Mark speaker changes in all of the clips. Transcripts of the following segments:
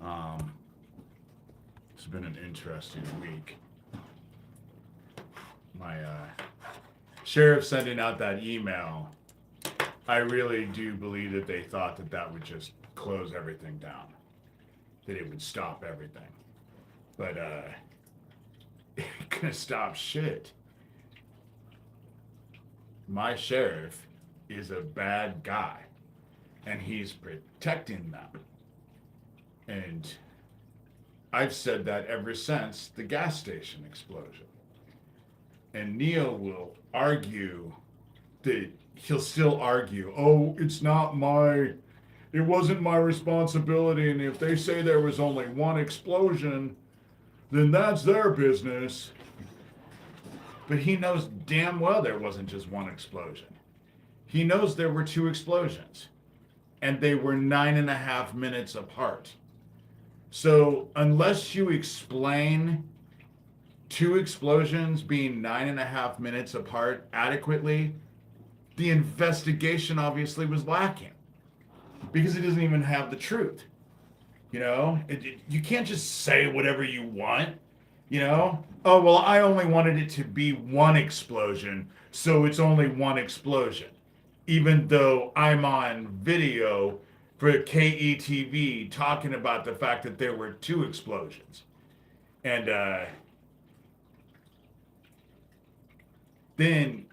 Speaker 1: Um, it's been an interesting week. My sheriff sending out that email, I really do believe that they thought that that would just close everything down, that it would stop everything. But it ain't gonna stop shit. My sheriff is a bad guy, and he's protecting them. And I've said that ever since the gas station explosion. And Neil will argue that he'll still argue, oh, it wasn't my responsibility. And if they say there was only one explosion, then that's their business. But he knows damn well there wasn't just one explosion. He knows there were two explosions, and they were 9.5 minutes apart. So unless you explain two explosions being 9.5 minutes apart adequately, the investigation obviously was lacking because it doesn't even have the truth. You can't just say whatever you want. Oh, well, I only wanted it to be one explosion, so it's only one explosion. Even though I'm on video for KETV talking about the fact that there were two explosions. And then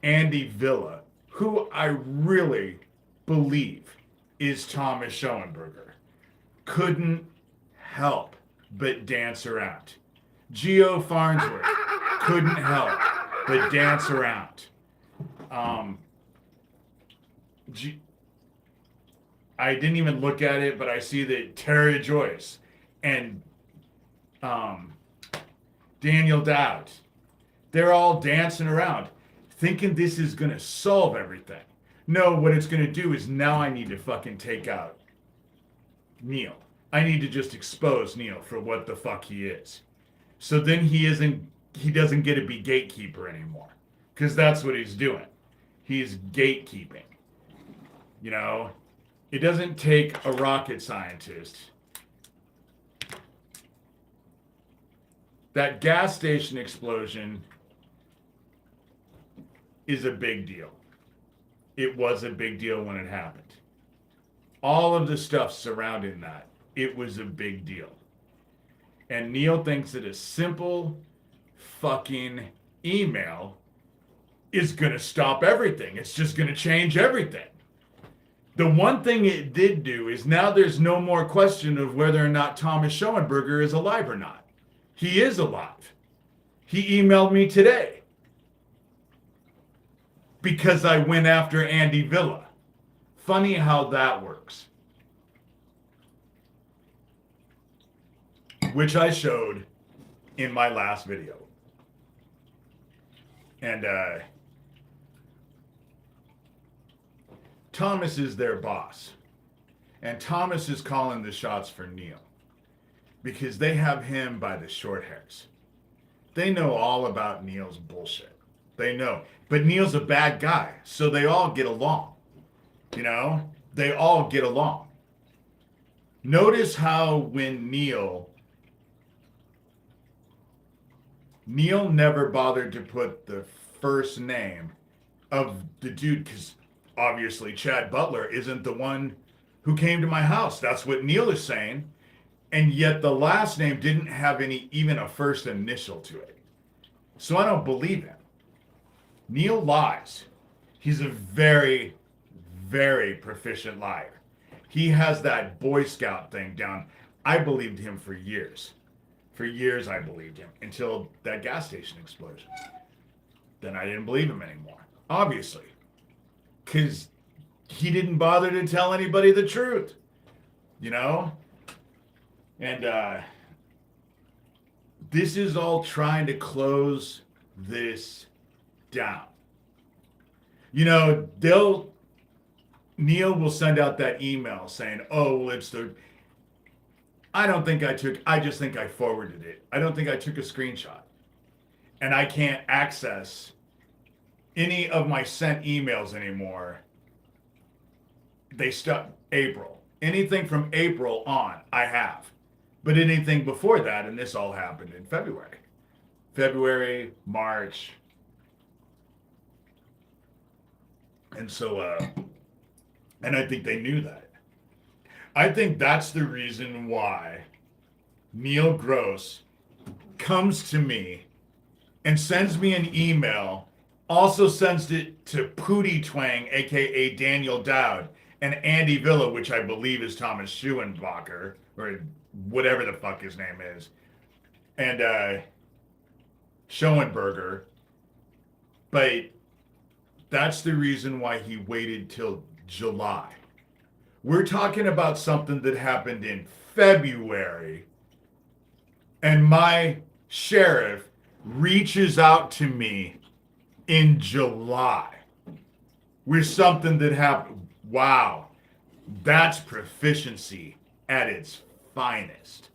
Speaker 1: Andy Villa, who I really believe is Thomas Schoenberger, couldn't help but dance around. Geo Farnsworth couldn't help but dance around. I didn't even look at it, but I see that Terry Joyce and Daniel Dowd, they're all dancing around, thinking this is going to solve everything. No, what it's going to do is now I need to fucking take out Neil. I need to just expose Neil for what the fuck he is. So then he doesn't get to be gatekeeper anymore. Because that's what he's doing. He's gatekeeping. It doesn't take a rocket scientist. That gas station explosion is a big deal. It was a big deal when it happened. All of the stuff surrounding that, it was a big deal. And Neil thinks that a simple fucking email is going to stop everything. It's just going to change everything. The one thing it did do is now there's no more question of whether or not Thomas Schoenberger is alive or not. He is alive. He emailed me today because I went after Andy Villa. Funny how that works. Which I showed in my last video. And Thomas is their boss. And Thomas is calling the shots for Neil. Because they have him by the short hairs. They know all about Neil's bullshit. They know. But Neil's a bad guy, so they all get along. They all get along. Notice how when Neil never bothered to put the first name of the dude, because obviously Chad Butler isn't the one who came to my house. That's what Neil is saying. And yet the last name didn't have even a first initial to it. So I don't believe him. Neil lies. He's a very, very proficient liar. He has that Boy Scout thing down. I believed him for years. For years I believed him until that gas station explosion. Then I didn't believe him anymore. Obviously. Because he didn't bother to tell anybody the truth. And this is all trying to close this down. Neil will send out that email saying, oh, well, I just think I forwarded it. I don't think I took a screenshot. And I can't access any of my sent emails anymore. They stopped April. Anything from April on, I have. But anything before that, and this all happened in February. February, March. And so, and I think they knew that. I think that's the reason why Neil Gross comes to me and sends me an email, also sends it to Pootie Twang, aka Daniel Dowd, and Andy Villa, which I believe is Thomas Schuenbacher, or whatever the fuck his name is, and Schoenberger. But that's the reason why he waited till July. We're talking about something that happened in February, and my sheriff reaches out to me in July with something that happened. Wow, that's proficiency at its finest,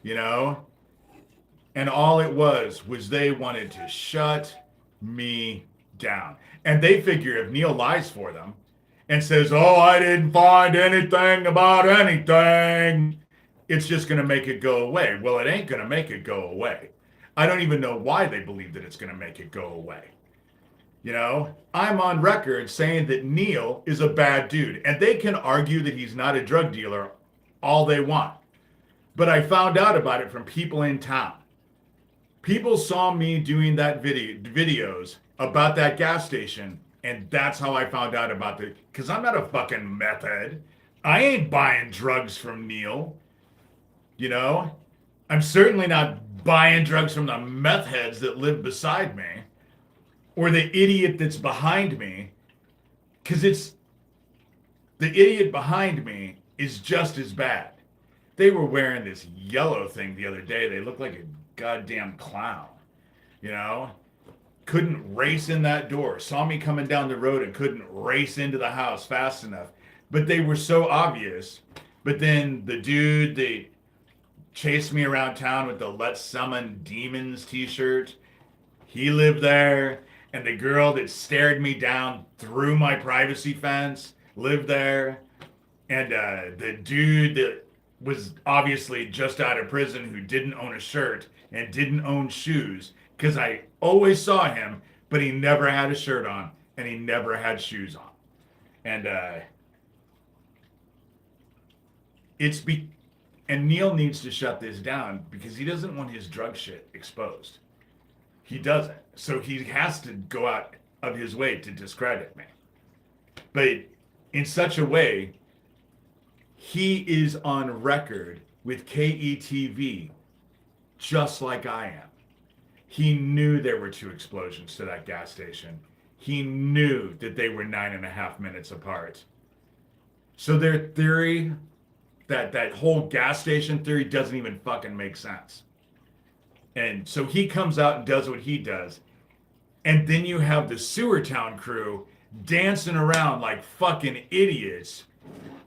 Speaker 1: you know? And all it was they wanted to shut me down. And they figure if Neil lies for them and says, oh, I didn't find anything about anything, it's just going to make it go away. Well, it ain't going to make it go away. I don't even know why they believe that it's going to make it go away. You know, I'm on record saying that Neil is a bad dude, and they can argue that he's not a drug dealer all they want. But I found out about it from people in town. People saw me doing that videos about that gas station, and that's how I found out about it. Because I'm not a fucking meth head. I ain't buying drugs from Neil. You know? I'm certainly not buying drugs from the meth heads that live beside me. Or the idiot that's behind me. Because it's... the idiot behind me is just as bad. They were wearing this yellow thing the other day. They looked like a goddamn clown. You know? Couldn't race in that door. Saw me coming down the road and couldn't race into the house fast enough. But they were so obvious. But then the dude, they chased me around town with the Let's Summon Demons t-shirt. He lived there. And the girl that stared me down through my privacy fence lived there. And the dude that was obviously just out of prison who didn't own a shirt and didn't own shoes, because I always saw him, but he never had a shirt on and he never had shoes on. And and Neil needs to shut this down because he doesn't want his drug shit exposed. He doesn't. So he has to go out of his way to discredit me. But in such a way, he is on record with KETV just like I am. He knew there were 2 explosions to that gas station. He knew that they were 9.5 minutes apart. So their theory, that whole gas station theory, doesn't even fucking make sense. And so he comes out and does what he does. And then you have the Sewer Town crew dancing around like fucking idiots.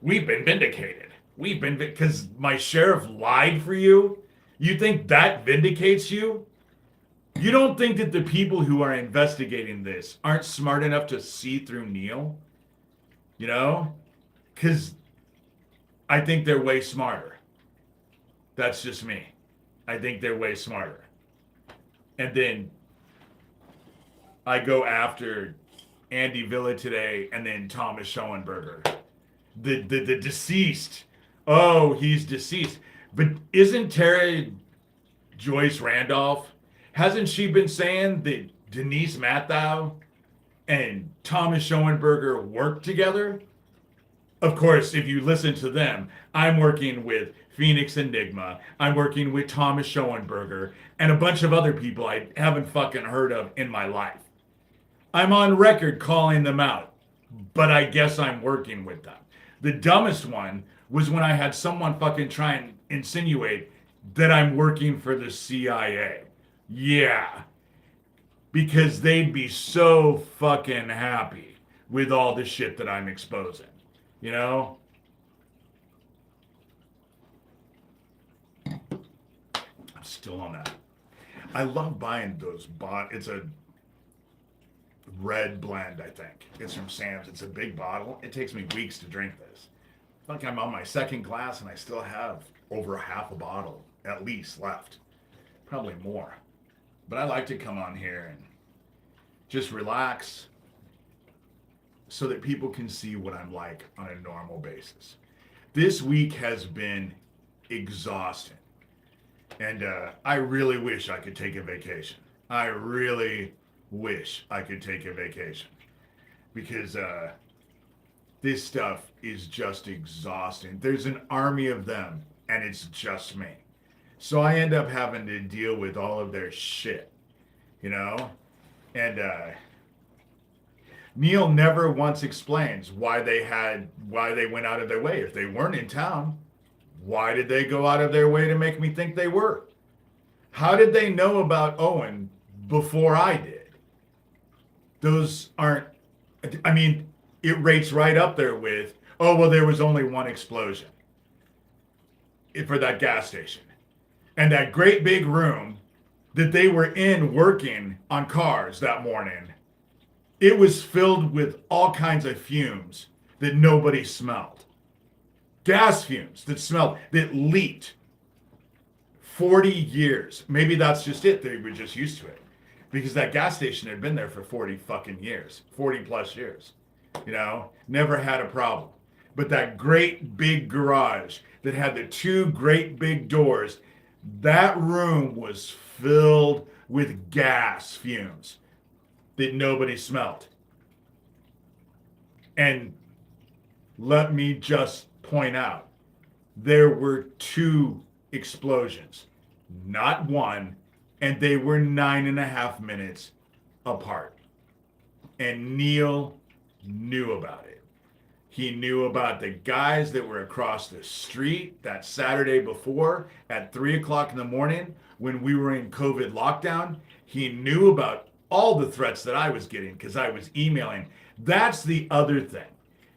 Speaker 1: We've been vindicated. Because my sheriff lied for you? You think that vindicates you? You don't think that the people who are investigating this aren't smart enough to see through Neil? You know? Because I think they're way smarter. That's just me. I think they're way smarter. And then I go after Andy Villa today and then Thomas Schoenberger. The deceased. Oh, he's deceased. But isn't Tara Joyce Randolph, hasn't she been saying that Denise Matthau and Thomas Schoenberger work together? Of course, if you listen to them, I'm working with Phoenix Enigma, I'm working with Thomas Schoenberger, and a bunch of other people I haven't fucking heard of in my life. I'm on record calling them out, but I guess I'm working with them. The dumbest one was when I had someone fucking try and insinuate that I'm working for the CIA. Yeah. Because they'd be so fucking happy with all the shit that I'm exposing. You know? I'm still on that. I love buying those it's a red blend, I think. It's from Sam's. It's a big bottle. It takes me weeks to drink this. Like I'm on my second glass and I still have over half a bottle at least left. Probably more. But I like to come on here and just relax so that people can see what I'm like on a normal basis. This week has been exhausting. And I really wish I could take a vacation. I really wish I could take a vacation. Because this stuff is just exhausting. There's an army of them, and it's just me. So I end up having to deal with all of their shit, you know? And Neil never once explains why they went out of their way. If they weren't in town, why did they go out of their way to make me think they were? How did they know about Owen before I did? Those aren't, I mean, it rates right up there with, oh, well, there was only one explosion for that gas station. And that great big room that they were in working on cars that morning, it was filled with all kinds of fumes that nobody smelled. Gas fumes that smelled, that leaked 40 years. Maybe that's just it. They were just used to it. Because that gas station had been there for 40 fucking years, 40 plus years. You know, never had a problem. But that great big garage that had the two great big doors, that room was filled with gas fumes that nobody smelled. And let me just point out, there were two explosions, not one, and they were 9.5 minutes apart. And Neil knew about it. He knew about the guys that were across the street that Saturday before at 3 o'clock in the morning when we were in COVID lockdown. He knew about all the threats that I was getting because I was emailing. That's the other thing.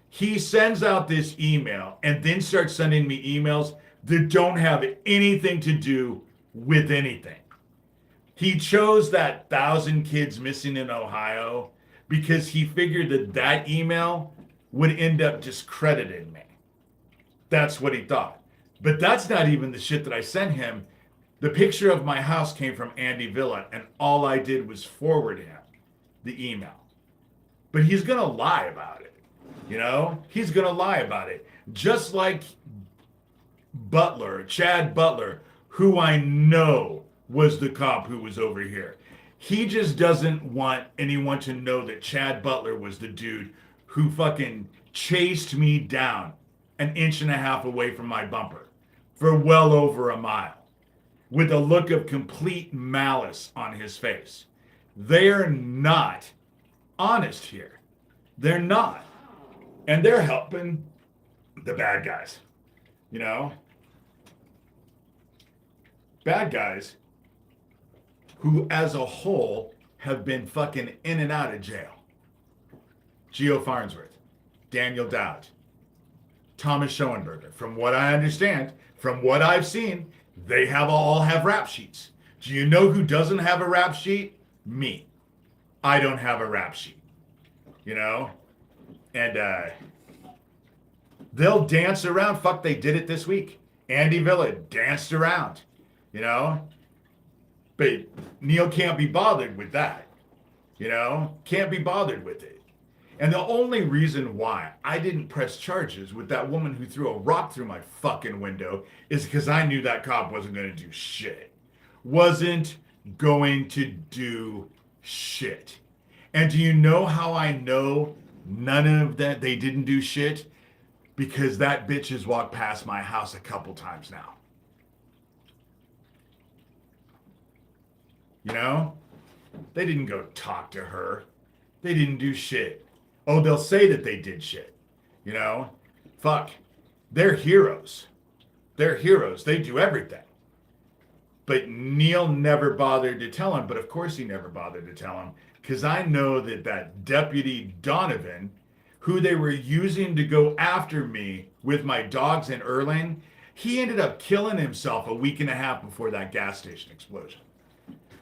Speaker 1: He sends out this email and then starts sending me emails that don't have anything to do with anything. He chose that 1,000 kids missing in Ohio because he figured that that email would end up discrediting me. That's what he thought. But that's not even the shit that I sent him. The picture of my house came from Andy Villa, and all I did was forward him the email. But he's going to lie about it. You know? He's going to lie about it. Just like Butler, Chad Butler, who I know was the cop who was over here. He just doesn't want anyone to know that Chad Butler was the dude who fucking chased me down 1.5 inches away from my bumper for well over a mile with a look of complete malice on his face. They're not honest here. They're not. And they're helping the bad guys, you know? Bad guys who as a whole have been fucking in and out of jail. Geo Farnsworth, Daniel Dowd, Thomas Schoenberger. From what I understand, from what I've seen, they all have rap sheets. Do you know who doesn't have a rap sheet? Me. I don't have a rap sheet. You know? And they'll dance around. Fuck, they did it this week. Andy Villa danced around. You know? But Neil can't be bothered with that. You know? Can't be bothered with it. And the only reason why I didn't press charges with that woman who threw a rock through my fucking window is because I knew that cop wasn't going to do shit. Wasn't going to do shit. And do you know how I know none of that, they didn't do shit? Because that bitch has walked past my house a couple times now. You know? They didn't go talk to her. They didn't do shit. Oh, they'll say that they did shit. You know? Fuck. They're heroes. They're heroes. They do everything. But Neil never bothered to tell him. But of course he never bothered to tell him. Because I know that Deputy Donovan, who they were using to go after me with my dogs in Erlang, he ended up killing himself a week and a half before that gas station explosion.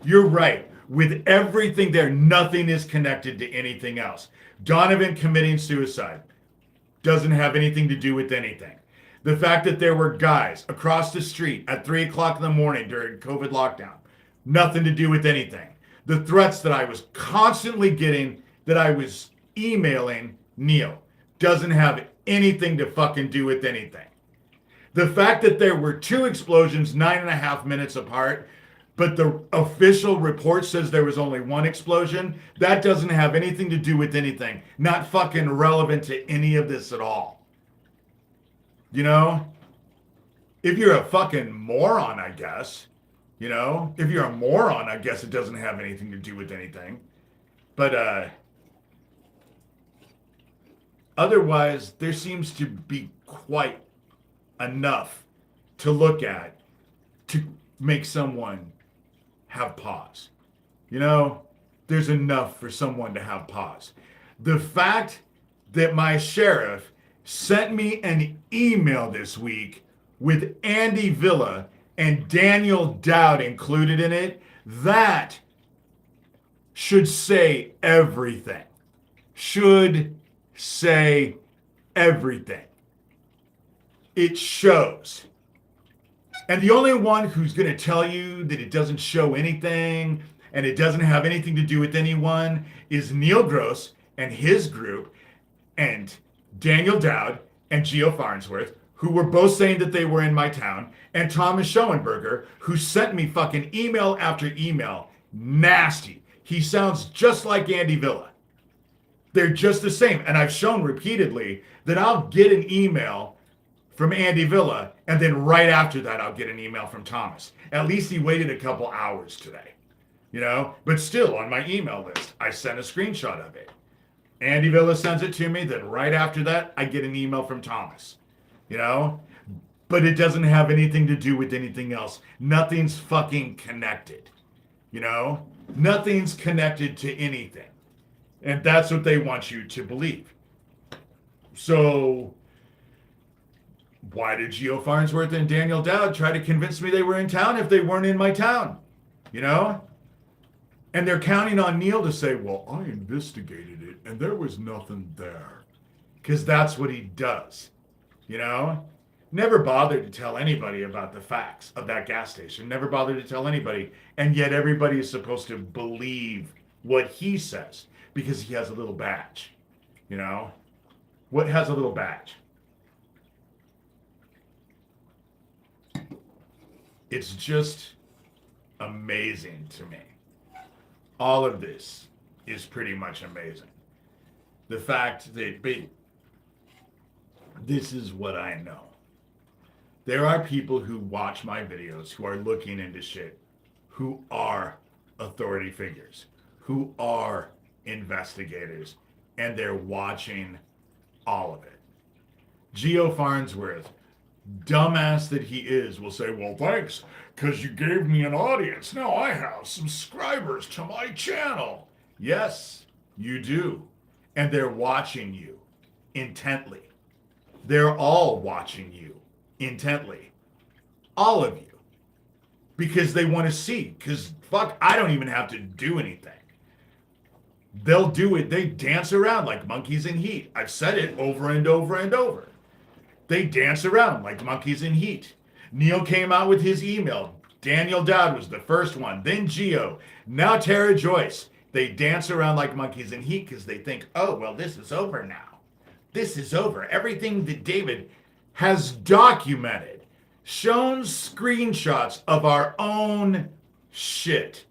Speaker 1: You're right. With everything there, nothing is connected to anything else. Donovan committing suicide. doesn't have anything to do with anything. The fact that there were guys across the street at 3 o'clock in the morning during COVID lockdown, nothing to do with anything. The threats that I was constantly getting, that I was emailing Neil, doesn't have anything to fucking do with anything. The fact that there were 2 explosions 9.5 minutes apart, but the official report says there was only 1 explosion, that doesn't have anything to do with anything. Not fucking relevant to any of this at all. You know? If you're a fucking moron, I guess. You know? If you're a moron, I guess it doesn't have anything to do with anything. But, otherwise, there seems to be quite enough to look at to make someone have pause. You know, there's enough for someone to have pause. The fact that my sheriff sent me an email this week with Andy Villa and Daniel Dowd included in it, that should say everything. Should say everything. It shows. And the only one who's going to tell you that it doesn't show anything and it doesn't have anything to do with anyone is Neil Gross and his group and Daniel Dowd and Geo Farnsworth, who were both saying that they were in my town, and Thomas Schoenberger, who sent me fucking email after email. Nasty. He sounds just like Andy Villa. They're just the same. And I've shown repeatedly that I'll get an email from Andy Villa, and then right after that, I'll get an email from Thomas. At least he waited a couple hours today, you know? But still, on my email list, I sent a screenshot of it. Andy Villa sends it to me, then right after that, I get an email from Thomas, you know? But it doesn't have anything to do with anything else. Nothing's fucking connected, you know? Nothing's connected to anything. And that's what they want you to believe. So why did Geo Farnsworth and Daniel Dowd try to convince me they were in town if they weren't in my town? You know? And they're counting on Neil to say, well, I investigated it and there was nothing there. Because that's what he does. You know? Never bothered to tell anybody about the facts of that gas station. Never bothered to tell anybody. And yet everybody is supposed to believe what he says because he has a little badge. You know? What has a little badge? It's just amazing to me. All of this is pretty much amazing. The fact that this is what I know. There are people who watch my videos who are looking into shit, who are authority figures, who are investigators, and they're watching all of it. Geo Farnsworth, dumbass that he is, will say, well, thanks, because you gave me an audience. Now I have subscribers to my channel. Yes, you do. And they're watching you intently. They're all watching you intently. All of you. Because they want to see. Because, fuck, I don't even have to do anything. They'll do it. They dance around like monkeys in heat. I've said it over and over and over. They dance around like monkeys in heat. Neil came out with his email. Daniel Dowd was the first one. Then Geo. Now Tara Joyce. They dance around like monkeys in heat because they think, oh, well, this is over now. This is over. Everything that David has documented, shown screenshots of our own shit,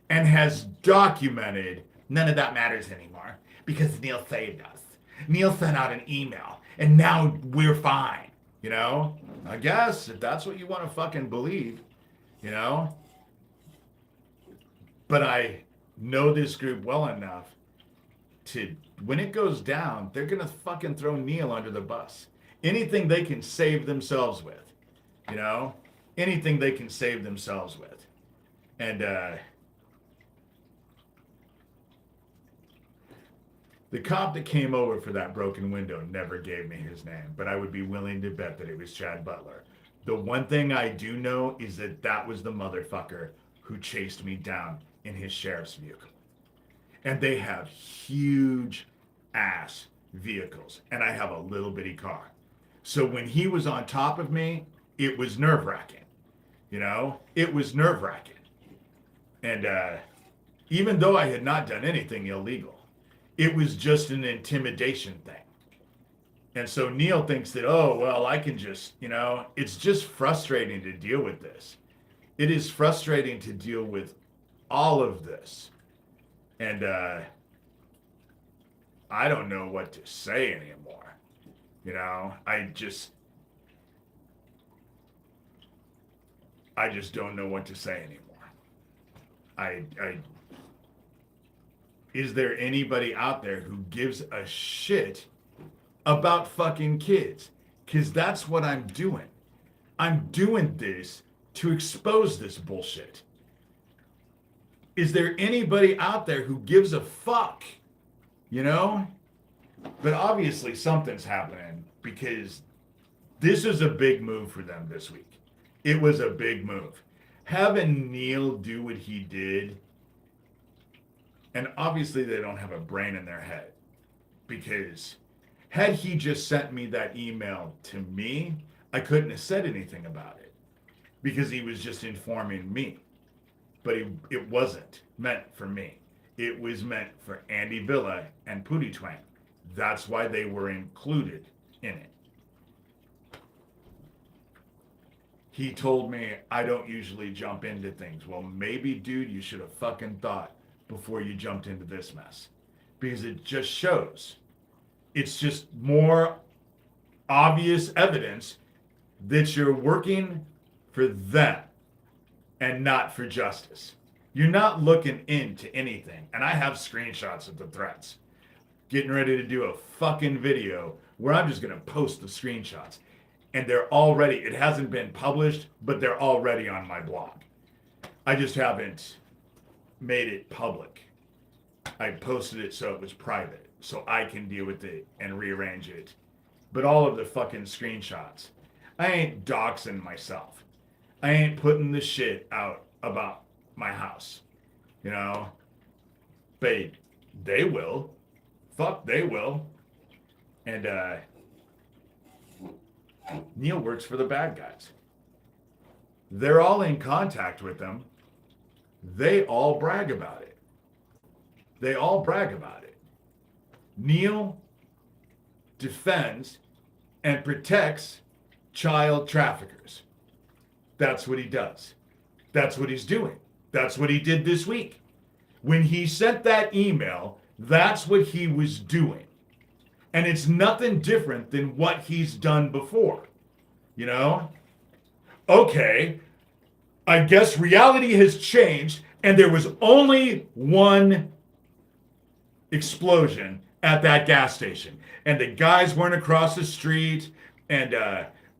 Speaker 1: and has documented, none of that matters anymore because Neil saved us. Neil sent out an email. And now we're fine, you know? I guess, if that's what you want to fucking believe, you know? But I know this group well enough to, when it goes down, they're going to fucking throw Neil under the bus. Anything they can save themselves with, you know? Anything they can save themselves with. And, the cop that came over for that broken window never gave me his name, but I would be willing to bet that it was Chad Butler. The one thing I do know is that that was the motherfucker who chased me down in his sheriff's vehicle. And they have huge ass vehicles, and I have a little bitty car. So when he was on top of me, it was nerve-wracking. You know, it was nerve-wracking. And even though I had not done anything illegal, it was just an intimidation thing. And so Neil thinks that, oh, well, I can just, you know, it's just frustrating to deal with this. It is frustrating to deal with all of this. And I don't know what to say anymore. You know, I just don't know what to say anymore. Is there anybody out there who gives a shit about fucking kids? Because that's what I'm doing. I'm doing this to expose this bullshit. Is there anybody out there who gives a fuck? You know? But obviously something's happening, because this is a big move for them this week. It was a big move. Having Neil do what he did, and obviously they don't have a brain in their head, because had he just sent me that email to me, I couldn't have said anything about it, because he was just informing me. But it wasn't meant for me. It was meant for Andy Villa and Pootie Twang. That's why they were included in it. He told me I don't usually jump into things. Well, maybe, dude, you should have fucking thought before you jumped into this mess. Because it just shows. It's just more obvious evidence that you're working for them and not for justice. You're not looking into anything. And I have screenshots of the threats. Getting ready to do a fucking video where I'm just going to post the screenshots. And they're already, it hasn't been published, but they're already on my blog. I just haven't made it public. I posted it so it was private, so I can deal with it and rearrange it. But all of the fucking screenshots, I ain't doxing myself. I ain't putting the shit out about my house, you know? But they will. Fuck, they will. And Neil works for the bad guys. They're all in contact with them. They all brag about it. They all brag about it. Neil defends and protects child traffickers. That's what he does. That's what he's doing. That's what he did this week. When he sent that email, that's what he was doing. And it's nothing different than what he's done before. You know? Okay, I guess reality has changed, and there was only one explosion at that gas station. And the guys weren't across the street, and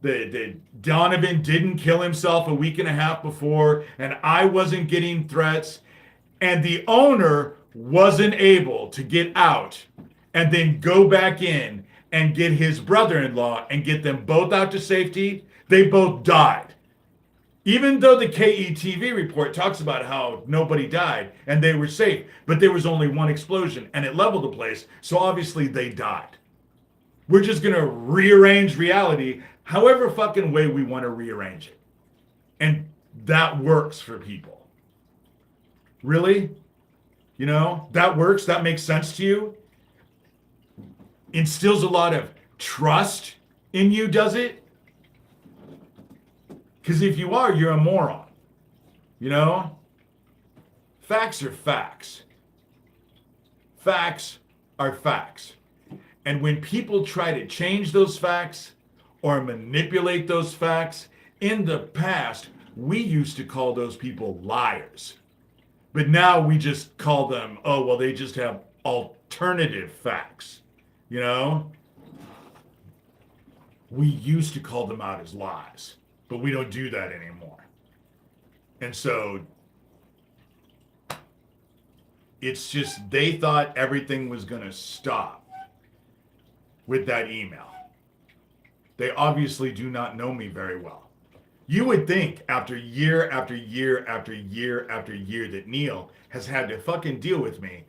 Speaker 1: the Donovan didn't kill himself a week and a half before, and I wasn't getting threats, and the owner wasn't able to get out and then go back in and get his brother-in-law and get them both out to safety. They both died. Even though the KETV report talks about how nobody died and they were safe, but there was only one explosion and it leveled the place, so obviously they died. We're just gonna rearrange reality however fucking way we want to rearrange it. And that works for people. Really? You know, that works, that makes sense to you? Instills a lot of trust in you, does it? Because if you are, you're a moron. You know? Facts are facts. Facts are facts. And when people try to change those facts or manipulate those facts, in the past, we used to call those people liars. But now we just call them, oh, well, they just have alternative facts. You know? We used to call them out as lies, but we don't do that anymore. And so it's just, they thought everything was going to stop with that email. They obviously do not know me very well. You would think after year after year after year after year that Neil has had to fucking deal with me,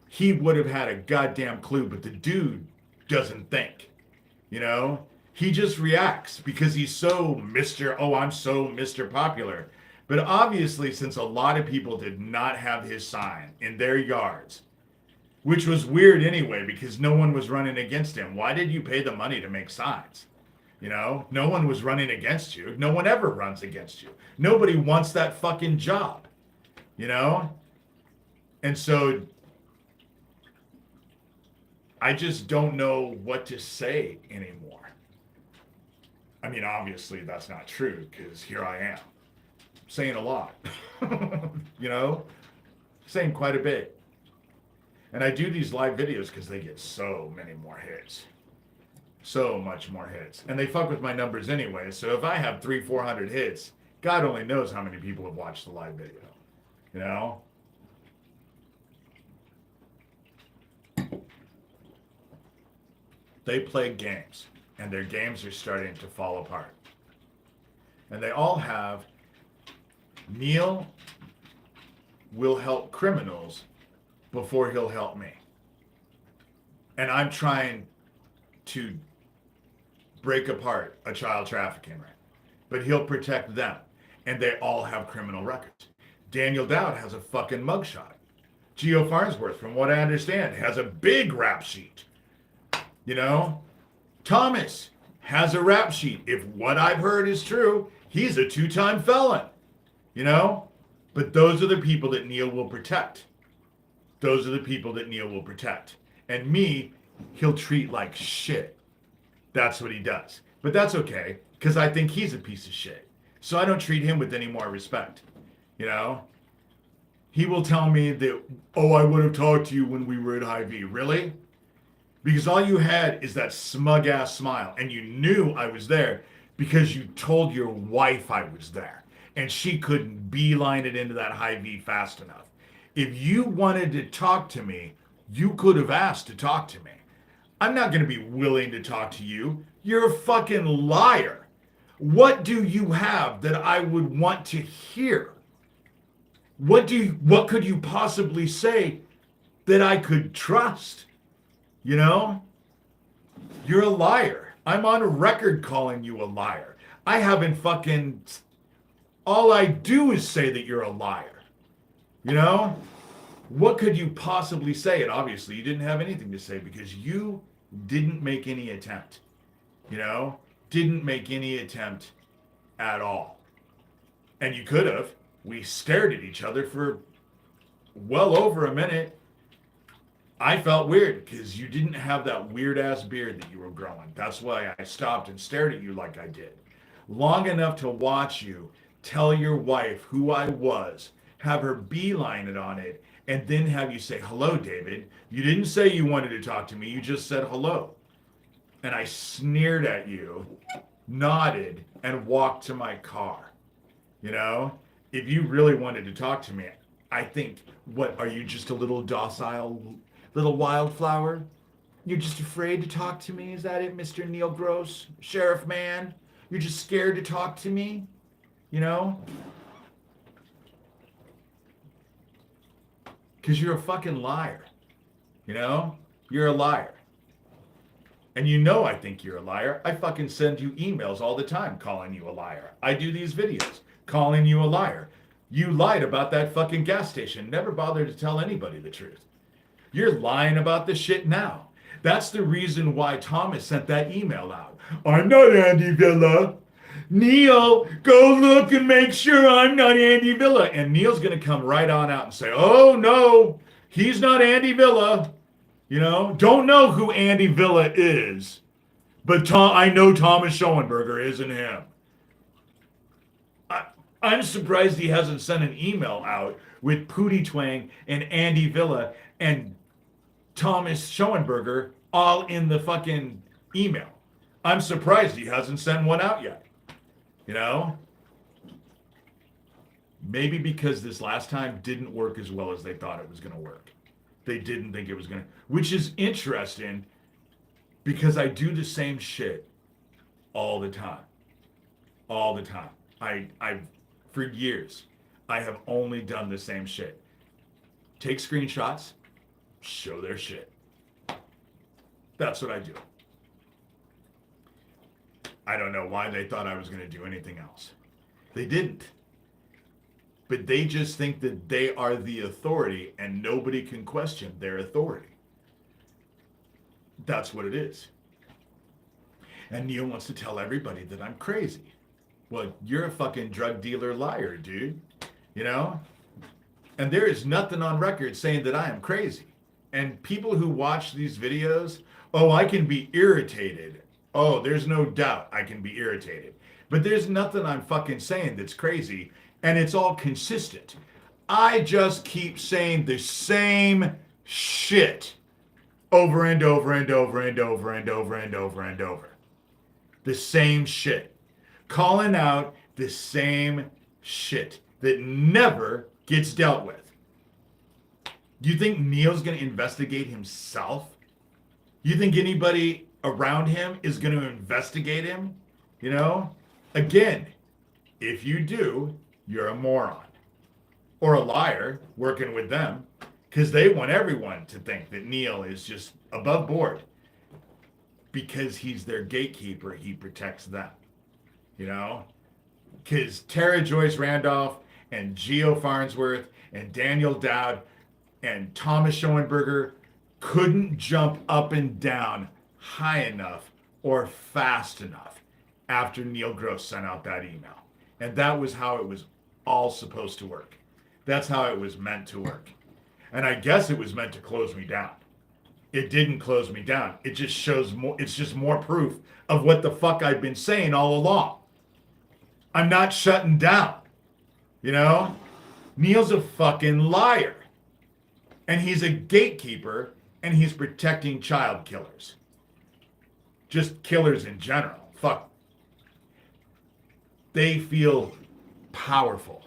Speaker 1: he would have had a goddamn clue. But the dude doesn't think. You know, he just reacts because he's so I'm so Mr. Popular. But obviously, since a lot of people did not have his sign in their yards, which was weird anyway, because no one was running against him. Why did you pay the money to make signs? You know, no one was running against you. No one ever runs against you. Nobody wants that fucking job, you know? And so I just don't know what to say anymore. I mean, obviously that's not true because here I am saying a lot, you know, saying quite a bit. And I do these live videos because they get so many more hits. So much more hits. And they fuck with my numbers anyway. So if I have 300-400 hits, God only knows how many people have watched the live video. You know? They play games. And their games are starting to fall apart. And they all have, Neil will help criminals before he'll help me. And I'm trying to break apart a child trafficking ring. But he'll protect them. And they all have criminal records. Daniel Dowd has a fucking mugshot. Geo Farnsworth, from what I understand, has a big rap sheet. You know? Thomas has a rap sheet. If what I've heard is true, he's a 2-time felon. You know? But those are the people that Neil will protect. Those are the people that Neil will protect. And me, he'll treat like shit. That's what he does. But that's okay, because I think he's a piece of shit. So I don't treat him with any more respect. You know? He will tell me that, I would have talked to you when we were at Hy-Vee. Really? Because all you had is that smug-ass smile. And you knew I was there because you told your wife I was there. And she couldn't beeline it into that Hy-Vee fast enough. If you wanted to talk to me, you could have asked to talk to me. I'm not going to be willing to talk to you. You're a fucking liar. What do you have that I would want to hear? What could you possibly say that I could trust? You know? You're a liar. I'm on record calling you a liar. I haven't fucking... All I do is say that you're a liar. You know? What could you possibly say? And obviously you didn't have anything to say because you didn't make any attempt. You know? Didn't make any attempt at all. And you could have. We stared at each other for well over a minute. I felt weird because you didn't have that weird ass beard that you were growing. That's why I stopped and stared at you like I did. Long enough to watch you tell your wife who I was, have her beeline it on it, and then have you say, hello, David. You didn't say you wanted to talk to me. You just said hello. And I sneered at you, nodded, and walked to my car. You know? If you really wanted to talk to me, I think, what, are you just a little docile, little wildflower? You're just afraid to talk to me? Is that it, Mr. Neil Gross? Sheriff man? You're just scared to talk to me? You know? Because you're a fucking liar. You know? You're a liar. And you know I think you're a liar. I fucking send you emails all the time calling you a liar. I do these videos calling you a liar. You lied about that fucking gas station. Never bothered to tell anybody the truth. You're lying about this shit now. That's the reason why Thomas sent that email out. I'm not Andy Villa. Neil, go look and make sure I'm not Andy Villa. And Neil's going to come right on out and say, oh no, he's not Andy Villa. You know, don't know who Andy Villa is, but I know Thomas Schoenberger isn't him. I'm surprised he hasn't sent an email out with Pootie Twang and Andy Villa and Thomas Schoenberger all in the fucking email. I'm surprised he hasn't sent one out yet. You know? Maybe because this last time didn't work as well as they thought it was going to work. They didn't think it was going to, which is interesting because I do the same shit all the time. All the time. I've for years, I have only done the same shit. Take screenshots, show their shit. That's what I do. I don't know why they thought I was going to do anything else. They didn't. But they just think that they are the authority and nobody can question their authority. That's what it is. And Neil wants to tell everybody that I'm crazy. Well, you're a fucking drug dealer liar, dude. You know? And there is nothing on record saying that I am crazy. And people who watch these videos, oh, I can be irritated. Oh, there's no doubt I can be irritated. But there's nothing I'm fucking saying that's crazy. And it's all consistent. I just keep saying the same shit over and over and over and over and over and over and over. The same shit. Calling out the same shit that never gets dealt with. You think Neil's going to investigate himself? You think anybody around him is going to investigate him? You know? Again, if you do, you're a moron. Or a liar working with them. Because they want everyone to think that Neil is just above board. Because he's their gatekeeper, he protects them. You know? Because Tara Joyce Randolph and Geo Farnsworth and Daniel Dowd and Thomas Schoenberger couldn't jump up and down high enough or fast enough after Neil Gross sent out that email. And that was how it was all supposed to work. That's how it was meant to work. And I guess it was meant to close me down. It didn't close me down. It just shows more, it's just more proof of what the fuck I've been saying all along. I'm not shutting down. You know? Neil's a fucking liar. And he's a gatekeeper, and he's protecting child killers. Just killers in general. Fuck. They feel powerful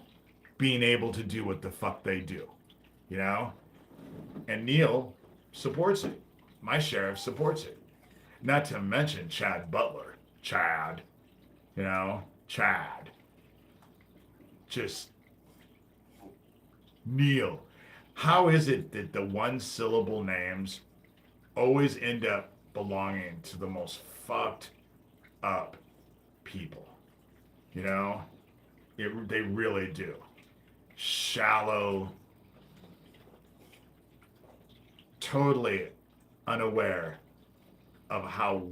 Speaker 1: being able to do what the fuck they do. You know? And Neil supports it. My sheriff supports it. Not to mention Chad Butler. Chad. You know? Chad. Just Neil. How is it that the one-syllable names always end up belonging to the most fucked up people? You know? They really do. Shallow, totally unaware of how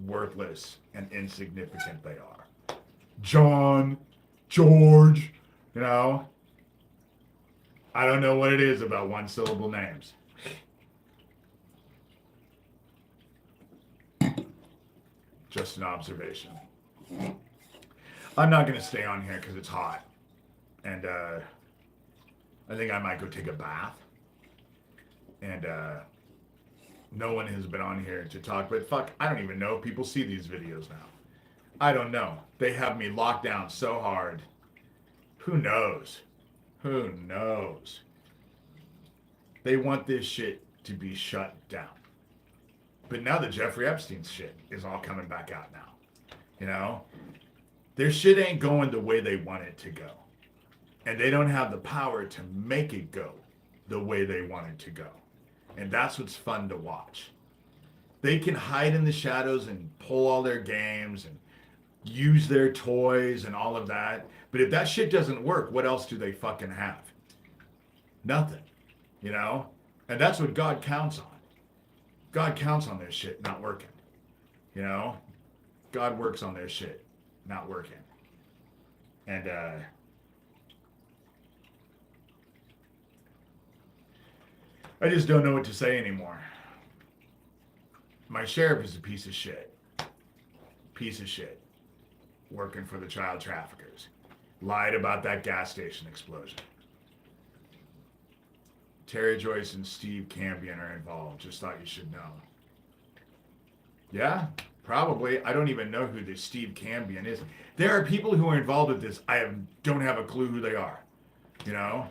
Speaker 1: worthless and insignificant they are. John, George, you know? I don't know what it is about one-syllable names. Just an observation. I'm not going to stay on here because it's hot. And I think I might go take a bath. And no one has been on here to talk. But fuck, I don't even know if people see these videos now. I don't know. They have me locked down so hard. Who knows? Who knows? They want this shit to be shut down. But now the Jeffrey Epstein shit is all coming back out now. You know? Their shit ain't going the way they want it to go. And they don't have the power to make it go the way they want it to go. And that's what's fun to watch. They can hide in the shadows and pull all their games and use their toys and all of that. But if that shit doesn't work, what else do they fucking have? Nothing. You know? And that's what God counts on. God counts on their shit not working. You know? God works on their shit not working. And I just don't know what to say anymore. My sheriff is a piece of shit. Piece of shit. Working for the child traffickers. Lied about that gas station explosion. Terry Joyce and Steve Cambion are involved. Just thought you should know. Yeah, probably. I don't even know who this Steve Cambion is. There are people who are involved with this. Don't have a clue who they are. You know?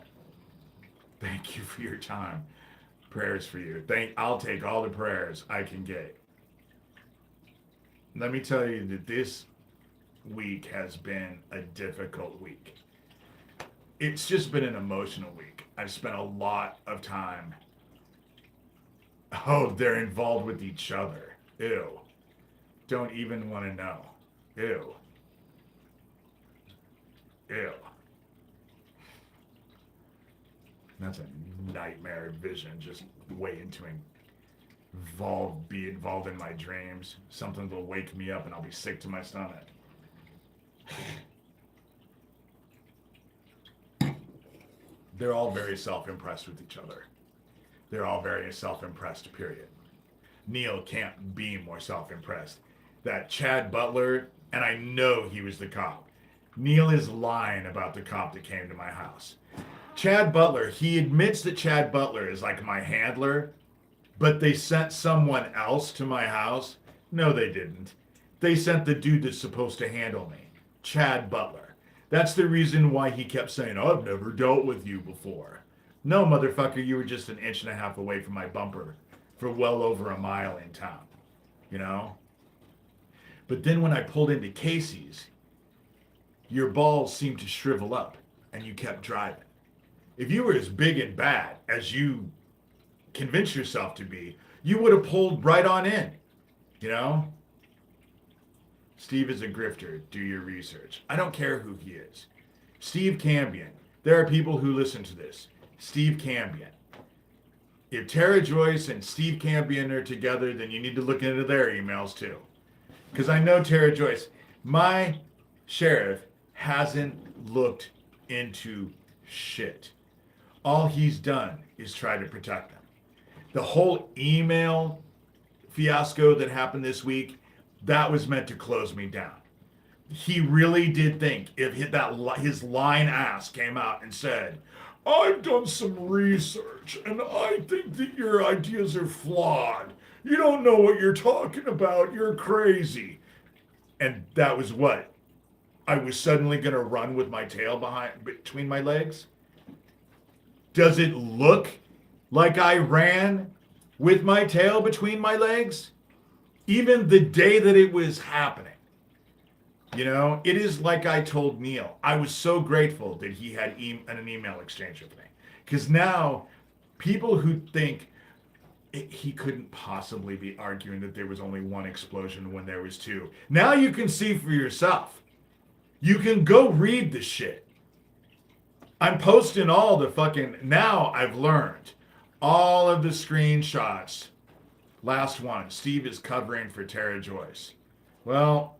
Speaker 1: Thank you for your time. Prayers for you. I'll take all the prayers I can get. Let me tell you that this week has been a difficult week. It's just been an emotional week. I've spent a lot of time Oh, they're involved with each other. Ew. Don't even want to know. Ew. Ew. That's a nightmare vision, just waiting to be involved in my dreams. Something will wake me up and I'll be sick to my stomach. They're all very self-impressed with each other. They're all very self-impressed, period. Neil can't be more self-impressed. That Chad Butler, and I know he was the cop. Neil is lying about the cop that came to my house. Chad Butler, he admits that Chad Butler is like my handler, but they sent someone else to my house. No, they didn't. They sent the dude that's supposed to handle me, Chad Butler. That's the reason why he kept saying, I've never dealt with you before. No, motherfucker, you were just an inch and a half away from my bumper for well over a mile in town, you know? But then when I pulled into Casey's, your balls seemed to shrivel up and you kept driving. If you were as big and bad as you convince yourself to be, you would have pulled right on in, you know? Steve is a grifter. Do your research. I don't care who he is. Steve Cambion. There are people who listen to this. Steve Cambion. If Tara Joyce and Steve Cambion are together, then you need to look into their emails too. Because I know Tara Joyce. My sheriff hasn't looked into shit. All he's done is try to protect them. The whole email fiasco that happened this week, that was meant to close me down. He really did think if his lying ass came out and said, I've done some research and I think that your ideas are flawed. You don't know what you're talking about. You're crazy. And that was what? I was suddenly going to run with my tail between my legs? Does it look like I ran with my tail between my legs? Even the day that it was happening. You know, it is like I told Neil. I was so grateful that he had an email exchange with me. Because now, people who think he couldn't possibly be arguing that there was only one explosion when there was two. Now you can see for yourself. You can go read the shit. I'm posting all the fucking... Now I've learned all of the screenshots. Last one. Steve is covering for Tara Joyce. Well,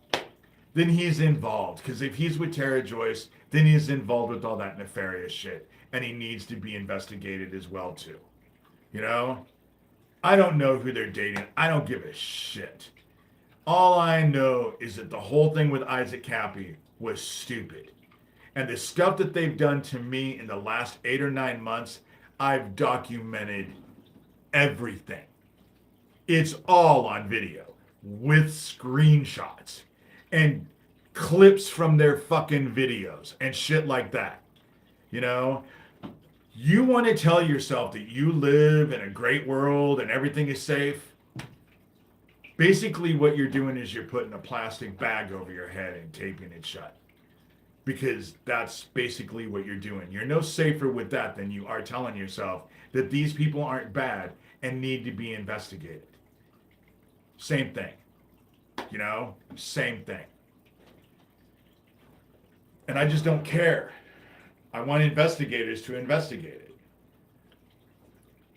Speaker 1: then he's involved. Because if he's with Tara Joyce, then he's involved with all that nefarious shit. And he needs to be investigated as well, too. You know? I don't know who they're dating. I don't give a shit. All I know is that the whole thing with Isaac Cappy was stupid. And the stuff that they've done to me in the last 8 or 9 months, I've documented everything. It's all on video with screenshots and clips from their fucking videos and shit like that. You know, you want to tell yourself that you live in a great world and everything is safe. Basically what you're doing is you're putting a plastic bag over your head and taping it shut. Because that's basically what you're doing. You're no safer with that than you are telling yourself that these people aren't bad and need to be investigated. Same thing. You know? Same thing. And I just don't care. I want investigators to investigate it.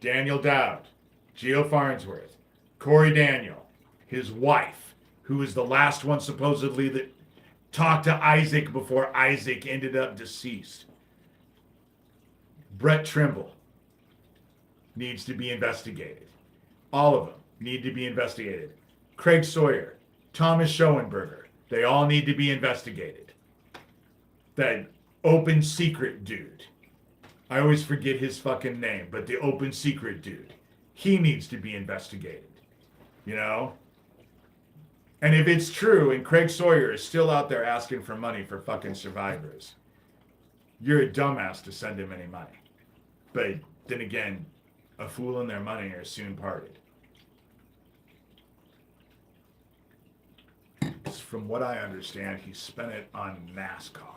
Speaker 1: Daniel Dowd, Geo Farnsworth, Corey Daniel, his wife, who was the last one supposedly that talked to Isaac before Isaac ended up deceased. Brett Trimble needs to be investigated. All of them need to be investigated. Craig Sawyer, Thomas Schoenberger, they all need to be investigated. That open secret dude. I always forget his fucking name, but the open secret dude. He needs to be investigated. You know? And if it's true and Craig Sawyer is still out there asking for money for fucking survivors, you're a dumbass to send him any money. But then again, a fool and their money are soon parted. From what I understand, he spent it on NASCAR.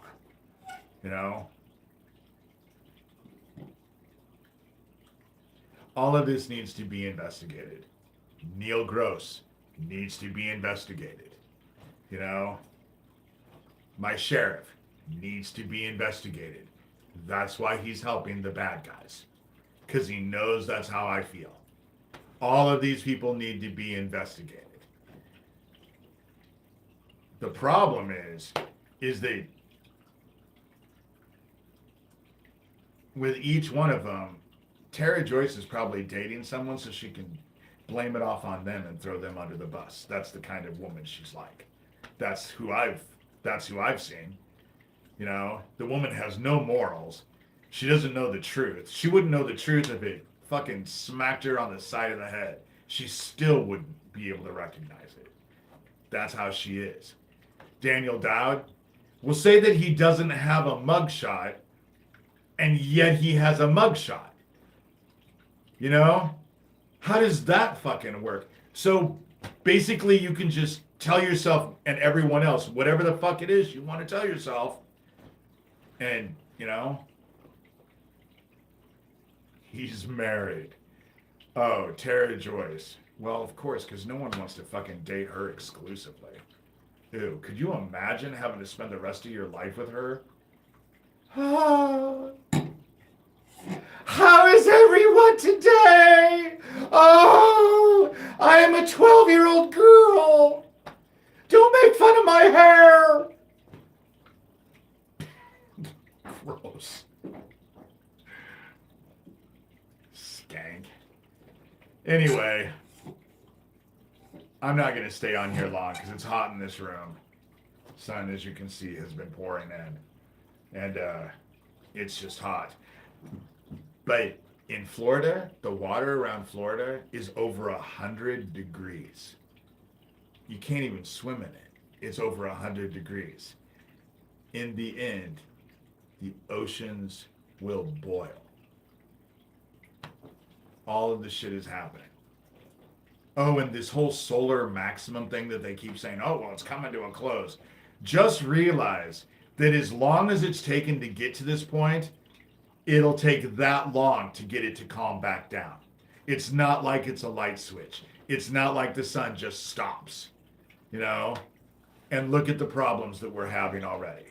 Speaker 1: You know? All of this needs to be investigated. Neil Gross needs to be investigated. You know, my sheriff needs to be investigated. That's why he's helping the bad guys. Because he knows that's how I feel. All of these people need to be investigated. The problem is that with each one of them, Tara Joyce is probably dating someone so she can blame it off on them and throw them under the bus. That's the kind of woman she's like. That's who I've seen. You know, the woman has no morals. She doesn't know the truth. She wouldn't know the truth if it fucking smacked her on the side of the head. She still wouldn't be able to recognize it. That's how she is. Daniel Dowd will say that he doesn't have a mugshot, and yet he has a mugshot. You know? How does that fucking work? So basically you can just tell yourself and everyone else whatever the fuck it is you want to tell yourself. And, you know, he's married. Oh, Tara Joyce. Well, of course, because no one wants to fucking date her exclusively. Ew, could you imagine having to spend the rest of your life with her? How is everyone today? Oh, I am a 12-year-old girl. Don't make fun of my hair. Gross. Skank. Anyway, I'm not going to stay on here long because it's hot in this room. Sun, as you can see, has been pouring in. And it's just hot. But in Florida, the water around Florida is over 100 degrees. You can't even swim in it. It's over 100 degrees. In the end, the oceans will boil. All of this shit is happening. Oh, and this whole solar maximum thing that they keep saying, oh, well, it's coming to a close. Just realize that as long as it's taken to get to this point, it'll take that long to get it to calm back down. It's not like it's a light switch. It's not like the sun just stops, you know? And look at the problems that we're having already.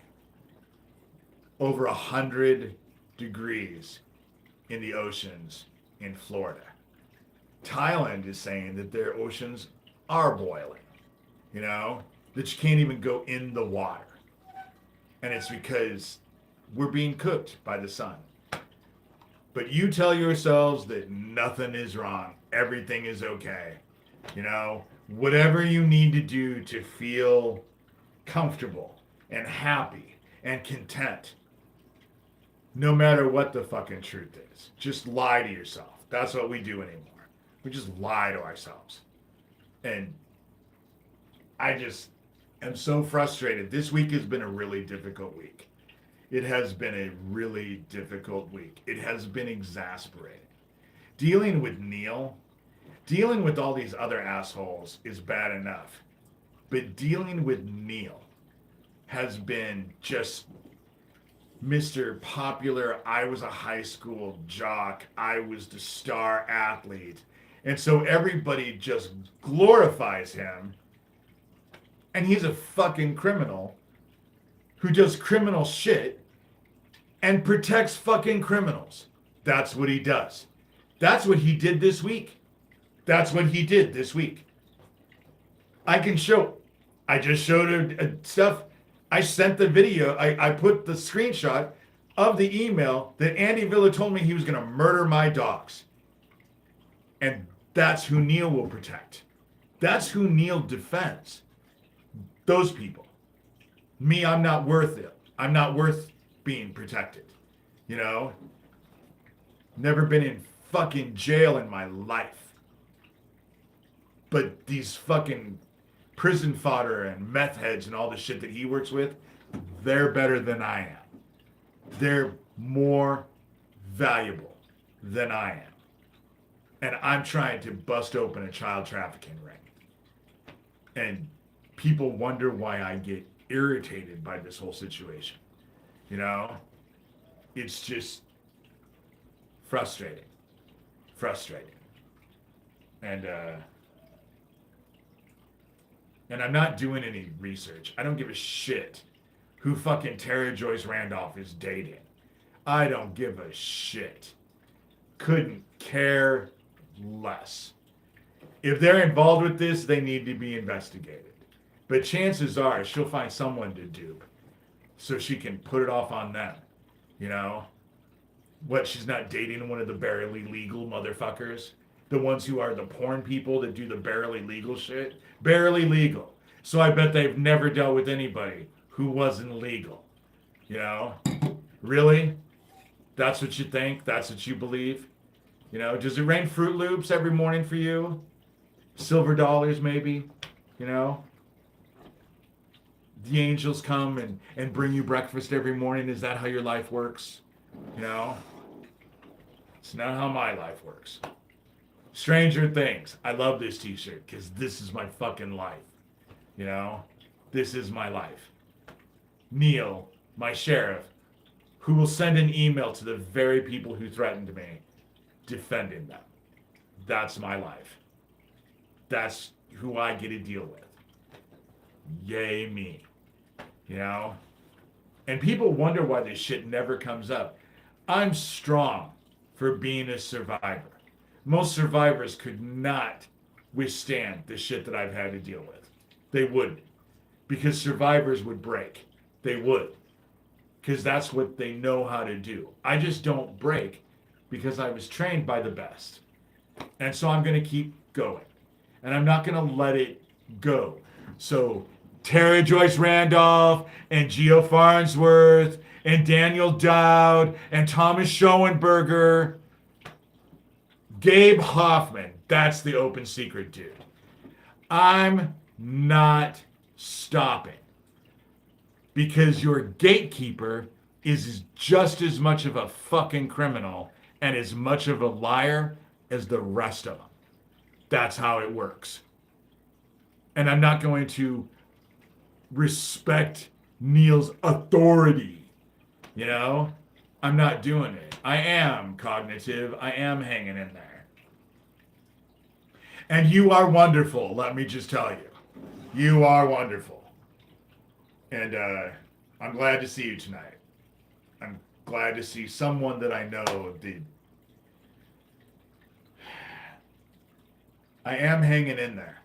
Speaker 1: Over 100 degrees in the oceans in Florida. Thailand is saying that their oceans are boiling, you know, that you can't even go in the water. And it's because we're being cooked by the sun. But you tell yourselves that nothing is wrong, everything is okay. You know, whatever you need to do to feel comfortable and happy and content, no matter what the fucking truth is. Just lie to yourself. That's what we do anymore. We just lie to ourselves. And I just am so frustrated. This week has been a really difficult week. It has been a really difficult week. It has been exasperating. Dealing with Neil, dealing with all these other assholes is bad enough. But dealing with Neil has been just Mr. Popular. I was a high school jock. I was the star athlete. And so everybody just glorifies him. And he's a fucking criminal who does criminal shit and protects fucking criminals. That's what he does. That's what he did this week. That's what he did this week. I can show. I just showed stuff. I sent the video. I put the screenshot of the email that Andy Villa told me he was going to murder my dogs. And that's who Neil will protect. That's who Neil defends. Those people. Me, I'm not worth it. I'm not worth being protected. You know? Never been in fucking jail in my life. But these fucking prison fodder and meth heads and all the shit that he works with, they're better than I am. They're more valuable than I am. And I'm trying to bust open a child trafficking ring. And people wonder why I get irritated by this whole situation. You know? It's just frustrating. frustrating. And I'm not doing any research. I don't give a shit who fucking Tara Joyce Randolph is dating. I don't give a shit. Couldn't care less. If they're involved with this, they need to be investigated. But chances are she'll find someone to dupe so she can put it off on them. You know? What, she's not dating one of the barely legal motherfuckers? The ones who are the porn people that do the barely legal shit? Barely legal. So I bet they've never dealt with anybody who wasn't legal. You know? Really? That's what you think? That's what you believe? You know, does it rain Fruit Loops every morning for you? Silver dollars, maybe? You know? The angels come and bring you breakfast every morning. Is that how your life works? You know? It's not how my life works. Stranger Things. I love this t-shirt because this is my fucking life. You know? This is my life. Neil, my sheriff, who will send an email to the very people who threatened me, defending them. That's my life. That's who I get to deal with. Yay me. You know? And people wonder why this shit never comes up. I'm strong for being a survivor. Most survivors could not withstand the shit that I've had to deal with. They wouldn't. Because survivors would break. They would. Because that's what they know how to do. I just don't break because I was trained by the best. And so I'm going to keep going. And I'm not going to let it go. So Tara Joyce Randolph and Geo Farnsworth and Daniel Dowd and Thomas Schoenberger, Gabe Hoffman, that's the open secret dude. I'm not stopping. Because your gatekeeper is just as much of a fucking criminal and as much of a liar as the rest of them. That's how it works. And I'm not going to respect Neil's authority. You know? I'm not doing it. I am cognitive. I am hanging in there. And you are wonderful, let me just tell you. You are wonderful. And I'm glad to see you tonight. I'm glad to see someone that I know. I am hanging in there.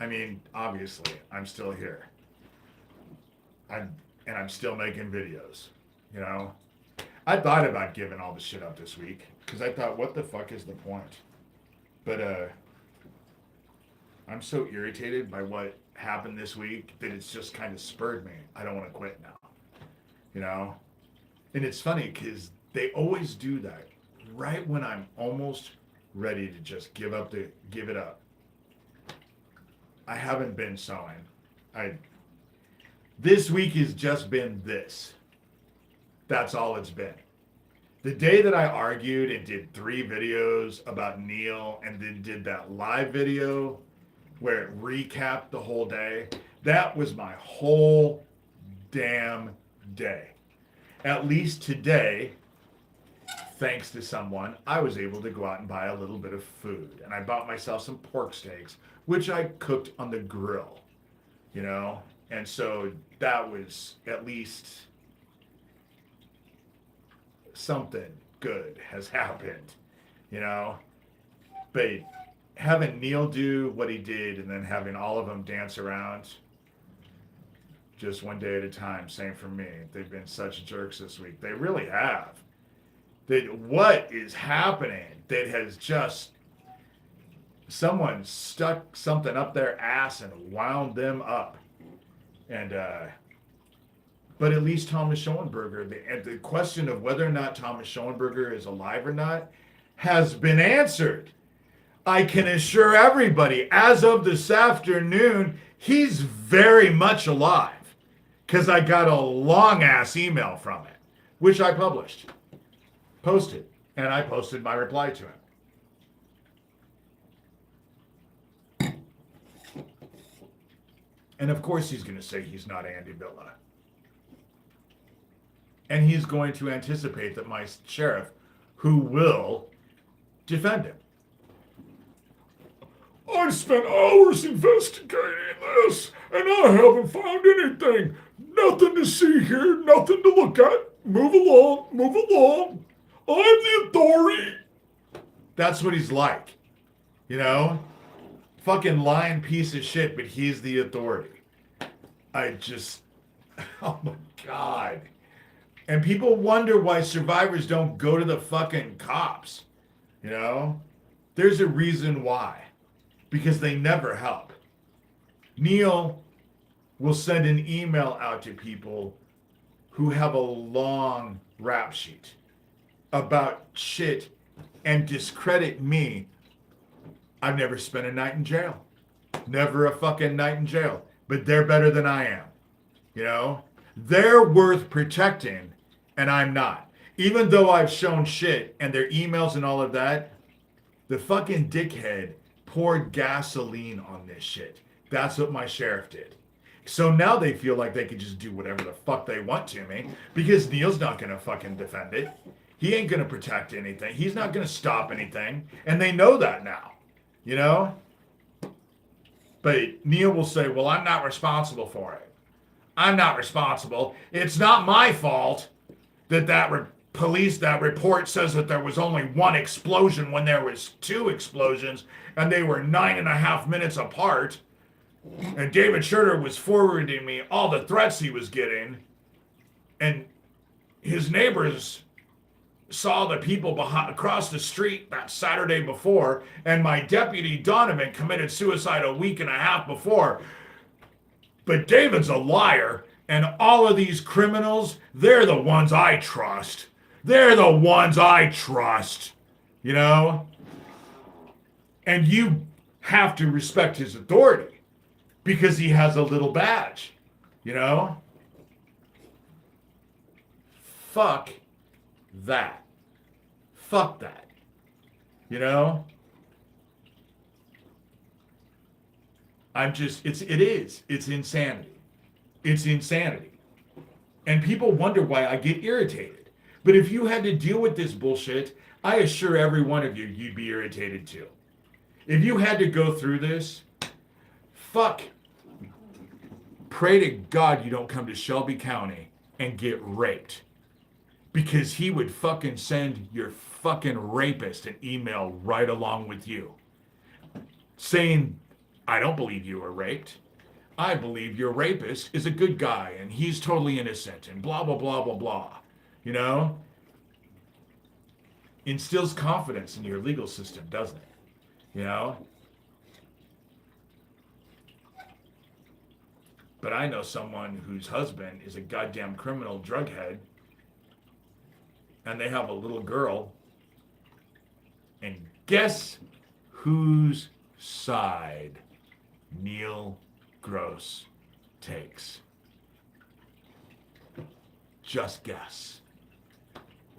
Speaker 1: I mean, obviously, I'm still here. I'm still making videos, you know? I thought about giving all the shit up this week because I thought, what the fuck is the point? But I'm so irritated by what happened this week that it's just kind of spurred me. I don't want to quit now, you know? And it's funny because they always do that right when I'm almost ready to just give it up. I haven't been sewing. This week has just been this. That's all it's been. The day that I argued and did 3 videos about Neil and then did that live video where it recapped the whole day, that was my whole damn day. At least today, thanks to someone, I was able to go out and buy a little bit of food. And I bought myself some pork steaks, which I cooked on the grill, you know? And so that was at least something good has happened, you know? But having Neil do what he did and then having all of them dance around just one day at a time, same for me. They've been such jerks this week. They really have. What is happening that has just someone stuck something up their ass and wound them up. And but at least Thomas Schoenberger, the question of whether or not Thomas Schoenberger is alive or not has been answered. I can assure everybody, as of this afternoon, he's very much alive. Because I got a long-ass email from it, which I posted, and I posted my reply to him. And of course he's going to say he's not Andy Villa. And he's going to anticipate that my sheriff, who will defend him. I spent hours investigating this, and I haven't found anything. Nothing to see here, nothing to look at. Move along, move along. I'm the authority. That's what he's like. You know? Fucking lying piece of shit, but he's the authority. I just, oh my God. And people wonder why survivors don't go to the fucking cops. You know? There's a reason why. Because they never help. Neil will send an email out to people who have a long rap sheet about shit and discredit me. I've never spent a night in jail. Never a fucking night in jail. But they're better than I am. You know? They're worth protecting, and I'm not. Even though I've shown shit and their emails and all of that, the fucking dickhead poured gasoline on this shit. That's what my sheriff did. So now they feel like they can just do whatever the fuck they want to me because Neil's not going to fucking defend it. He ain't going to protect anything. He's not going to stop anything. And they know that now, you know? But Neil will say, well, I'm not responsible for it. I'm not responsible. It's not my fault that that report says that there was only one explosion when there was two explosions and they were 9.5 minutes apart. And David Shurter was forwarding me all the threats he was getting. And his neighbors saw the people across the street that Saturday before. And my deputy Donovan committed suicide a week and a half before. But David's a liar. And all of these criminals, they're the ones I trust. They're the ones I trust. You know? And you have to respect his authority because he has a little badge, you know? Fuck that. Fuck that. You know? It's insanity. It's insanity. And people wonder why I get irritated. But if you had to deal with this bullshit, I assure every one of you, you'd be irritated too. If you had to go through this, pray to God you don't come to Shelby County and get raped. Because he would fucking send your fucking rapist an email right along with you. Saying, I don't believe you were raped. I believe your rapist is a good guy and he's totally innocent and blah, blah, blah, blah, blah. You know? Instills confidence in your legal system, doesn't it? You know? But I know someone whose husband is a goddamn criminal drughead, and they have a little girl, and guess whose side Neil Gross takes? Just guess.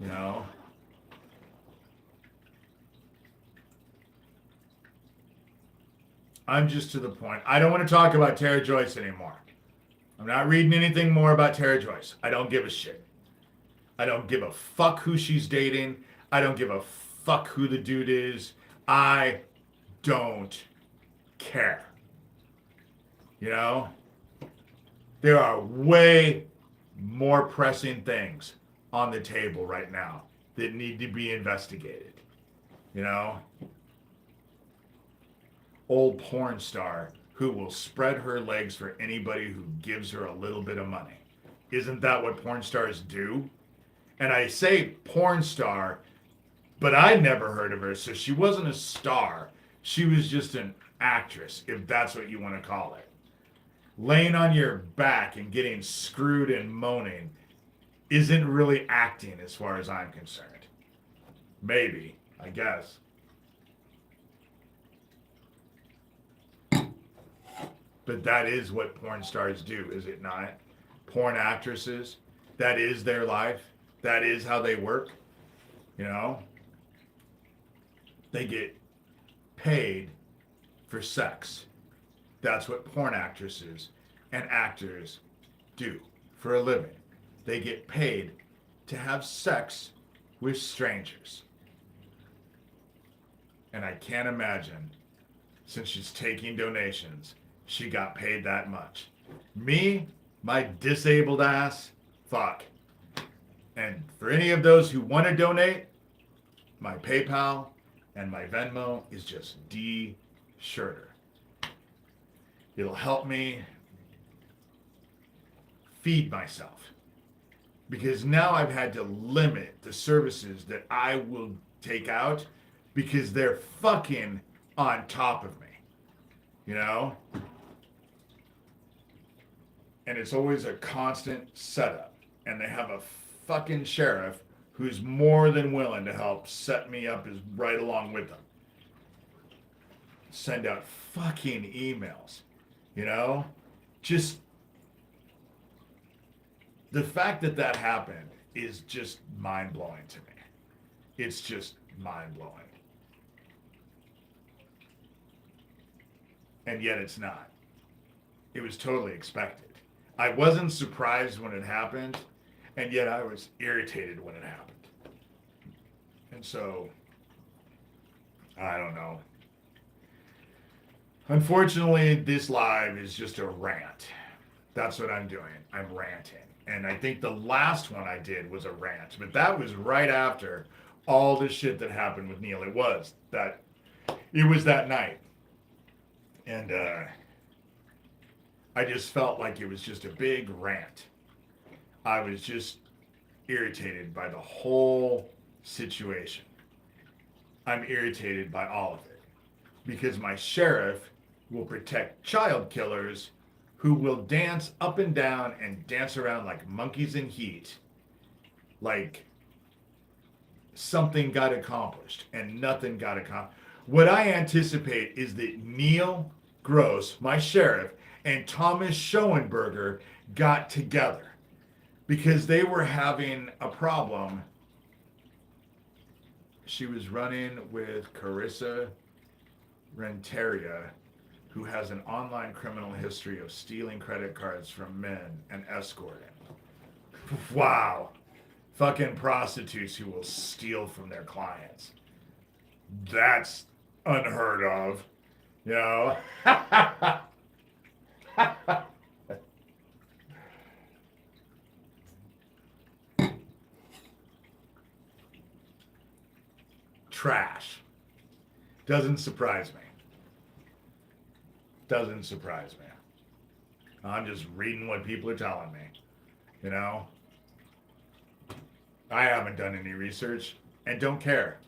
Speaker 1: You know? I'm just to the point. I don't want to talk about Tara Joyce anymore. I'm not reading anything more about Tara Joyce. I don't give a shit. I don't give a fuck who she's dating. I don't give a fuck who the dude is. I don't care. You know? There are way more pressing things on the table right now that need to be investigated. You know? Old porn star who will spread her legs for anybody who gives her a little bit of money. Isn't that what porn stars do? And I say porn star, but I never heard of her, so she wasn't a star. She was just an actress, if that's what you want to call it. Laying on your back and getting screwed and moaning isn't really acting as far as I'm concerned. Maybe, I guess. But that is what porn stars do, is it not? Porn actresses, that is their life. That is how they work. You know? They get paid for sex. That's what porn actresses and actors do for a living. They get paid to have sex with strangers. And I can't imagine, since she's taking donations, she got paid that much. Me, my disabled ass, fuck. And for any of those who want to donate, my PayPal and my Venmo is just D Shurter. It'll help me feed myself. Because now I've had to limit the services that I will take out because they're fucking on top of me. You know? And it's always a constant setup. And they have a fucking sheriff who's more than willing to help set me up as right along with them. Send out fucking emails. You know? Just the fact that that happened is just mind-blowing to me. It's just mind-blowing. And yet it's not. It was totally expected. I wasn't surprised when it happened, and yet I was irritated when it happened. And so, I don't know. Unfortunately, this live is just a rant. That's what I'm doing. I'm ranting. And I think the last one I did was a rant, but that was right after all the shit that happened with Neil. It was that night. And I just felt like it was just a big rant. I was just irritated by the whole situation. I'm irritated by all of it because my sheriff will protect child killers who will dance up and down and dance around like monkeys in heat, like something got accomplished and nothing got accomplished. What I anticipate is that Neil Gross, my sheriff, and Thomas Schoenberger got together because they were having a problem. She was running with Carissa Renteria, who has an online criminal history of stealing credit cards from men and escorting. Wow. Fucking prostitutes who will steal from their clients. That's unheard of. You know? Trash. Doesn't surprise me. Doesn't surprise me. I'm just reading what people are telling me. You know? I haven't done any research and don't care.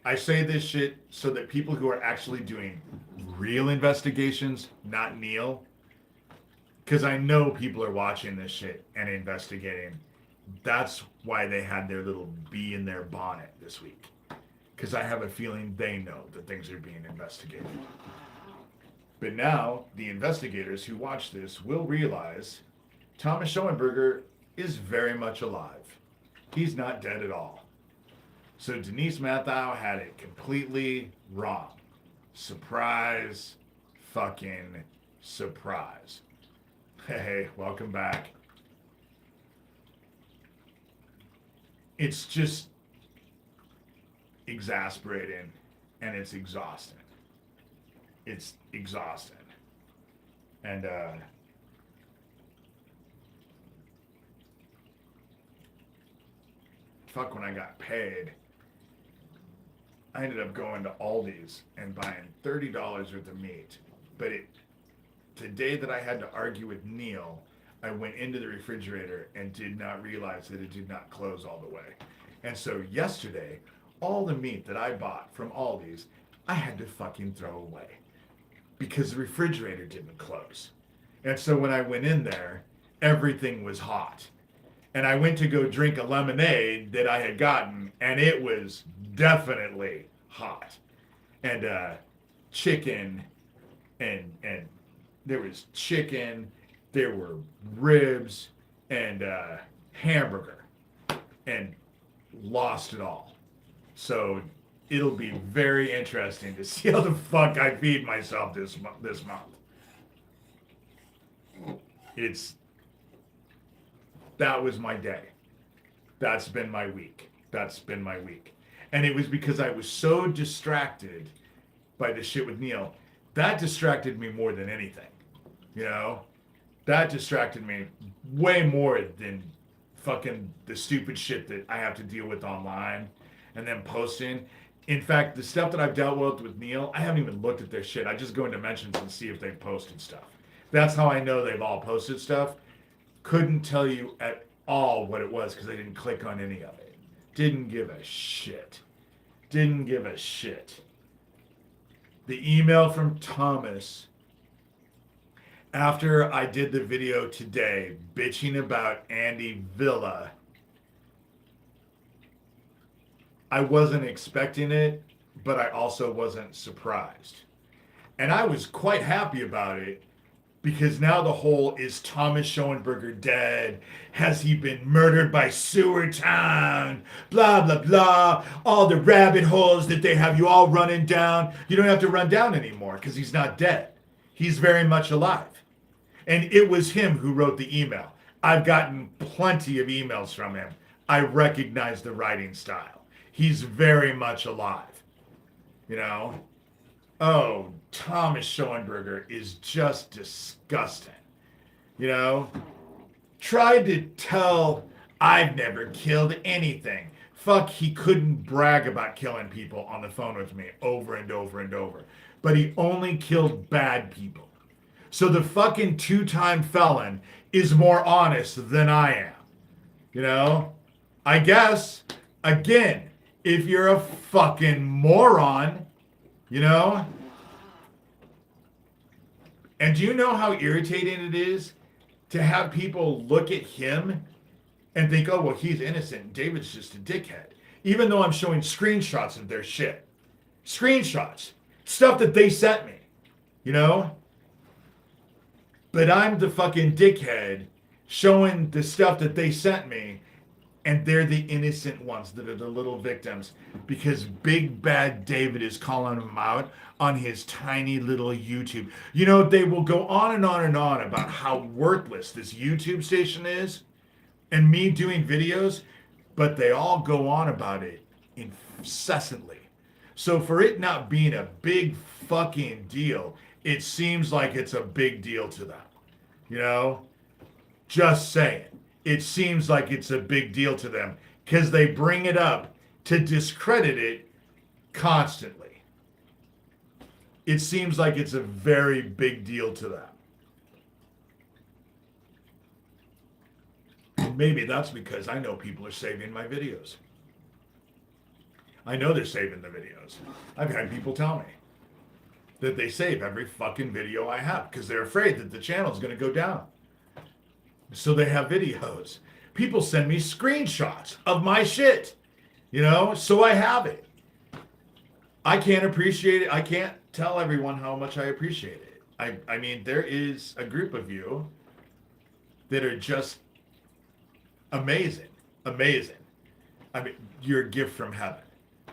Speaker 1: I say this shit so that people who are actually doing real investigations, not Neil, because I know people are watching this shit and investigating. That's why they had their little bee in their bonnet this week. Because I have a feeling they know that things are being investigated. But now, the investigators who watch this will realize Thomas Schoenberger is very much alive. He's not dead at all. So Denise Mathau had it completely wrong. Surprise, fucking surprise. Hey, welcome back. It's just exasperating and it's exhausting. It's exhausting. And fuck, when I got paid, I ended up going to Aldi's and buying $30 worth of meat. But the day that I had to argue with Neil, I went into the refrigerator and did not realize that it did not close all the way. And so yesterday, all the meat that I bought from Aldi's, I had to fucking throw away because the refrigerator didn't close. And so when I went in there, everything was hot. And I went to go drink a lemonade that I had gotten, and it was definitely hot. And chicken, and there was chicken, there were ribs, and hamburger, and lost it all. So it'll be very interesting to see how the fuck I feed myself this month. That was my day. That's been my week. And it was because I was so distracted by the shit with Neil. That distracted me more than anything. You know? That distracted me way more than fucking the stupid shit that I have to deal with online and then posting. In fact, the stuff that I've dealt with Neil, I haven't even looked at their shit. I just go into mentions and see if they've posted stuff. That's how I know they've all posted stuff. Couldn't tell you at all what it was because I didn't click on any of it. Didn't give a shit. Didn't give a shit. The email from Thomas after I did the video today bitching about Andy Villa, I wasn't expecting it, but I also wasn't surprised. And I was quite happy about it because now the whole is Thomas Schoenberger dead? Has he been murdered by Sewer Town? Blah, blah, blah. All the rabbit holes that they have you all running down. You don't have to run down anymore because he's not dead. He's very much alive. And it was him who wrote the email. I've gotten plenty of emails from him. I recognize the writing style. He's very much alive. You know? Oh, Thomas Schoenberger is just disgusting. You know? Tried to tell I've never killed anything. Fuck, he couldn't brag about killing people on the phone with me over and over and over. But he only killed bad people. So the fucking two-time felon is more honest than I am. You know? I guess, again, if you're a fucking moron, you know? And do you know how irritating it is to have people look at him and think, oh, well, he's innocent. David's just a dickhead. Even though I'm showing screenshots of their shit. Screenshots. Stuff that they sent me. You know? But I'm the fucking dickhead showing the stuff that they sent me, and they're the innocent ones that are the little victims because big bad David is calling them out on his tiny little YouTube. You know, they will go on and on and on about how worthless this YouTube station is and me doing videos, but they all go on about it incessantly. So for it not being a big fucking deal, it seems like it's a big deal to them. You know? Just saying. It seems like it's a big deal to them because they bring it up to discredit it constantly. It seems like it's a very big deal to them. And maybe that's because I know people are saving my videos. I know they're saving the videos. I've had people tell me that they save every fucking video I have because they're afraid that the channel's going to go down. So they have videos. People send me screenshots of my shit, you know, so I have it. I can't appreciate it. I can't tell everyone how much I appreciate it. I mean, there is a group of you that are just amazing. Amazing. I mean, you're a gift from heaven.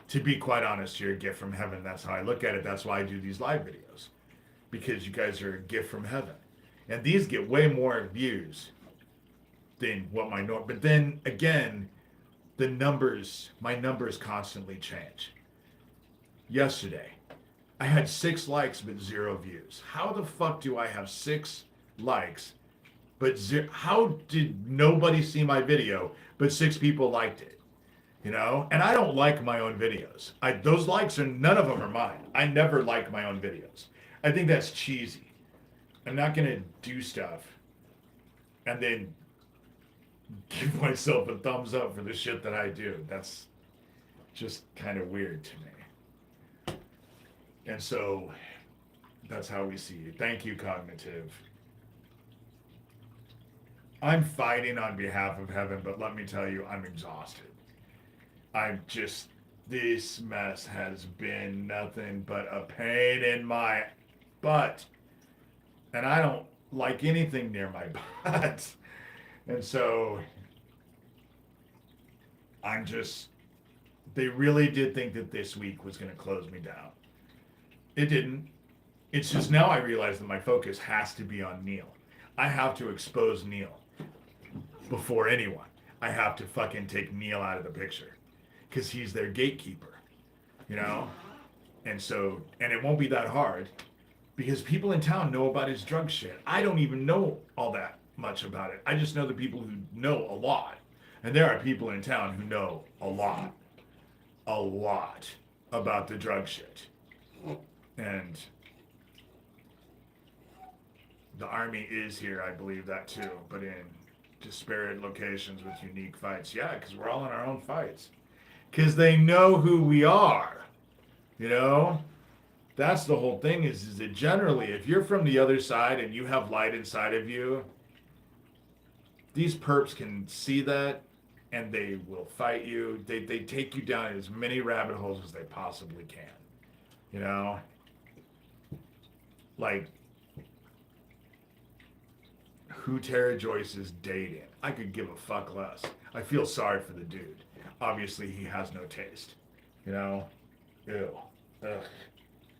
Speaker 1: To be quite honest, you're a gift from heaven. That's how I look at it. That's why I do these live videos. Because you guys are a gift from heaven. And these get way more views than what my norm. But then again, my numbers constantly change. Yesterday, I had 6 likes but 0 views. How the fuck do I have 6 likes but 0? How did nobody see my video but 6 people liked it? You know, and I don't like my own videos. Those likes are, none of them are mine. I never like my own videos. I think that's cheesy. I'm not going to do stuff and then give myself a thumbs up for the shit that I do. That's just kind of weird to me. And so that's how we see it. Thank you, Cognitive. I'm fighting on behalf of heaven, but let me tell you, I'm exhausted. This mess has been nothing but a pain in my butt. And I don't like anything near my butt. And so they really did think that this week was going to close me down. It didn't. It's just now I realize that my focus has to be on Neil. I have to expose Neil before anyone. I have to fucking take Neil out of the picture. because he's their gatekeeper, you know? And so, and it won't be that hard because people in town know about his drug shit. I don't even know all that much about it. I just know the people who know a lot. And there are people in town who know a lot about the drug shit. And the army is here, I believe that too, but in disparate locations with unique fights. Yeah, because we're all in our own fights. Because they know who we are, you know? That's the whole thing is that generally, if you're from the other side and you have light inside of you, these perps can see that and they will fight you. They take you down as many rabbit holes as they possibly can, you know? Like, who Tara Joyce is dating. I could give a fuck less. I feel sorry for the dude. Obviously, he has no taste, you know? Ew. Ugh.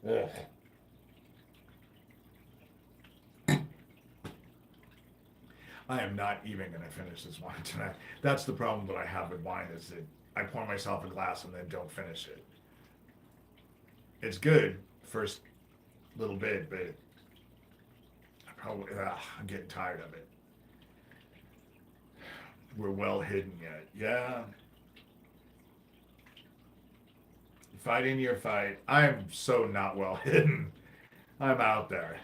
Speaker 1: Ugh. I am not even going to finish this wine tonight. That's the problem that I have with wine is that I pour myself a glass and then don't finish it. It's good first little bit, but I'm getting tired of it. We're well hidden yet. Yeah. Fighting your fight. I'm so not well hidden. I'm out there.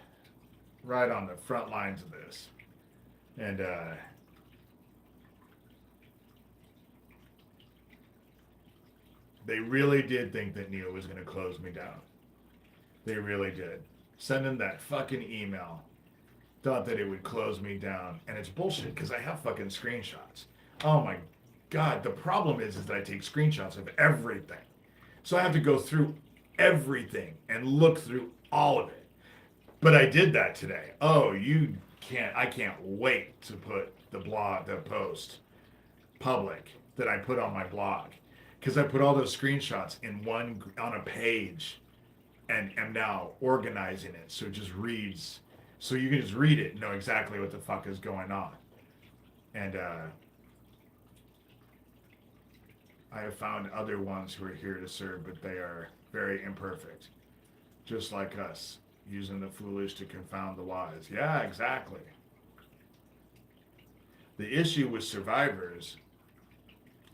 Speaker 1: Right on the front lines of this. And they really did think that Neil was going to close me down. They really did. Send him that fucking email. Thought that it would close me down. And it's bullshit because I have fucking screenshots. Oh my God. The problem is that I take screenshots of everything. So I have to go through everything and look through all of it. But I did that today. Oh, I can't wait to put the post public that I put on my blog. Because I put all those screenshots on a page and am now organizing it so it just reads. So you can just read it and know exactly what the fuck is going on. And I have found other ones who are here to serve, but they are very imperfect. Just like us, using the foolish to confound the wise. Yeah, exactly. The issue with survivors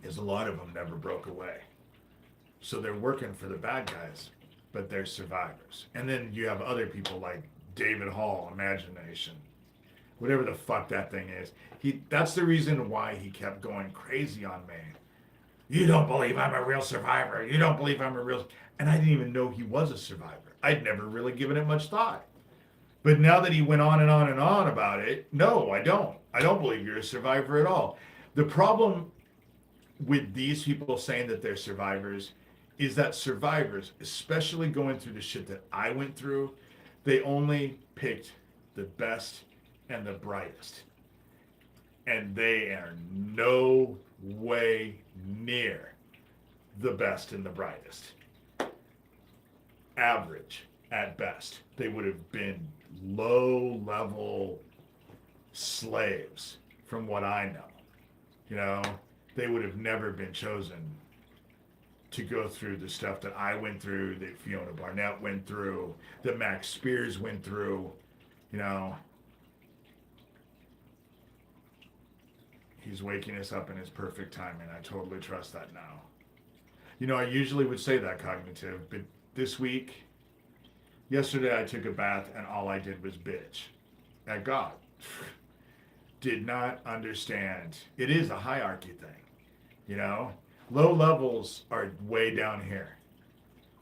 Speaker 1: is a lot of them never broke away. So they're working for the bad guys, but they're survivors. And then you have other people like David Hall, Imagination, whatever the fuck that thing is. That's the reason why he kept going crazy on me. You don't believe I'm a real survivor. You don't believe I'm a real... And I didn't even know he was a survivor. I'd never really given it much thought. But now that he went on and on and on about it, no, I don't. I don't believe you're a survivor at all. The problem with these people saying that they're survivors is that survivors, especially going through the shit that I went through, they only picked the best and the brightest. And they are no way near the best and the brightest. Average at best. They would have been low-level slaves from what I know. You know, they would have never been chosen to go through the stuff that I went through, that Fiona Barnett went through, that Max Spears went through, you know. He's waking us up in his perfect timing. I totally trust that now. You know, I usually would say that, Cognitive, but this week, yesterday I took a bath and all I did was bitch at God. Did not understand. It is a hierarchy thing, you know? Low levels are way down here.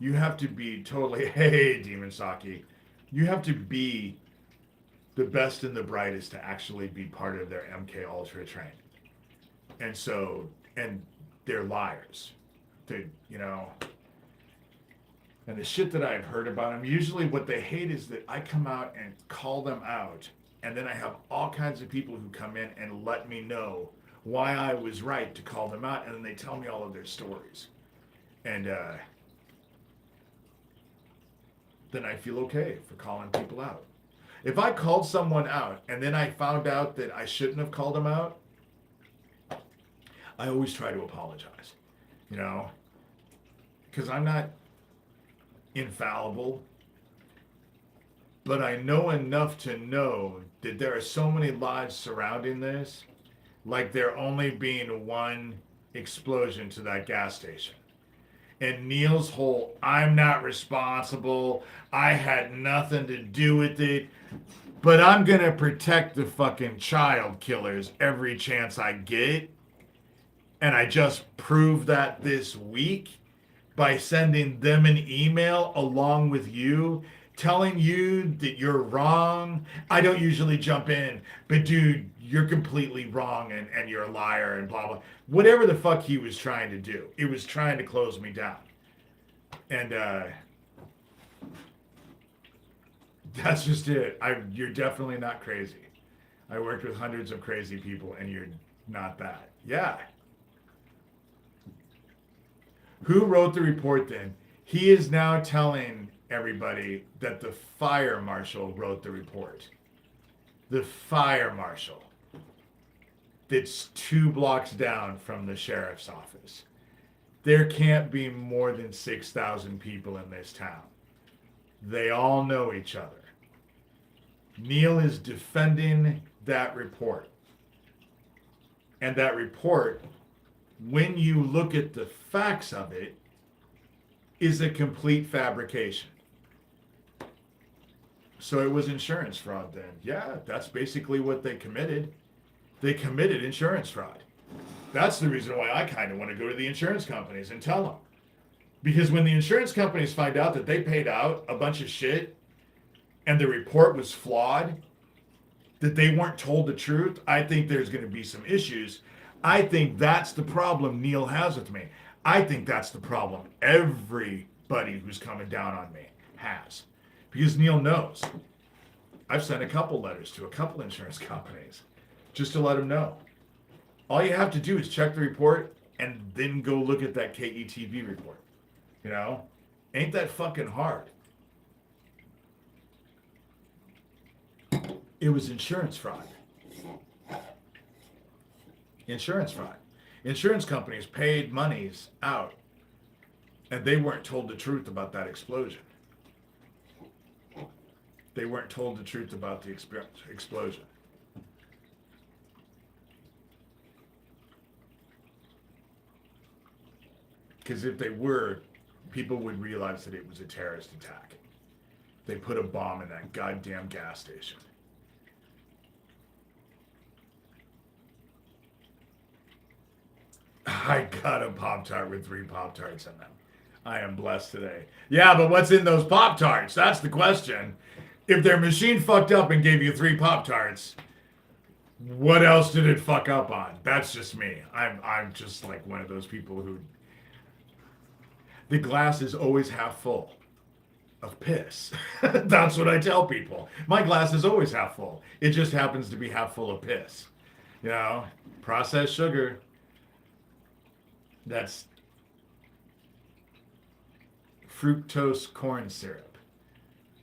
Speaker 1: You have to be totally, hey, Demon Saki, you have to be the best and the brightest to actually be part of their MK Ultra training. And so, and they're liars. They, you know, and the shit that I've heard about them, usually what they hate is that I come out and call them out, and then I have all kinds of people who come in and let me know why I was right to call them out, and then they tell me all of their stories. And then I feel okay for calling people out. If I called someone out and then I found out that I shouldn't have called them out, I always try to apologize. You know, because I'm not infallible, but I know enough to know that there are so many lies surrounding this, like there only being one explosion to that gas station. And Neil's whole, I'm not responsible, I had nothing to do with it, but I'm gonna protect the fucking child killers every chance I get. And I just proved that this week by sending them an email along with you telling you that you're wrong. I don't usually jump in, but dude, you're completely wrong and you're a liar and blah, blah. Whatever the fuck he was trying to do, it was trying to close me down. And that's just it. You're definitely not crazy. I worked with hundreds of crazy people and you're not that. Yeah. Who wrote the report then? He is now telling everybody that the fire marshal wrote the report. The fire marshal. That's 2 blocks down from the sheriff's office. There can't be more than 6,000 people in this town. They all know each other. Neil is defending that report. And that report, when you look at the facts of it, is a complete fabrication. So it was insurance fraud then. Yeah, that's basically what they committed. They committed insurance fraud. That's the reason why I kind of want to go to the insurance companies and tell them. Because when the insurance companies find out that they paid out a bunch of shit and the report was flawed, that they weren't told the truth, I think there's going to be some issues. I think that's the problem Neil has with me. I think that's the problem everybody who's coming down on me has. Because Neil knows. I've sent a couple letters to a couple insurance companies just to let them know. All you have to do is check the report and then go look at that KETV report. You know? Ain't that fucking hard? It was insurance fraud. Insurance fraud. Insurance companies paid monies out and they weren't told the truth about that explosion. They weren't told the truth about the explosion. Because if they were, people would realize that it was a terrorist attack. They put a bomb in that goddamn gas station. I got a Pop-Tart with 3 Pop-Tarts in them. I am blessed today. Yeah, but what's in those Pop-Tarts? That's the question. If their machine fucked up and gave you 3 Pop-Tarts, what else did it fuck up on? That's just me. I'm just like one of those people who... The glass is always half full of piss. That's what I tell people. My glass is always half full. It just happens to be half full of piss. You know, processed sugar. That's fructose corn syrup.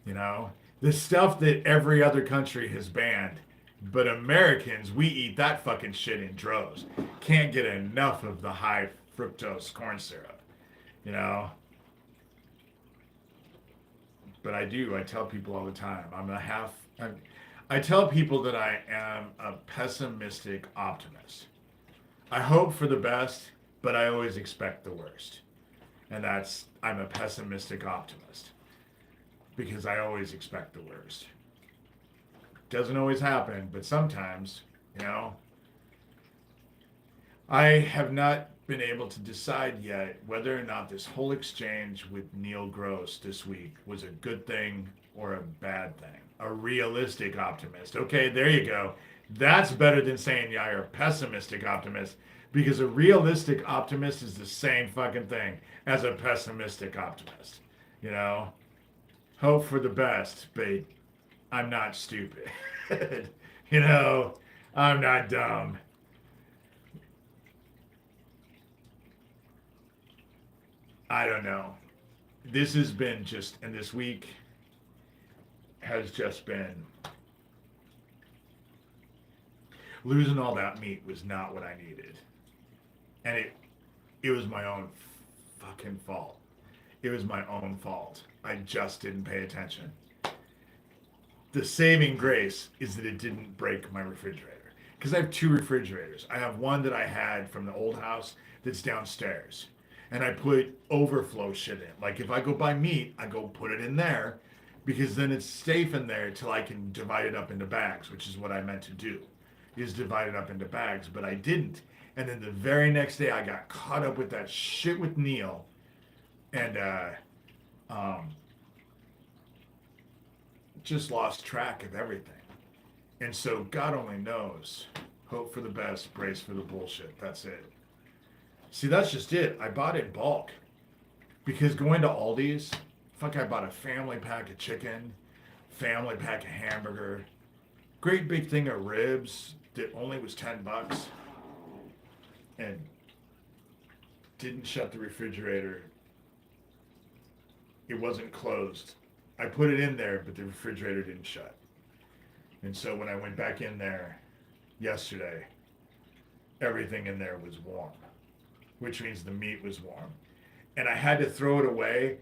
Speaker 1: You know, the stuff that every other country has banned. But Americans, we eat that fucking shit in droves. Can't get enough of the high fructose corn syrup. You know? But I do. I tell people all the time. I tell people that I am a pessimistic optimist. I hope for the best, but I always expect the worst. And I'm a pessimistic optimist. Because I always expect the worst. Doesn't always happen, but sometimes, you know. I have not been able to decide yet whether or not this whole exchange with Neil Gross this week was a good thing or a bad thing. A realistic optimist. Okay, there you go. That's better than saying, yeah, you're a pessimistic optimist, because a realistic optimist is the same fucking thing as a pessimistic optimist. You know? Hope for the best, but I'm not stupid. You know? I'm not dumb. I don't know. This has been just, and this week has just been, losing all that meat was not what I needed. And it was my own fucking fault. It was my own fault. I just didn't pay attention. The saving grace is that it didn't break my refrigerator. Because I have two refrigerators. I have one that I had from the old house that's downstairs. And I put overflow shit in. Like if I go buy meat, I go put it in there because then it's safe in there till I can divide it up into bags, which is what I meant to do, is divide it up into bags, but I didn't. And then the very next day I got caught up with that shit with Neil and just lost track of everything. And so God only knows. Hope for the best, brace for the bullshit. That's it. See, that's just it. I bought it in bulk. Because going to Aldi's, fuck, I bought a family pack of chicken, family pack of hamburger, great big thing of ribs that only was $10 and didn't shut the refrigerator. It wasn't closed. I put it in there, but the refrigerator didn't shut. And so when I went back in there yesterday, everything in there was warm, which means the meat was warm. And I had to throw it away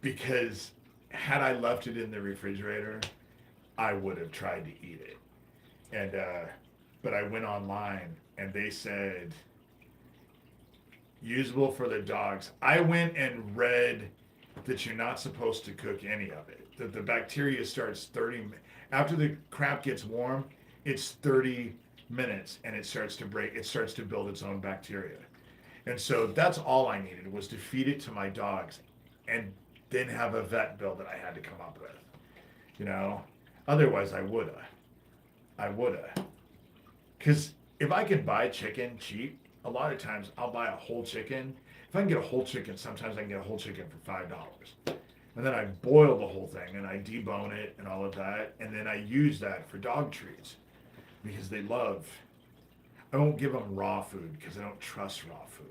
Speaker 1: because had I left it in the refrigerator, I would have tried to eat it. And but I went online and they said usable for the dogs. I went and read that you're not supposed to cook any of it. That the bacteria starts after the crap gets warm, it's 30 minutes and it starts to break. It starts to build its own bacteria. And so that's all I needed was to feed it to my dogs and then have a vet bill that I had to come up with. You know? Otherwise I woulda. Because if I could buy chicken cheap, a lot of times I'll buy a whole chicken. If I can get a whole chicken, sometimes I can get a whole chicken for $5. And then I boil the whole thing and I debone it and all of that. And then I use that for dog treats because they love. I won't give them raw food because I don't trust raw food.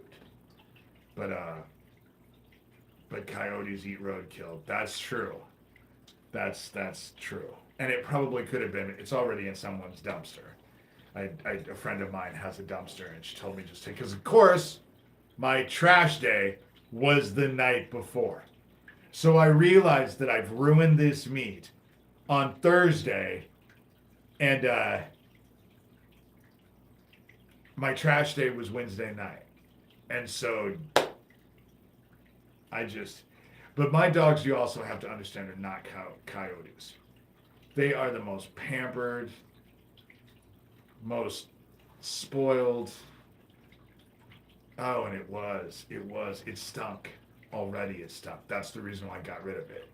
Speaker 1: But coyotes eat roadkill. That's true. That's true. And it probably could have been. It's already in someone's dumpster. A friend of mine has a dumpster, and she told me just to, because of course, my trash day was the night before. So I realized that I've ruined this meat on Thursday, and my trash day was Wednesday night. And so but my dogs, you also have to understand, are not coyotes. They are the most pampered, most spoiled. Oh, and it stunk already. It stunk. That's the reason why I got rid of it,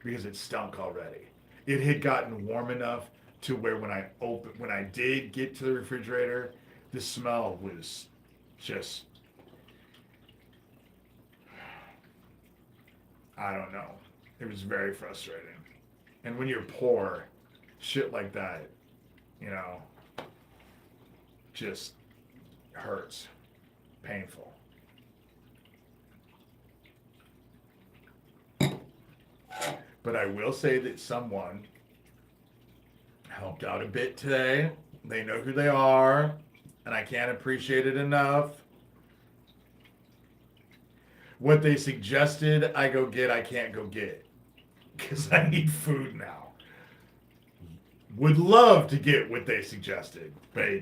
Speaker 1: because it stunk already. It had gotten warm enough to where when I did get to the refrigerator, the smell was just, I don't know. It was very frustrating. And when you're poor, shit like that, just hurts. Painful. But I will say that someone helped out a bit today. They know who they are, and I can't appreciate it enough. What they suggested, I can't go get. Because I need food now. Would love to get what they suggested, but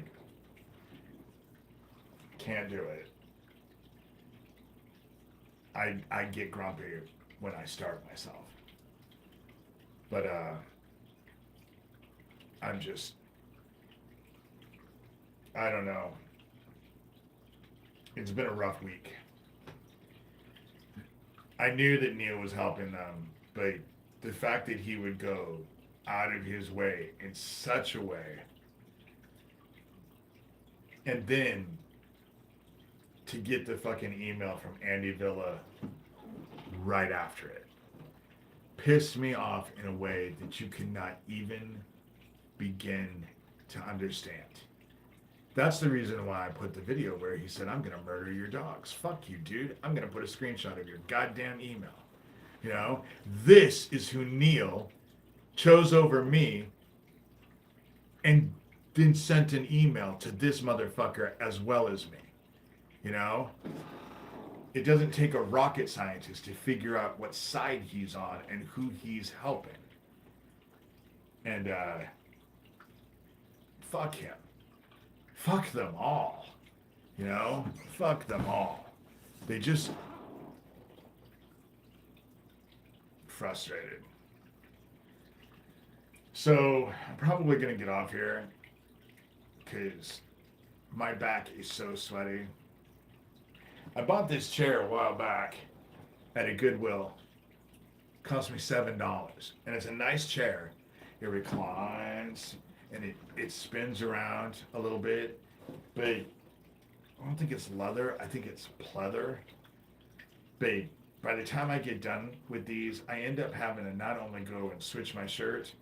Speaker 1: can't do it. I get grumpy when I starve myself. But I'm just, I don't know. It's been a rough week. I knew that Neil was helping them, but the fact that he would go out of his way in such a way, and then to get the fucking email from Andy Villa right after it, pissed me off in a way that you cannot even begin to understand. That's the reason why I put the video where he said, I'm going to murder your dogs. Fuck you, dude. I'm going to put a screenshot of your goddamn email. This is who Neil chose over me and then sent an email to this motherfucker as well as me. it doesn't take a rocket scientist to figure out what side he's on and who he's helping. And fuck him. Fuck them all. You know? Fuck them all. They just frustrated. So I'm probably gonna get off here because my back is so sweaty. I bought this chair a while back at a Goodwill. It cost me $7. And it's a nice chair. It reclines and it spins around a little bit. But I don't think it's leather. I think it's pleather. But by the time I get done with these, I end up having to not only go and switch my shirt,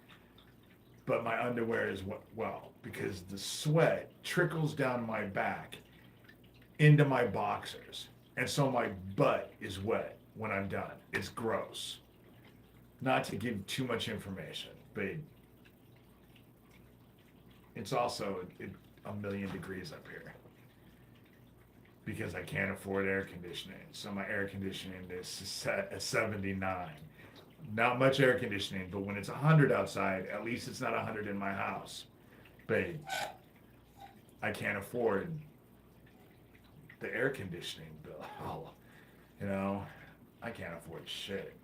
Speaker 1: but my underwear as well. Because the sweat trickles down my back into my boxers. And so my butt is wet when I'm done. It's gross. Not to give too much information, but it's also a million degrees up here. Because I can't afford air conditioning. So my air conditioning is set at 79. Not much air conditioning, but when it's 100 outside, at least it's not 100 in my house. But I can't afford the air conditioning bill. You know, I can't afford shit.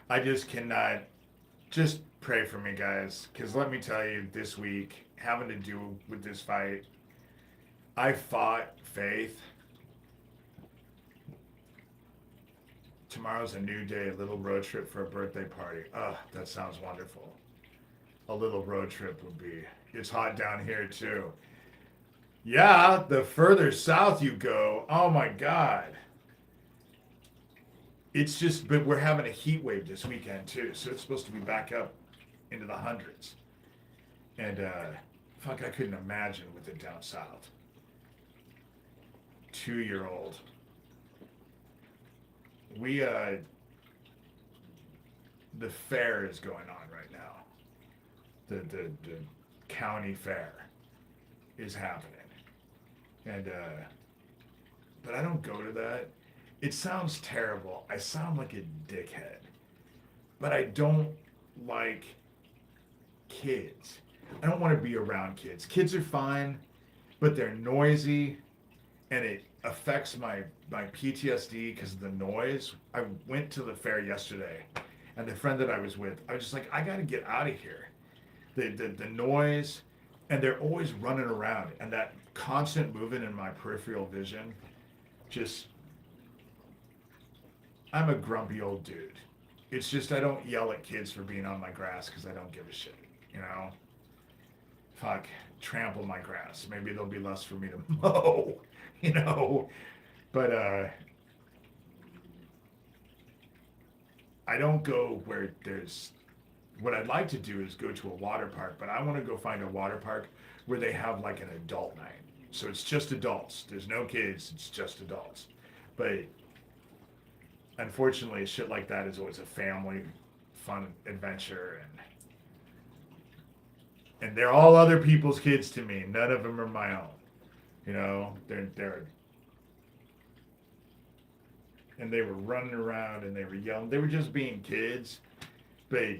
Speaker 1: I just cannot. Just pray for me, guys, because let me tell you, this week, having to do with this fight, I fought faith. Tomorrow's a new day, a little road trip for a birthday party. Oh, that sounds wonderful. A little road trip would be. It's hot down here too. Yeah, the further south you go, oh my God. It's just, but we're having a heat wave this weekend too, so it's supposed to be back up into the hundreds. And fuck, I couldn't imagine with it down south. 2-year-old. We the fair is going on right now. The county fair is happening, and but I don't go to that. It sounds terrible. I sound like a dickhead, but I don't like kids. I don't want to be around kids. Kids are fine, but they're noisy, and it affects my PTSD because of the noise. I went to the fair yesterday, and the friend that I was with, I was just like, I got to get out of here. The noise, and they're always running around, and that constant movement in my peripheral vision, just, I'm a grumpy old dude. It's just I don't yell at kids for being on my grass because I don't give a shit, you know? Fuck, trample my grass. Maybe there'll be less for me to mow, you know? But I don't go where there's, what I'd like to do is go to a water park, but I want to go find a water park where they have like an adult night. So it's just adults. There's no kids, it's just adults. But unfortunately, shit like that is always a family fun adventure, and they're all other people's kids to me. None of them are my own. You know, they're and they were running around and they were yelling. They were just being kids. But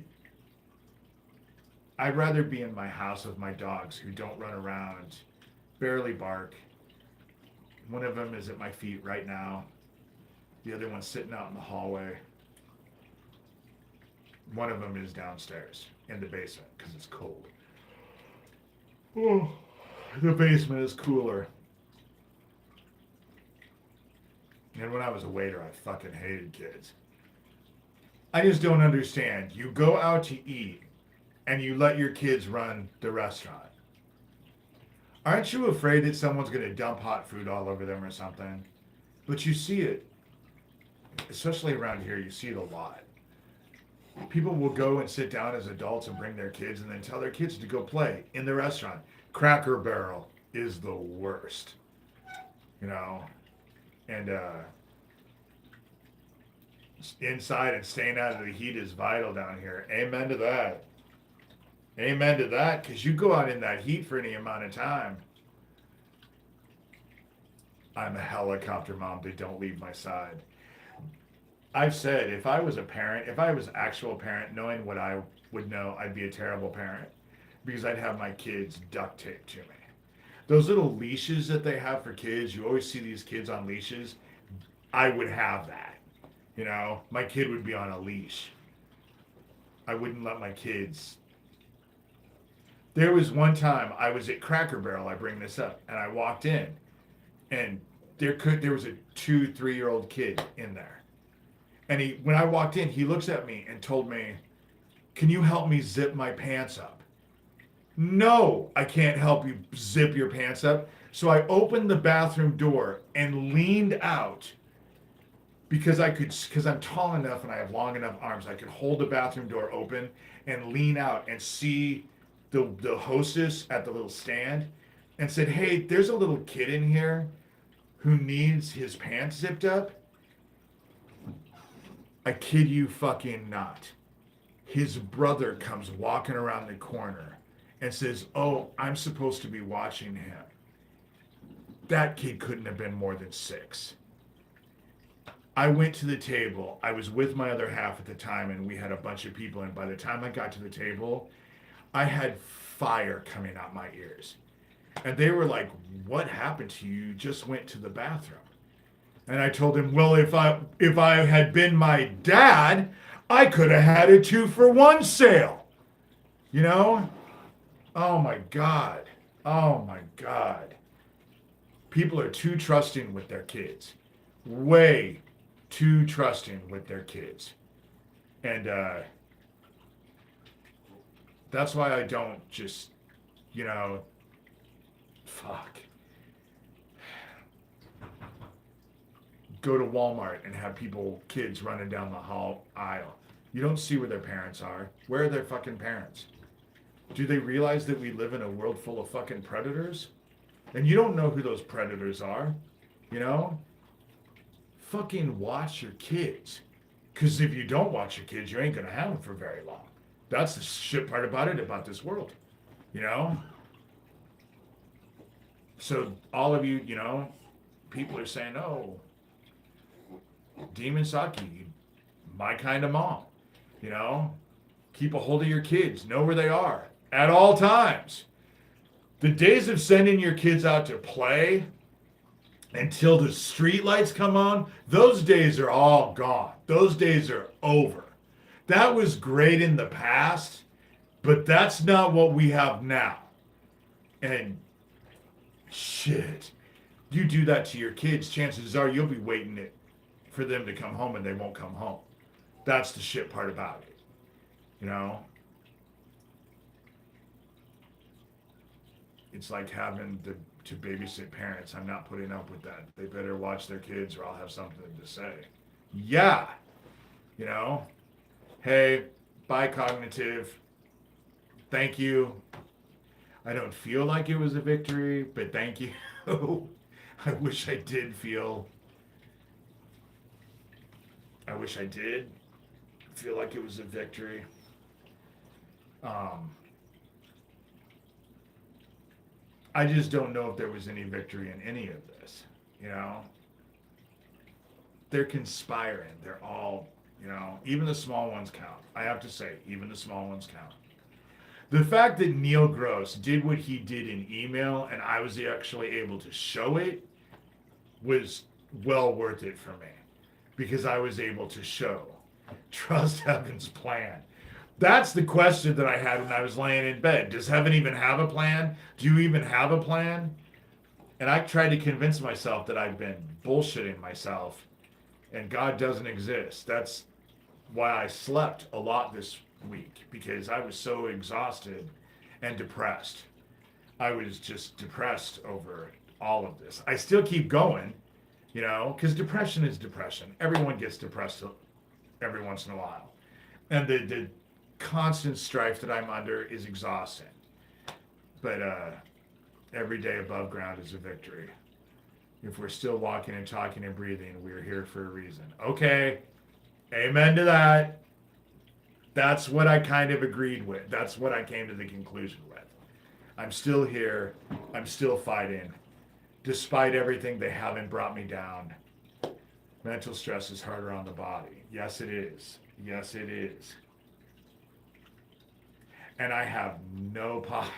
Speaker 1: I'd rather be in my house with my dogs who don't run around, barely bark. One of them is at my feet right now. The other one's sitting out in the hallway. One of them is downstairs in the basement because it's cold. Oh, the basement is cooler. And when I was a waiter, I fucking hated kids. I just don't understand. You go out to eat and you let your kids run the restaurant. Aren't you afraid that someone's going to dump hot food all over them or something? But you see it, especially around here, you see it a lot. People will go and sit down as adults and bring their kids and then tell their kids to go play in the restaurant. Cracker Barrel is the worst, you know, and inside and staying out of the heat is vital down here. Amen to that. Amen to that, because you go out in that heat for any amount of time, I'm a helicopter mom. They don't leave my side. I've said if I was a parent, if I was actual parent, knowing what I would know, I'd be a terrible parent because I'd have my kids duct taped to me. Those little leashes that they have for kids, you always see these kids on leashes. I would have that. You know, my kid would be on a leash. I wouldn't let my kids. There was one time I was at Cracker Barrel, I bring this up, and I walked in and there was a 2, 3 year old kid in there. And when I walked in, he looks at me and told me, "Can you help me zip my pants up?" No, I can't help you zip your pants up. So I opened the bathroom door and leaned out because I'm tall enough and I have long enough arms. I could hold the bathroom door open and lean out and see the hostess at the little stand and said, "Hey, there's a little kid in here who needs his pants zipped up." I kid you fucking not. His brother comes walking around the corner and says, "Oh, I'm supposed to be watching him." That kid couldn't have been more than 6. I went to the table. I was with my other half at the time, and we had a bunch of people. And by the time I got to the table, I had fire coming out my ears. And they were like, "What happened to you? You just went to the bathroom." And I told him, "Well, if I had been my dad, I could have had a 2-for-1 sale." You know? Oh my God. Oh my God. People are too trusting with their kids. Way too trusting with their kids. And that's why I don't just, fuck. Go to Walmart and have kids running down the aisle. You don't see where their parents are. Where are their fucking parents? Do they realize that we live in a world full of fucking predators? And you don't know who those predators are, you know? Fucking watch your kids. Because if you don't watch your kids, you ain't going to have them for very long. That's the shit part about it, about this world, you know? So all of you, people are saying, "Oh, Demon Saki, my kind of mom, keep a hold of your kids, know where they are at all times." The days of sending your kids out to play until the street lights come on, those days are all gone. Those days are over. That was great in the past, but that's not what we have now. And shit, you do that to your kids, chances are you'll be waiting for them to come home and they won't come home. That's the shit part about it, It's like having to babysit parents. I'm not putting up with that. They better watch their kids or I'll have something to say. Yeah. Hey, bye cognitive. Thank you. I don't feel like it was a victory, but thank you. I wish I did feel like it was a victory. I just don't know if there was any victory in any of this, They're conspiring. They're all, even the small ones count. I have to say, even the small ones count. The fact that Neil Gross did what he did in email and I was actually able to show it was well worth it for me because I was able to show. Trust heaven's plan. That's the question that I had when I was laying in bed. Does heaven even have a plan? Do you even have a plan? And I tried to convince myself that I've been bullshitting myself and God doesn't exist. That's why I slept a lot this week because I was so exhausted and depressed. I was just depressed over all of this. I still keep going, because depression is depression. Everyone gets depressed every once in a while. And the constant strife that I'm under is exhausting. But every day above ground is a victory. If we're still walking and talking and breathing, we're here for a reason. Okay, amen to that. That's what I kind of agreed with. That's what I came to the conclusion with. I'm still here. I'm still fighting. Despite everything, they haven't brought me down. Mental stress is harder on the body. Yes, it is. Yes, it is. And I have no pot.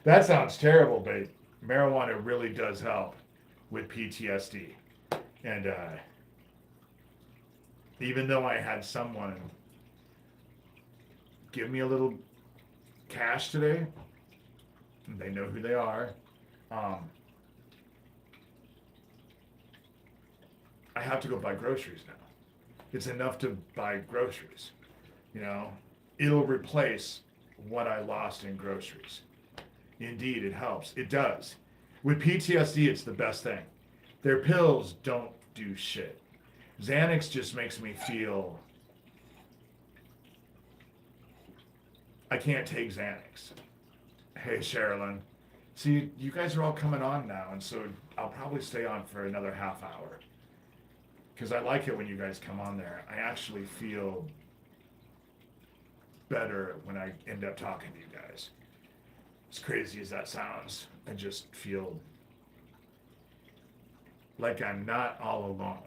Speaker 1: That sounds terrible, but marijuana really does help with PTSD. And even though I had someone give me a little cash today, and they know who they are, I have to go buy groceries now. It's enough to buy groceries. You know, it'll replace what I lost in groceries. Indeed, it helps. It does. With PTSD, it's the best thing. Their pills don't do shit. Xanax just makes me feel I can't take Xanax. Hey, Sherilyn. See, you guys are all coming on now, and so I'll probably stay on for another half hour. Because I like it when you guys come on there. I actually feel better when I end up talking to you guys. As crazy as that sounds, I just feel like I'm not all alone.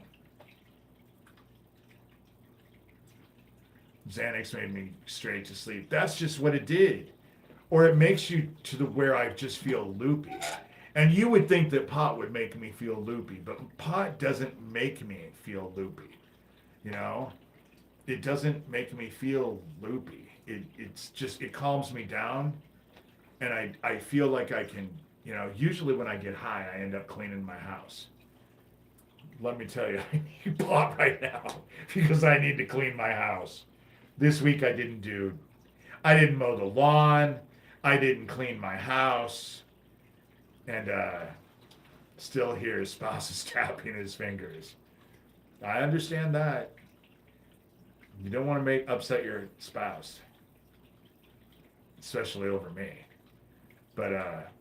Speaker 1: Xanax made me straight to sleep. That's just what it did. Or it makes you to the where I just feel loopy. And you would think that pot would make me feel loopy, but pot doesn't make me feel loopy. You know? It doesn't make me feel loopy. It's just, it calms me down. And I feel like I can, you know, usually when I get high, I end up cleaning my house. Let me tell you, I need pot right now because I need to clean my house. This week I didn't mow the lawn. I didn't clean my house. And still hear his spouse is tapping his fingers. I understand that. You don't want to upset your spouse. Especially over me. But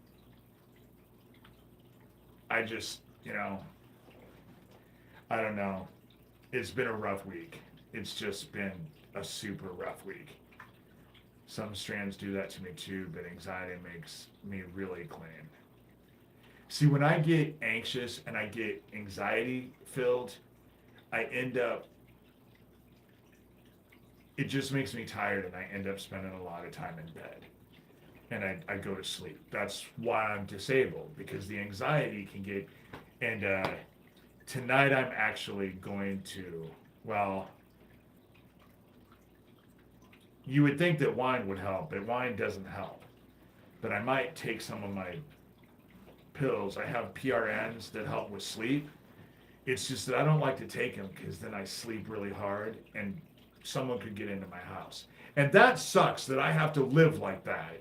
Speaker 1: I just, you know, I don't know. It's been a rough week. It's just been a super rough week. Some strands do that to me too, but anxiety makes me really clean. See, when I get anxious and I get anxiety filled, I end up, it just makes me tired and I end up spending a lot of time in bed. And I go to sleep. That's why I'm disabled, because the anxiety can get, and tonight I'm actually going to, well, you would think that wine would help, but wine doesn't help. But I might take some of my pills. I have PRNs that help with sleep. It's just that I don't like to take them because then I sleep really hard and someone could get into my house. And that sucks that I have to live like that.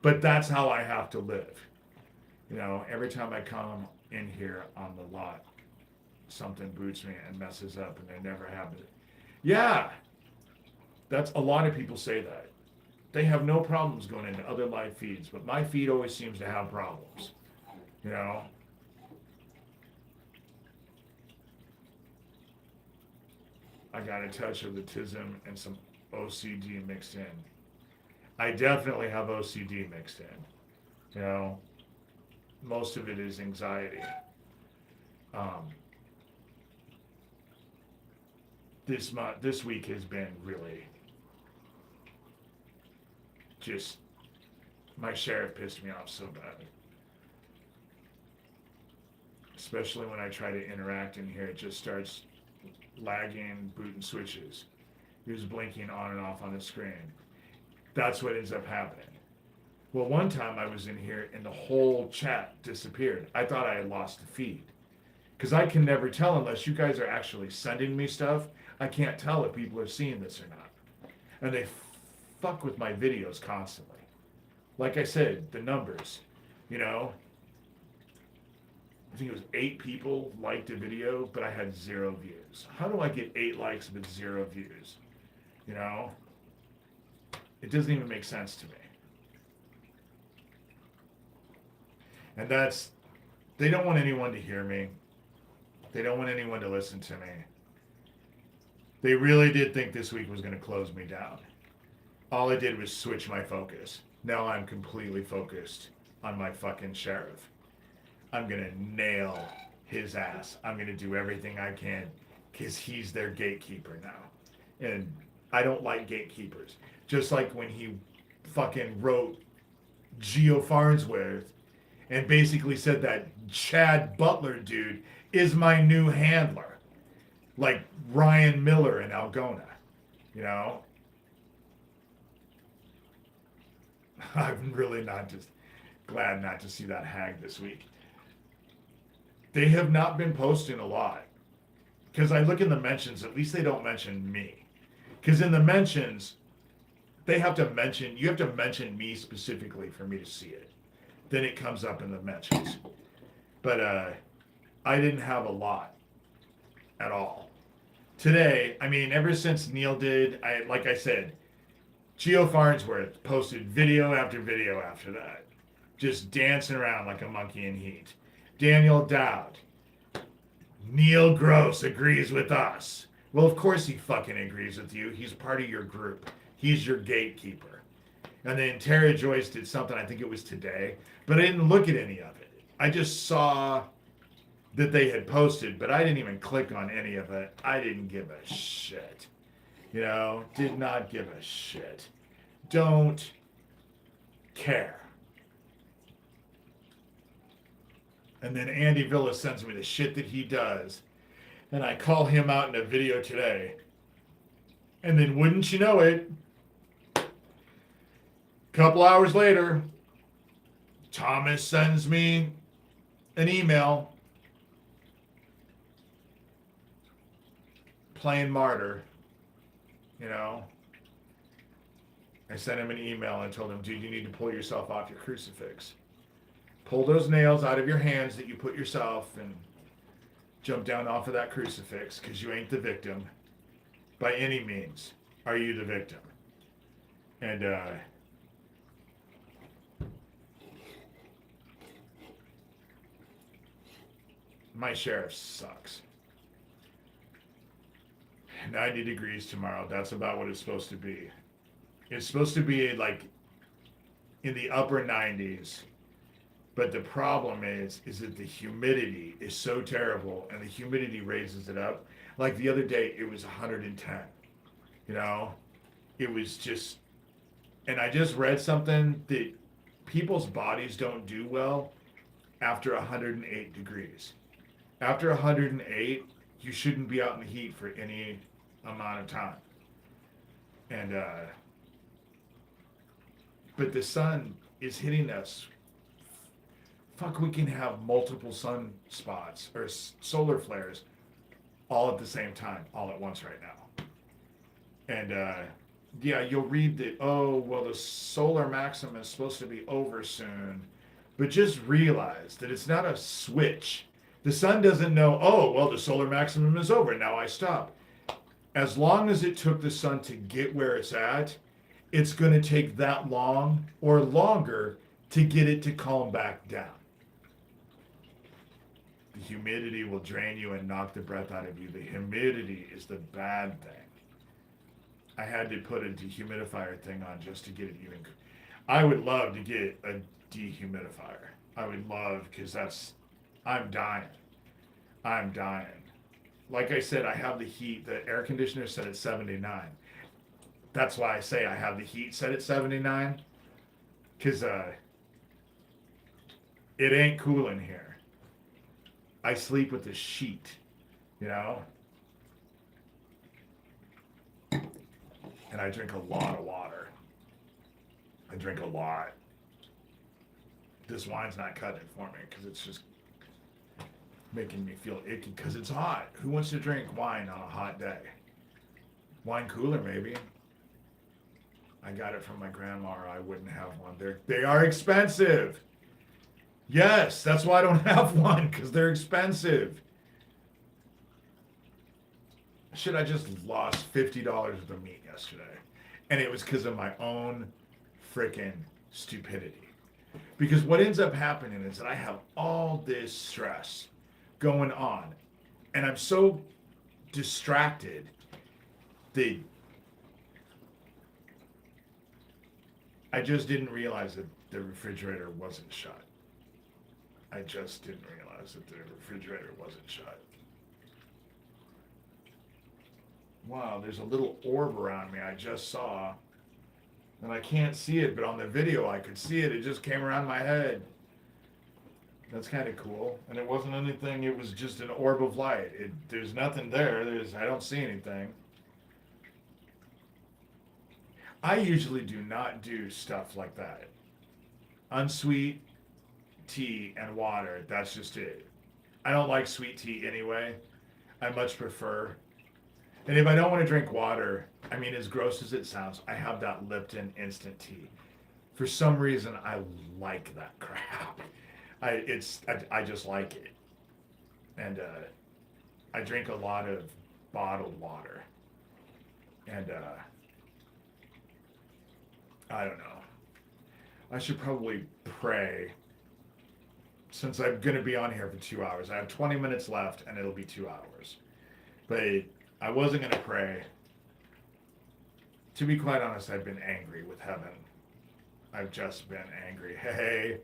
Speaker 1: But that's how I have to live. You know, every time I come in here on the lot, something boots me and messes up, and they never have it. Yeah, that's a lot of people say that. They have no problems going into other live feeds, but my feed always seems to have problems. You know? I got a touch of autism and some OCD mixed in. I definitely have OCD mixed in. You know, most of it is anxiety. This week has been really just, my sheriff pissed me off so bad. Especially when I try to interact in here, it just starts lagging, booting switches. He was blinking on and off on the screen. That's what ends up happening. Well, one time I was in here and the whole chat disappeared. I thought I had lost the feed. Because I can never tell unless you guys are actually sending me stuff. I can't tell if people are seeing this or not. And they fuck with my videos constantly. Like I said, the numbers, you know. I think it was 8 people liked a video, but I had 0 views. How do I get 8 likes with 0 views? You know? It doesn't even make sense to me. And that's, they don't want anyone to hear me. They don't want anyone to listen to me. They really did think this week was going to close me down. All I did was switch my focus. Now I'm completely focused on my fucking sheriff. I'm going to nail his ass. I'm going to do everything I can because he's their gatekeeper now. And I don't like gatekeepers. Just like when he fucking wrote Geo Farnsworth and basically said that Chad Butler dude is my new handler. Like Ryan Miller in Algona, you know? I'm really not just glad not to see that hag this week. They have not been posting a lot. Because I look in the mentions, at least they don't mention me. Because in the mentions, you have to mention me specifically for me to see it. Then it comes up in the mentions. But I didn't have a lot at all. Today, I mean, ever since Neil did, like I said, Geo Farnsworth posted video after video after that. Just dancing around like a monkey in heat. Daniel Dowd. Neil Gross agrees with us. Well, of course he fucking agrees with you. He's part of your group. He's your gatekeeper. And then Tara Joyce did something, I think it was today, but I didn't look at any of it. I just saw that they had posted, but I didn't even click on any of it. I didn't give a shit. You know, did not give a shit. Don't care. And then Andy Villa sends me the shit that he does. And I call him out in a video today. And then wouldn't you know it, a couple hours later, Thomas sends me an email playing martyr, you know. I sent him an email and told him, dude, you need to pull yourself off your crucifix. Pull those nails out of your hands that you put yourself and jump down off of that crucifix because you ain't the victim. By any means are you the victim. And my sheriff sucks. 90 degrees tomorrow. That's about what it's supposed to be. It's supposed to be like in the upper 90s. But the problem is that the humidity is so terrible and the humidity raises it up. Like the other day, it was 110. You know, it was just, and I just read something that people's bodies don't do well after 108 degrees. After 108, you shouldn't be out in the heat for any amount of time. And, but the sun is hitting us. Fuck, we can have multiple sun spots or solar flares all at the same time, all at once right now. And yeah, you'll read that, oh, well, the solar maximum is supposed to be over soon. But just realize that it's not a switch. The sun doesn't know, oh, well, the solar maximum is over, now I stop. As long as it took the sun to get where it's at, it's going to take that long or longer to get it to calm back down. The humidity will drain you and knock the breath out of you. The humidity is the bad thing. I had to put a dehumidifier thing on just to get it even. I would love to get a dehumidifier. I would love, because I'm dying. I'm dying. Like I said, I have the heat. The air conditioner set at 79. That's why I say I have the heat set at 79. Because it ain't cool in here. I sleep with a sheet, you know? And I drink a lot of water. I drink a lot. This wine's not cutting it for me because it's just making me feel icky because it's hot. Who wants to drink wine on a hot day? Wine cooler, maybe. I got it from my grandma or I wouldn't have one. They are expensive. Yes, that's why I don't have one, because they're expensive. Shit, I just lost $50 worth of meat yesterday. And it was because of my own freaking stupidity. Because what ends up happening is that I have all this stress going on. And I'm so distracted that I just didn't realize that the refrigerator wasn't shut. I just didn't realize that the refrigerator wasn't shut. Wow, there's a little orb around me I just saw. And I can't see it, but on the video I could see it. It just came around my head. That's kind of cool. And it wasn't anything, it was just an orb of light. There's nothing there. I don't see anything. I usually do not do stuff like that. Unsweet tea and water, that's just it. I don't like sweet tea anyway. I much prefer. And if I don't want to drink water, I mean, as gross as it sounds, I have that Lipton instant tea. For some reason, I like that crap. I just like it. And I drink a lot of bottled water. And I don't know. I should probably pray, since I'm going to be on here for 2 hours. I have 20 minutes left and it'll be 2 hours. But I wasn't going to pray. To be quite honest, I've been angry with heaven. I've just been angry. Hey.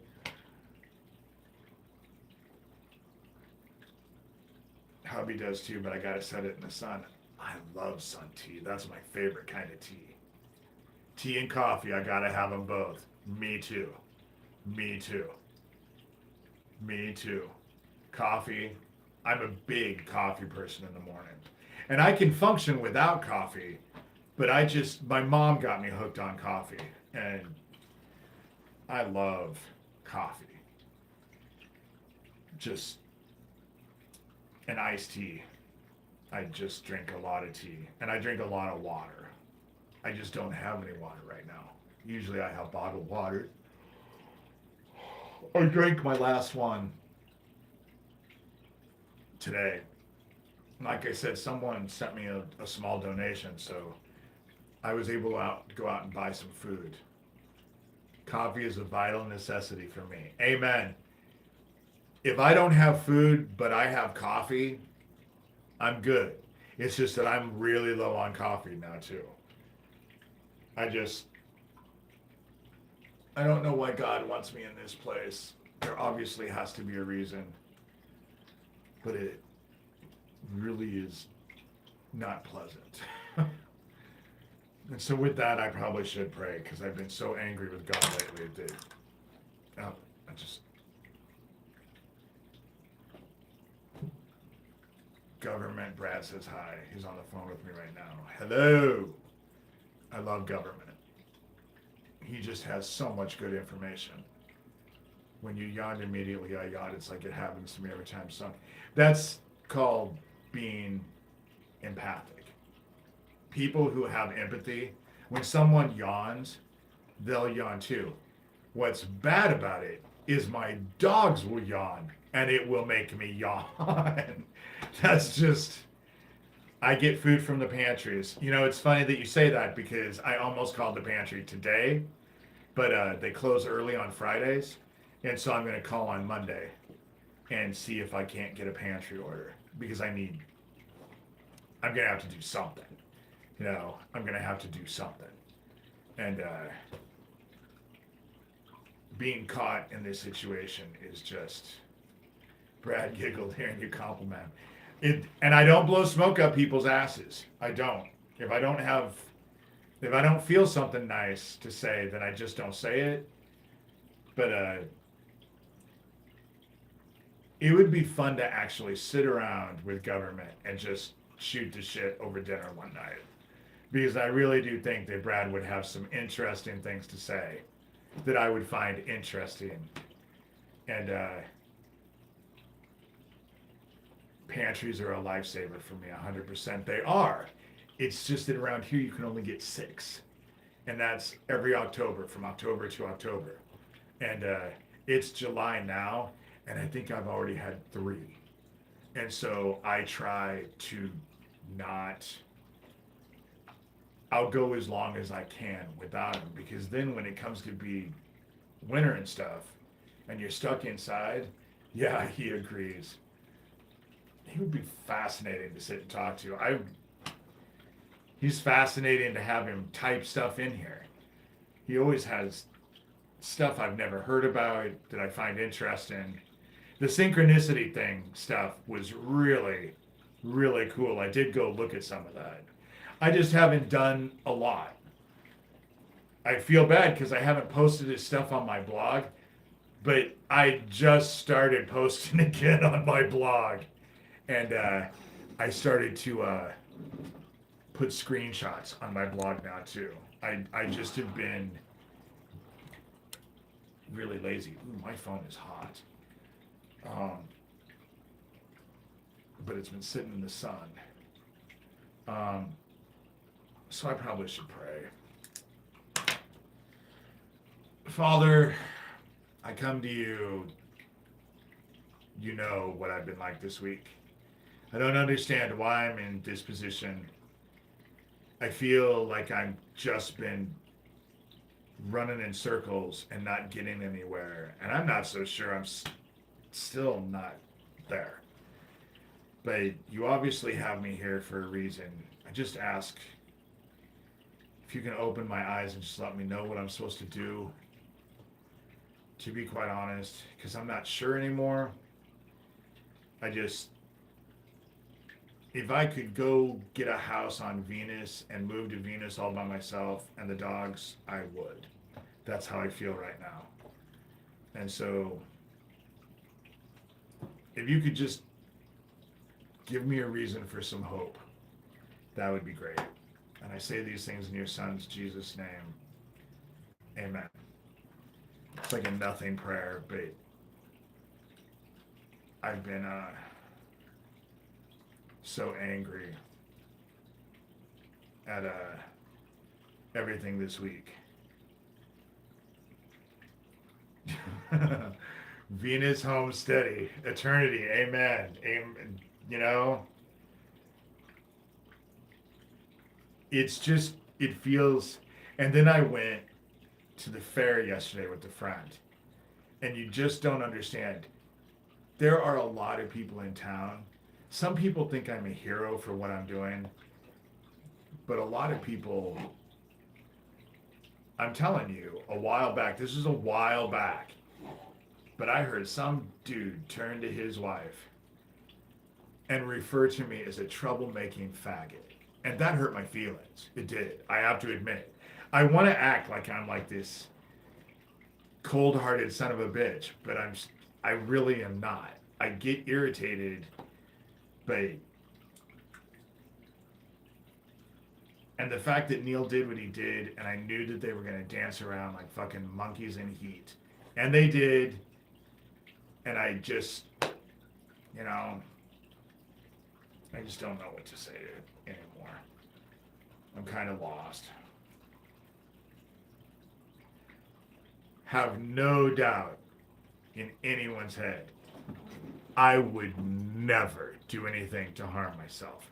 Speaker 1: Hubby does too, but I gotta set it in the sun. I love sun tea. That's my favorite kind of tea. Tea and coffee, I gotta have them both. Me too. Me too. Me too. Coffee, I'm a big coffee person in the morning. And I can function without coffee, but my mom got me hooked on coffee. And I love coffee. Just an iced tea. I just drink a lot of tea. And I drink a lot of water. I just don't have any water right now. Usually I have bottled water. I drank my last one today. Like I said, someone sent me a small donation, so I was able to go out and buy some food. Coffee is a vital necessity for me. Amen. If I don't have food, but I have coffee, I'm good. It's just that I'm really low on coffee now too. I don't know why God wants me in this place. There obviously has to be a reason. But it really is not pleasant. And so with that, I probably should pray, because I've been so angry with God lately that Government, Brad says hi. He's on the phone with me right now. Hello. I love government. He just has so much good information. When you yawn immediately, I yawn. It's like it happens to me every time. So that's called being empathic. People who have empathy, when someone yawns, they'll yawn too. What's bad about it is my dogs will yawn and it will make me yawn. That's just, I get food from the pantries. You know, it's funny that you say that, because I almost called the pantry today, but they close early on Fridays. And so I'm going to call on Monday and see if I can't get a pantry order, because I'm going to have to do something. You know, I'm going to have to do something. And being caught in this situation is just, Brad giggled hearing you compliment. And I don't blow smoke up people's asses. I don't. If I don't feel something nice to say, then I just don't say it. But it would be fun to actually sit around with government and just shoot the shit over dinner one night. Because I really do think that Brad would have some interesting things to say that I would find interesting. And pantries are a lifesaver for me, 100%. They are. It's just that around here you can only get 6. And that's every October, from October to October. And it's July now, and I think I've already had 3. And so I try to not, I'll go as long as I can without them, because then when it comes to be winter and stuff, and you're stuck inside, yeah, he agrees. He would be fascinating to sit and talk to. He's fascinating to have him type stuff in here. He always has stuff I've never heard about that I find interesting. the synchronicity thing stuff was really, really cool. I did go look at some of that. I just haven't done a lot. I feel bad because I haven't posted this stuff on my blog, but I just started posting again on my blog. And I started to put screenshots on my blog now too. I just have been really lazy. Ooh, my phone is hot. But it's been sitting in the sun. So I probably should pray. Father, I come to you. You know what I've been like this week. I don't understand why I'm in this position. I feel like I've just been running in circles and not getting anywhere. And I'm not so sure I'm still not there. But you obviously have me here for a reason. I just ask if you can open my eyes and just let me know what I'm supposed to do. To be quite honest, because I'm not sure anymore. If I could go get a house on Venus and move to Venus all by myself and the dogs, I would. That's how I feel right now. And so, if you could just give me a reason for some hope, that would be great. And I say these things in your son's Jesus' name. Amen. It's like a nothing prayer, but I've been so angry at everything this week. Venus home steady, eternity, amen. Amen. You know, it's just, it feels, and then I went to the fair yesterday with a friend, and you just don't understand. There are a lot of people in town. Some people think I'm a hero for what I'm doing, but a lot of people, I'm telling you, a while back, this is a while back, but I heard some dude turn to his wife and refer to me as a troublemaking faggot. And that hurt my feelings. It did. I have to admit. I want to act like I'm like this cold-hearted son of a bitch, but I really am not. I get irritated, but and the fact that Neil did what he did, and I knew that they were going to dance around like fucking monkeys in heat. And they did. And I just, you know, I just don't know what to say anymore. I'm kind of lost. Have no doubt in anyone's head, I would never do anything to harm myself.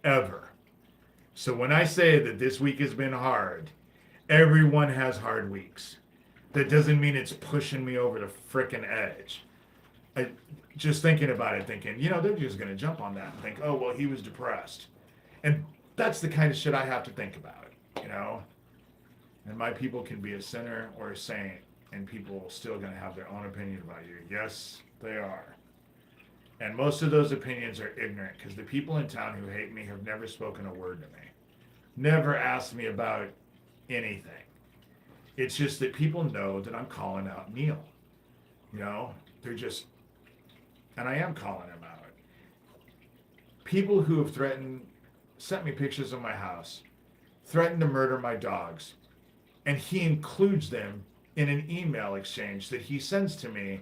Speaker 1: Ever. So when I say that this week has been hard, everyone has hard weeks. That doesn't mean it's pushing me over the frickin' edge. Just thinking about it, thinking, you know, they're just going to jump on that and think, oh, well, he was depressed. And that's the kind of shit I have to think about, you know? And my people can be a sinner or a saint, and people are still going to have their own opinion about you. Yes, they are. And most of those opinions are ignorant, because the people in town who hate me have never spoken a word to me. Never asked me about anything. It's just that people know that I'm calling out Neil. You know, they're just, and I am calling him out. People who have sent me pictures of my house, threatened to murder my dogs, and he includes them in an email exchange that he sends to me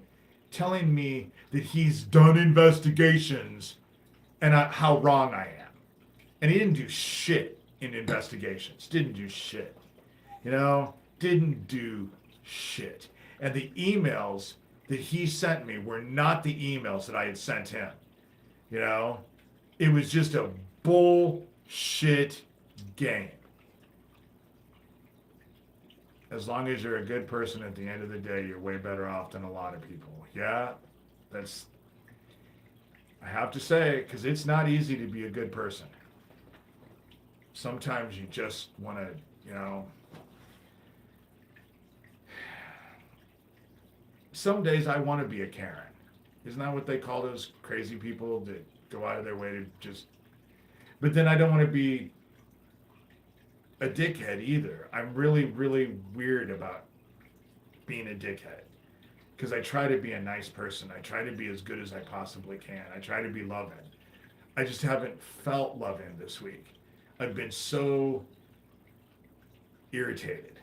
Speaker 1: telling me that he's done investigations and how wrong I am. And he didn't do shit in investigations. Didn't do shit. You know, didn't do shit. And the emails that he sent me were not the emails that I had sent him. You know, it was just a bullshit game. As long as you're a good person at the end of the day, you're way better off than a lot of people. Yeah, I have to say, because it's not easy to be a good person. Sometimes you just want to, you know, some days I want to be a Karen, Isn't that what they call those crazy people that go out of their way to just... But then I don't want to be a dickhead either. I'm really, really weird about being a dickhead. Because I try to be a nice person. I try to be as good as I possibly can. I try to be loving. I just haven't felt loving this week. I've been so irritated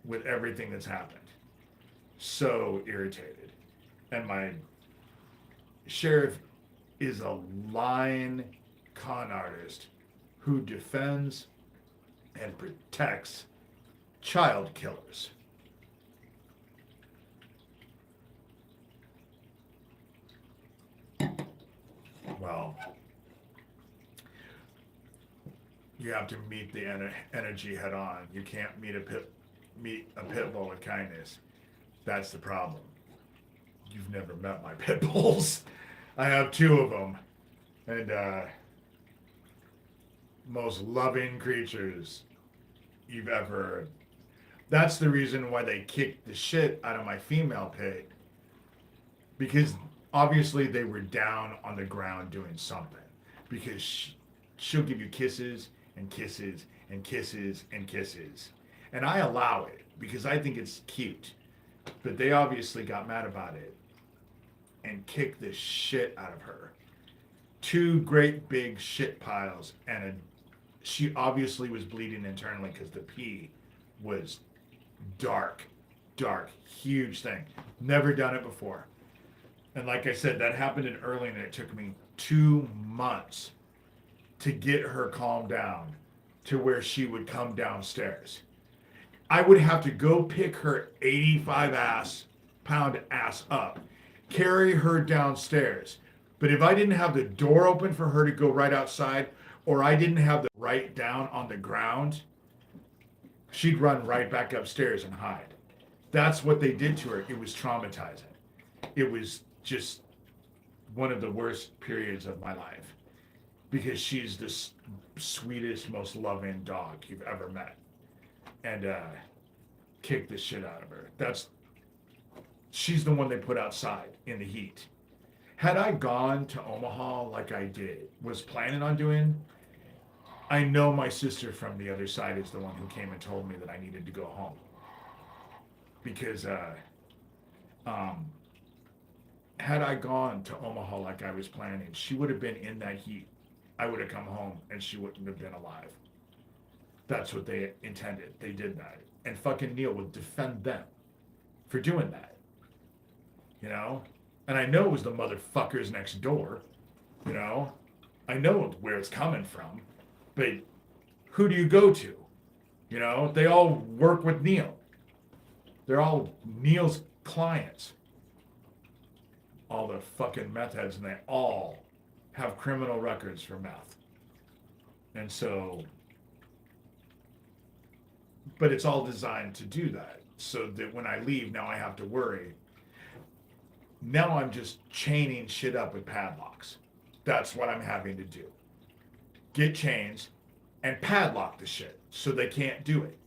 Speaker 1: with everything that's happened. So irritated. And my sheriff is a lying con artist who defends and protects child killers. Well, you have to meet the energy head on. You can't meet a pit bull with kindness. That's the problem. You've never met my pit bulls. I have 2 of them, and most loving creatures you've ever. That's the reason why they kicked the shit out of my female pig, because obviously they were down on the ground doing something, because she'll give you kisses and kisses and kisses and kisses, and I allow it because I think it's cute, but they obviously got mad about it and kicked the shit out of her. 2 great big shit piles, and she obviously was bleeding internally because the pee was dark, huge thing. Never done it before. And like I said, that happened in early, and it took me 2 months to get her calmed down to where she would come downstairs. I would have to go pick her 85-pound ass up, carry her downstairs. But if I didn't have the door open for her to go right outside, or I didn't have the right down on the ground, she'd run right back upstairs and hide. That's what they did to her. It was traumatizing. It was just one of the worst periods of my life, because she's the sweetest, most loving dog you've ever met, and kicked the shit out of her. She's the one they put outside in the heat. Had I gone to Omaha like I was planning on doing, I know my sister from the other side is the one who came and told me that I needed to go home, because had I gone to Omaha like I was planning, she would have been in that heat. I would have come home and she wouldn't have been alive. That's what they intended. They did that. And fucking Neil would defend them for doing that. You know? And I know it was the motherfuckers next door. You know? I know where it's coming from. But who do you go to? You know? They all work with Neil. They're all Neil's clients. All the fucking meth heads, and they all have criminal records for meth. And so, but it's all designed to do that, so that when I leave, now I have to worry. Now I'm just chaining shit up with padlocks. That's what I'm having to do. Get chains and padlock the shit so they can't do it.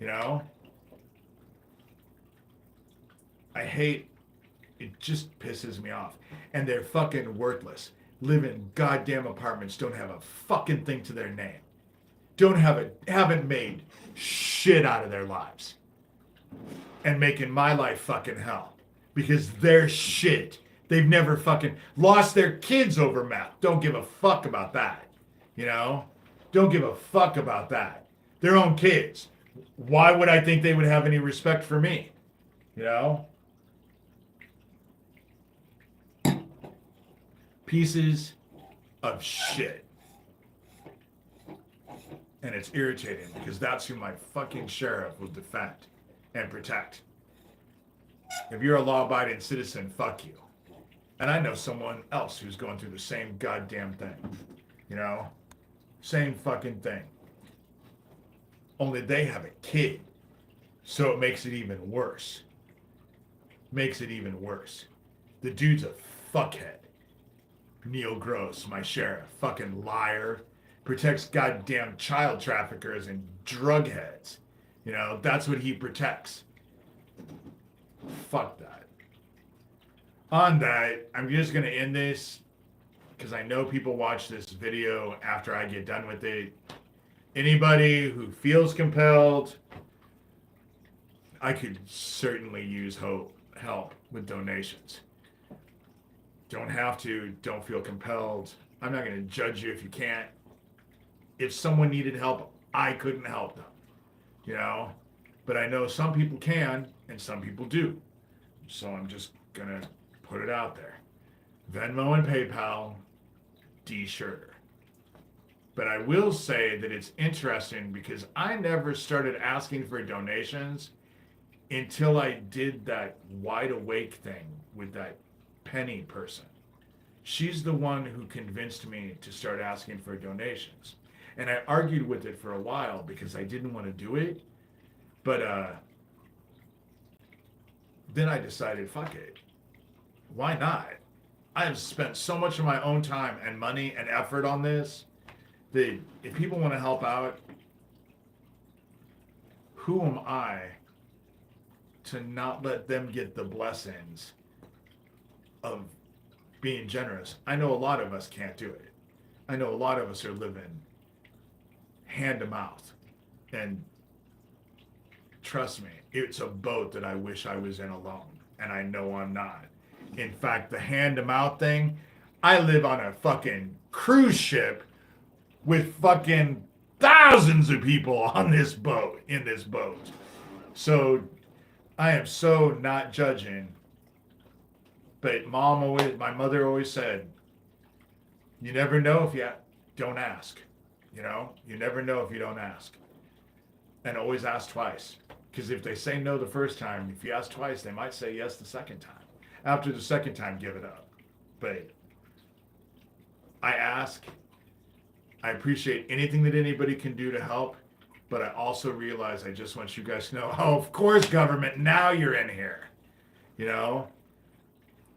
Speaker 1: You know? I hate, it just pisses me off. And they're fucking worthless. Live in goddamn apartments, don't have a fucking thing to their name. Haven't made shit out of their lives. And making my life fucking hell. Because they're shit. They've never fucking lost their kids over meth. Don't give a fuck about that. You know? Don't give a fuck about that. Their own kids. Why would I think they would have any respect for me? You know? Pieces of shit. And it's irritating because that's who my fucking sheriff will defend and protect. If you're a law-abiding citizen, fuck you. And I know someone else who's going through the same goddamn thing. You know? Same fucking thing. Only they have a kid. So it makes it even worse. Makes it even worse. The dude's a fuckhead. Neil Gross, my sheriff, fucking liar, protects goddamn child traffickers and drug heads. You know, that's what he protects. Fuck that. On that, I'm just going to end this because I know people watch this video after I get done with it. Anybody who feels compelled, I could certainly use help with donations. Don't have to, don't feel compelled. I'm not going to judge you if you can't. If someone needed help, I couldn't help them, you know? But I know some people can and some people do. So I'm just going to put it out there. Venmo and PayPal, D. Shurter. But I will say that it's interesting because I never started asking for donations until I did that wide awake thing with that Penny person. She's the one who convinced me to start asking for donations. And I argued with it for a while because I didn't want to do it. But then I decided, fuck it. Why not? I have spent so much of my own time and money and effort on this that if people want to help out, who am I to not let them get the blessings of being generous? I know a lot of us can't do it. I know a lot of us are living hand to mouth. And trust me, it's a boat that I wish I was in alone. And I know I'm not. In fact, the hand to mouth thing, I live on a fucking cruise ship with fucking thousands of people on this boat, in this boat. So I am so not judging. But my mother always said, you never know if you don't ask. You know, you never know if you don't ask. And always ask twice. Because if they say no the first time, if you ask twice, they might say yes the second time. After the second time, give it up. But I ask. I appreciate anything that anybody can do to help. But I also realize I just want you guys to know, oh, of course, government, now you're in here. You know?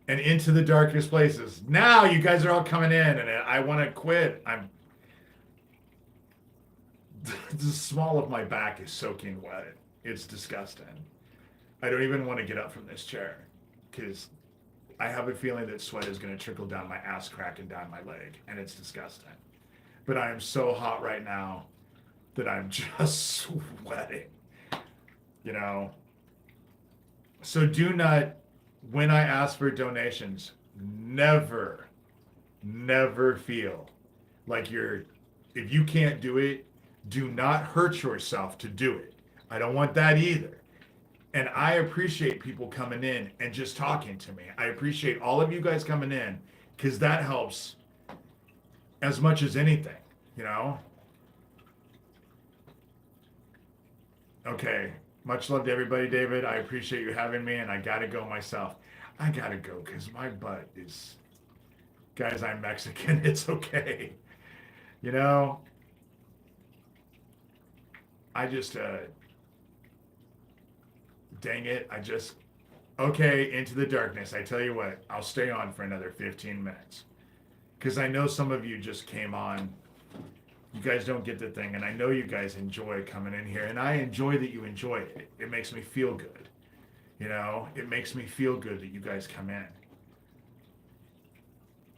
Speaker 1: And into the darkest places. Now you guys are all coming in, and I want to quit. The small of my back is soaking wet. It's disgusting. I don't even want to get up from this chair because I have a feeling that sweat is going to trickle down my ass crack and down my leg, and it's disgusting. But I am so hot right now that I'm just sweating, you know? So do not, when I ask for donations, never feel like if you can't do it, do not hurt yourself to do it. I don't want that either. And I appreciate people coming in and just talking to me. I appreciate all of you guys coming in because that helps as much as anything, you know? Okay. Much love to everybody, David. I appreciate you having me, and I gotta go myself. I gotta go because my butt is... Guys, I'm Mexican. It's okay. You know? I just, dang it, okay, into the darkness. I tell you what, I'll stay on for another 15 minutes. Because I know some of you just came on. You guys don't get the thing, and I know you guys enjoy coming in here, and I enjoy that you enjoy it. It makes me feel good. You know, it makes me feel good that you guys come in.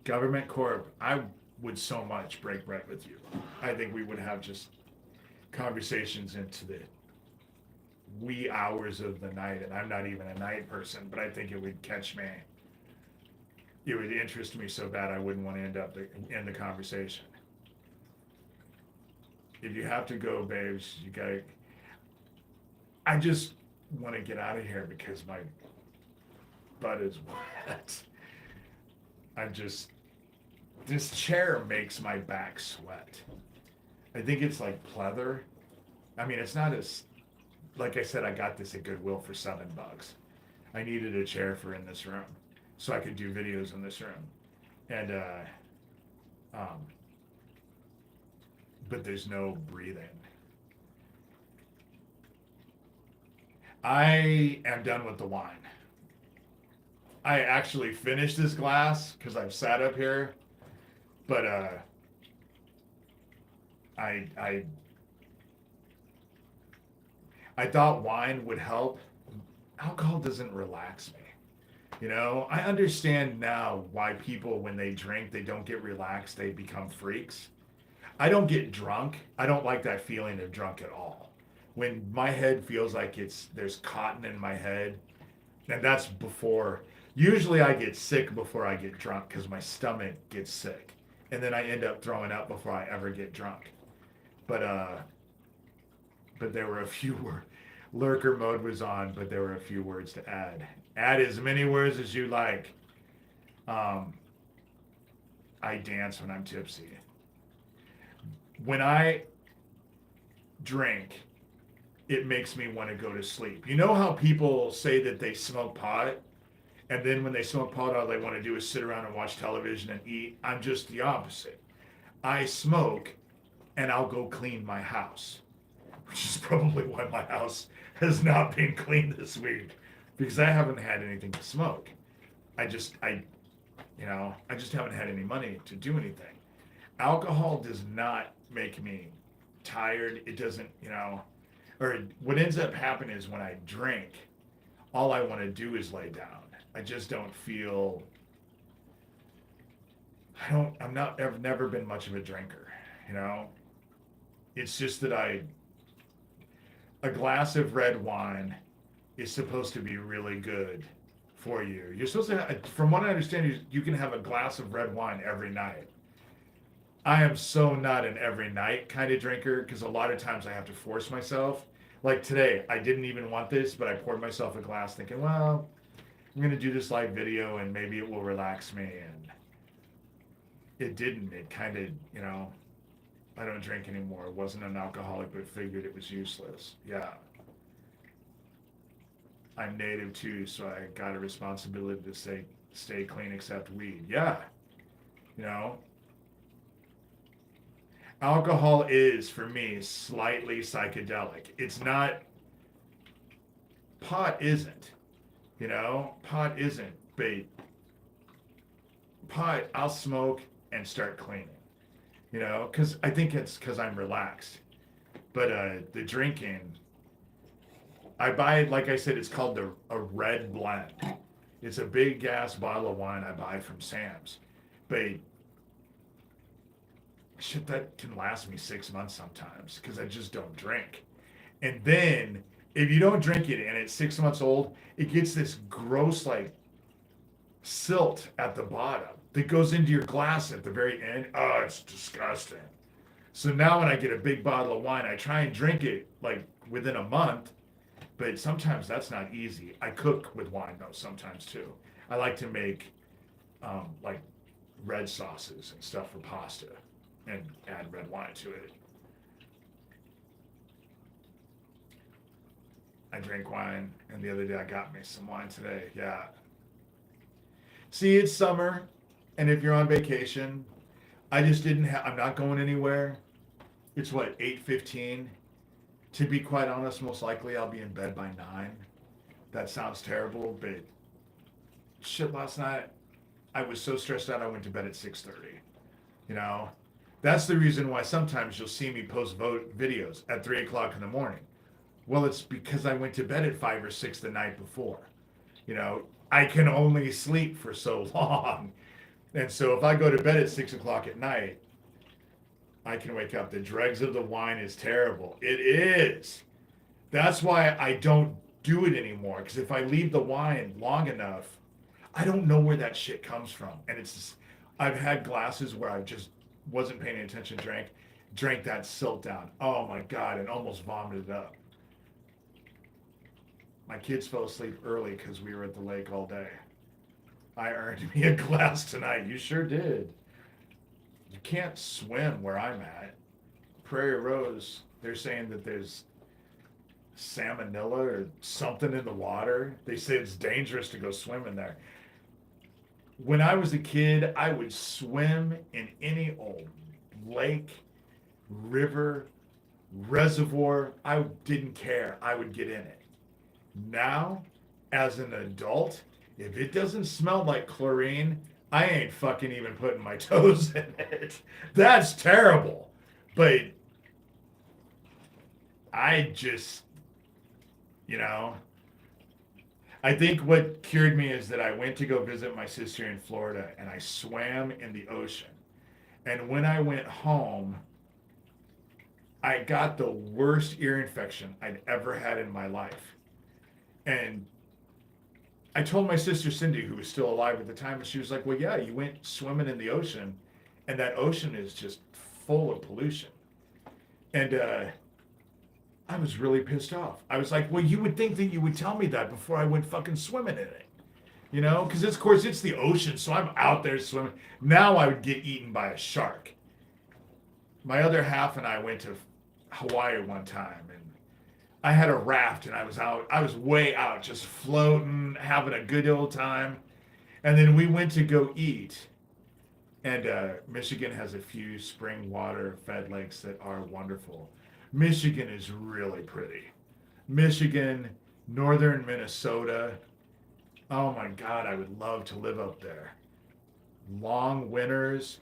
Speaker 1: Government Corp, I would so much break bread with you. I think we would have just conversations into the wee hours of the night, and I'm not even a night person, but I think it would catch me. It would interest me so bad I wouldn't want to end up in the conversation. If you have to go, babes, you gotta... I just want to get out of here because my butt is wet. This chair makes my back sweat. I think it's like pleather. I mean, it's not as, like I said, I got this at Goodwill for $7. I needed a chair for in this room so I could do videos in this room. And, but there's no breathing. I am done with the wine. I actually finished this glass because I've sat up here, but, I thought wine would help. Alcohol doesn't relax me. You know, I understand now why people, when they drink, they don't get relaxed, they become freaks. I don't get drunk. I don't like that feeling of drunk at all. When my head feels like there's cotton in my head, and that's before. Usually, I get sick before I get drunk because my stomach gets sick, and then I end up throwing up before I ever get drunk. But there were a few words. Lurker mode was on, but there were a few words to add. Add as many words as you like. Um, I dance when I'm tipsy. When I drink, it makes me want to go to sleep. You know how people say that they smoke pot, and then when they smoke pot, all they want to do is sit around and watch television and eat? I'm just the opposite. I smoke, and I'll go clean my house, which is probably why my house has not been cleaned this week, because I haven't had anything to smoke. I just haven't had any money to do anything. Alcohol does not make me tired. It doesn't, or what ends up happening is when I drink, all I want to do is lay down. I just don't feel, I've never been much of a drinker, you know? It's just that a glass of red wine is supposed to be really good for you. You're supposed to, from what I understand, you can have a glass of red wine every night. I am so not an every night kind of drinker because a lot of times I have to force myself. Like today, I didn't even want this, but I poured myself a glass thinking, well, I'm going to do this live video and maybe it will relax me. And it didn't. It kind of, I don't drink anymore. Wasn't an alcoholic, but figured it was useless. Yeah. I'm native too, so I got a responsibility to stay clean except weed. Yeah. You know, alcohol is for me slightly psychedelic. It's not, pot isn't, pot isn't, but pot I'll smoke and start cleaning, because I think it's because I'm relaxed. But the drinking, I buy it, like I said, it's called a red blend. It's a big gas bottle of wine I buy from Sam's. But shit, that can last me 6 months sometimes because I just don't drink. And then if you don't drink it and it's 6 months old, it gets this gross like silt at the bottom that goes into your glass at the very end. Oh, it's disgusting. So now when I get a big bottle of wine, I try and drink it like within a month, but sometimes that's not easy. I cook with wine though sometimes too. I like to make like red sauces and stuff for pasta and add red wine to it. I drink wine, and the other day I got me some wine today. Yeah. See, it's summer, and if you're on vacation, I just didn't have, I'm not going anywhere. It's what, 8:15? To be quite honest, most likely I'll be in bed by 9. That sounds terrible, but shit, last night I was so stressed out I went to bed at 6:30. That's the reason why sometimes you'll see me post videos at 3 o'clock in the morning. Well, it's because I went to bed at 5 or 6 the night before. I can only sleep for so long. And so if I go to bed at 6 o'clock at night, I can wake up. The dregs of the wine is terrible. It is. That's why I don't do it anymore. Because if I leave the wine long enough, I don't know where that shit comes from. And it's just, I've had glasses where I just wasn't paying attention, drank that silt down. Oh my God, and almost vomited up. My kids fell asleep early because we were at the lake all day. I earned me a glass tonight. You sure did. You can't swim where I'm at. Prairie Rose, they're saying that there's salmonella or something in the water. They say it's dangerous to go swimming there. When I was a kid, I would swim in any old lake, river, reservoir. I didn't care. I would get in it. Now, as an adult, if it doesn't smell like chlorine, I ain't fucking even putting my toes in it. That's terrible. But I just, I I think what cured me is that I went to go visit my sister in Florida and I swam in the ocean. And when I went home, I got the worst ear infection I'd ever had in my life. And I told my sister Cindy, who was still alive at the time, and she was like, "Well, yeah, you went swimming in the ocean, and that ocean is just full of pollution." And I was really pissed off. I was like, "Well, you would think that you would tell me that before I went fucking swimming in it, you know? Because of course it's the ocean, so I'm out there swimming. Now I would get eaten by a shark." My other half and I went to Hawaii one time, and I had a raft, and I was out. I was way out, just floating, having a good old time. And then we went to go eat. And Michigan has a few spring water fed lakes that are wonderful. Michigan is really pretty. Michigan, northern Minnesota. Oh my God, I would love to live up there. Long winters,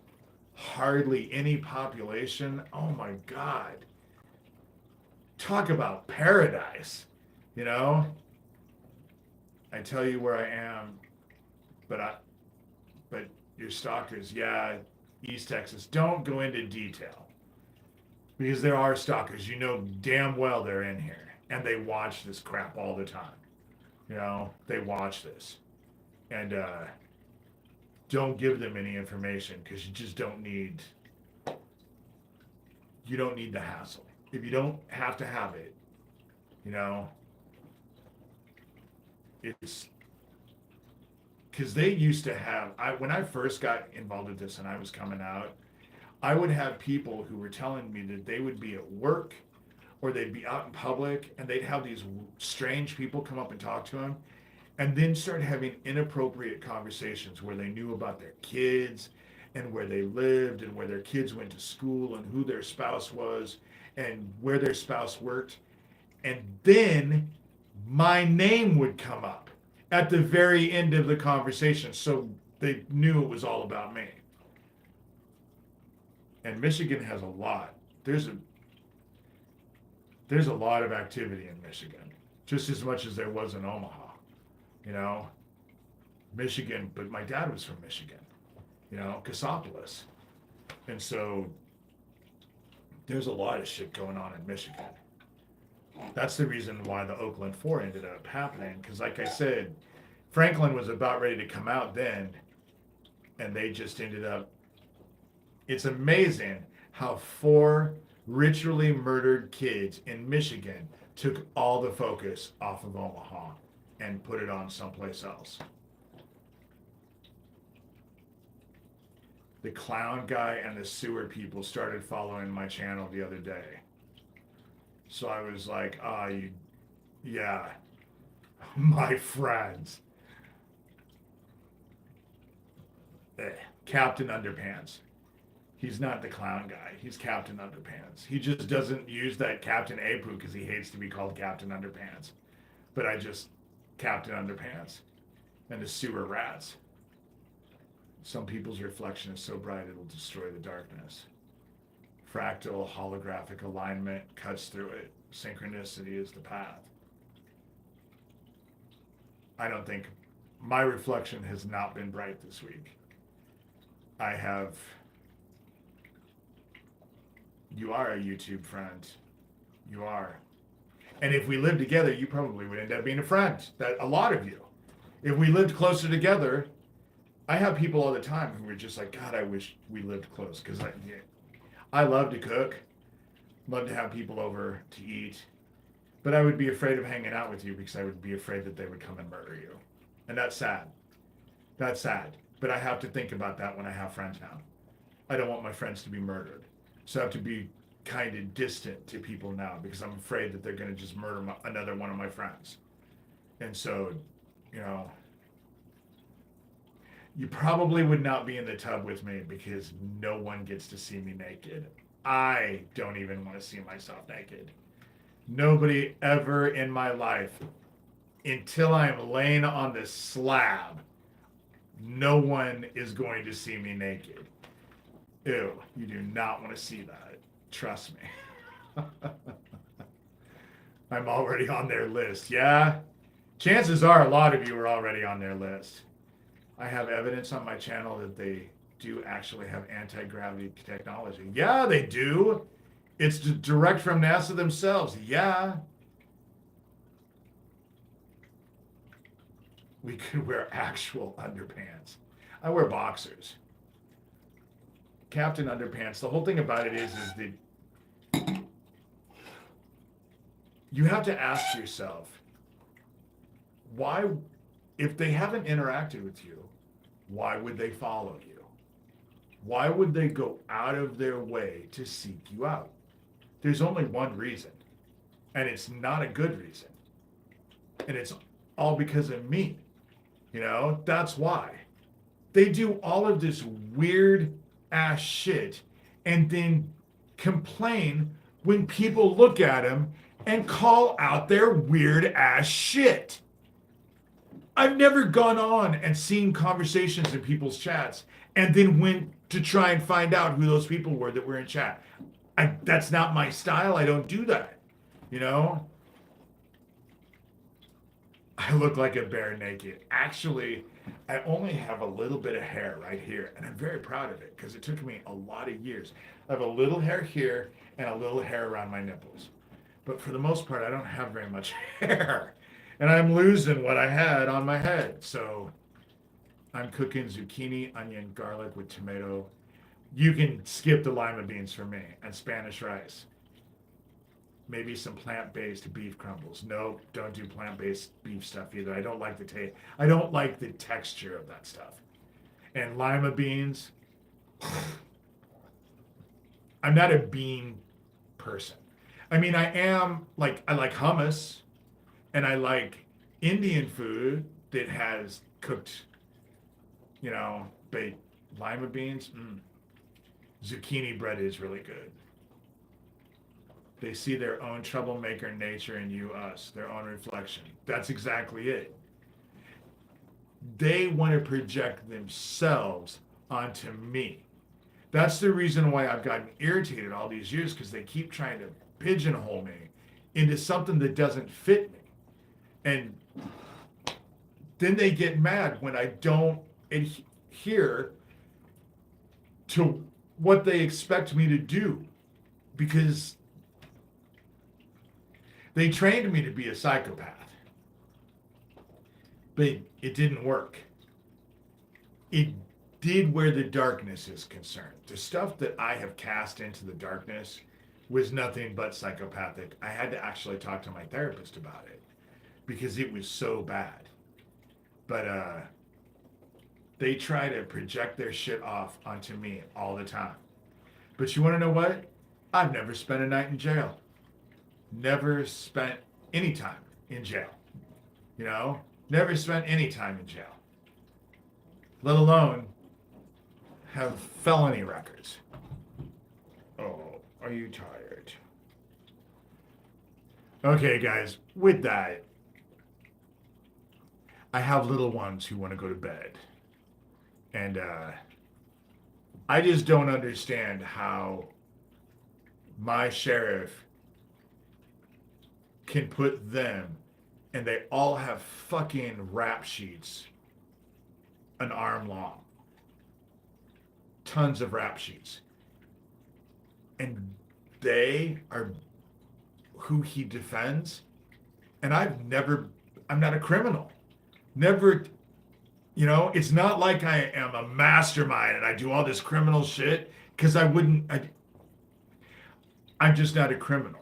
Speaker 1: hardly any population. Oh my God. Talk about paradise. You know, I tell you where I am, but but your stalkers, yeah, East Texas, don't go into detail because there are stalkers. You know damn well they're in here and they watch this crap all the time. You know, they watch this. And don't give them any information because you just you don't need the hassle. If you don't have to have it, you know, it's because they used to have, when I first got involved with this and I was coming out, I would have people who were telling me that they would be at work or they'd be out in public and they'd have these strange people come up and talk to them and then start having inappropriate conversations where they knew about their kids and where they lived and where their kids went to school and who their spouse was and where their spouse worked. And then my name would come up at the very end of the conversation. So they knew it was all about me. And Michigan has a lot. There's a lot of activity in Michigan, just as much as there was in Omaha. You know, Michigan, but my dad was from Michigan, you know, Cassopolis. And so there's a lot of shit going on in Michigan. That's the reason why the Oakland Four ended up happening. Because, like I said, Franklin was about ready to come out then, and they just ended up. It's amazing how 4 ritually murdered kids in Michigan took all the focus off of Omaha and put it on someplace else. The clown guy and the sewer people started following my channel the other day. So I was like, yeah, my friends. Captain Underpants. He's not the clown guy. He's Captain Underpants. He just doesn't use that Captain Apu because he hates to be called Captain Underpants. But Captain Underpants and the sewer rats. Some people's reflection is so bright it'll destroy the darkness. Fractal holographic alignment cuts through it. Synchronicity is the path. I don't think my reflection has not been bright this week. You are a YouTube friend. You are. And if we lived together, you probably would end up being a friend. That a lot of you. If we lived closer together, I have people all the time who are just like, God, I wish we lived close. Because I love to cook, love to have people over to eat. But I would be afraid of hanging out with you because I would be afraid that they would come and murder you. And that's sad. That's sad. But I have to think about that when I have friends now. I don't want my friends to be murdered. So I have to be kind of distant to people now because I'm afraid that they're going to just murder another one of my friends. And so, you know, you probably would not be in the tub with me because no one gets to see me naked. I don't even want to see myself naked. Nobody ever in my life, until I am laying on this slab, no one is going to see me naked. Ew, you do not want to see that. Trust me. I'm already on their list. Yeah? Chances are a lot of you are already on their list. I have evidence on my channel that they do actually have anti-gravity technology. Yeah, they do. It's direct from NASA themselves. Yeah. We could wear actual underpants. I wear boxers. Captain Underpants. The whole thing about it is that you have to ask yourself, why, if they haven't interacted with you, why would they follow you? Why would they go out of their way to seek you out? There's only one reason, and it's not a good reason. And it's all because of me. You know, that's why. They do all of this weird ass shit and then complain when people look at them and call out their weird ass shit. I've never gone on and seen conversations in people's chats and then went to try and find out who those people were that were in chat. That's not my style. I don't do that. You know? I look like a bear naked. Actually, I only have a little bit of hair right here, and I'm very proud of it because it took me a lot of years. I have a little hair here and a little hair around my nipples. But for the most part, I don't have very much hair. And I'm losing what I had on my head. So I'm cooking zucchini, onion, garlic with tomato. You can skip the lima beans for me, and Spanish rice. Maybe some plant-based beef crumbles. No, don't do plant-based beef stuff either. I don't like the taste. I don't like the texture of that stuff. And lima beans. I'm not a bean person. I mean, I like hummus, and I like Indian food that has cooked, baked lima beans. Zucchini bread is really good. They see their own troublemaker nature in you, us, their own reflection. That's exactly it. They want to project themselves onto me. That's the reason why I've gotten irritated all these years, because they keep trying to pigeonhole me into something that doesn't fit me. And then they get mad when I don't adhere to what they expect me to do, because they trained me to be a psychopath, but it didn't work. It did where the darkness is concerned. The stuff that I have cast into the darkness was nothing but psychopathic. I had to actually talk to my therapist about it because it was so bad. But they try to project their shit off onto me all the time. But you want to know what? I've never spent a night in jail. Never spent any time in jail. Never spent any time in jail. Let alone have felony records. Oh, are you tired? Okay, guys, with that, I have little ones who want to go to bed. And I just don't understand how my sheriff can put them, and they all have fucking rap sheets an arm long. Tons of rap sheets. And they are who he defends. And I'm not a criminal. Never, it's not like I am a mastermind and I do all this criminal shit, because I'm just not a criminal.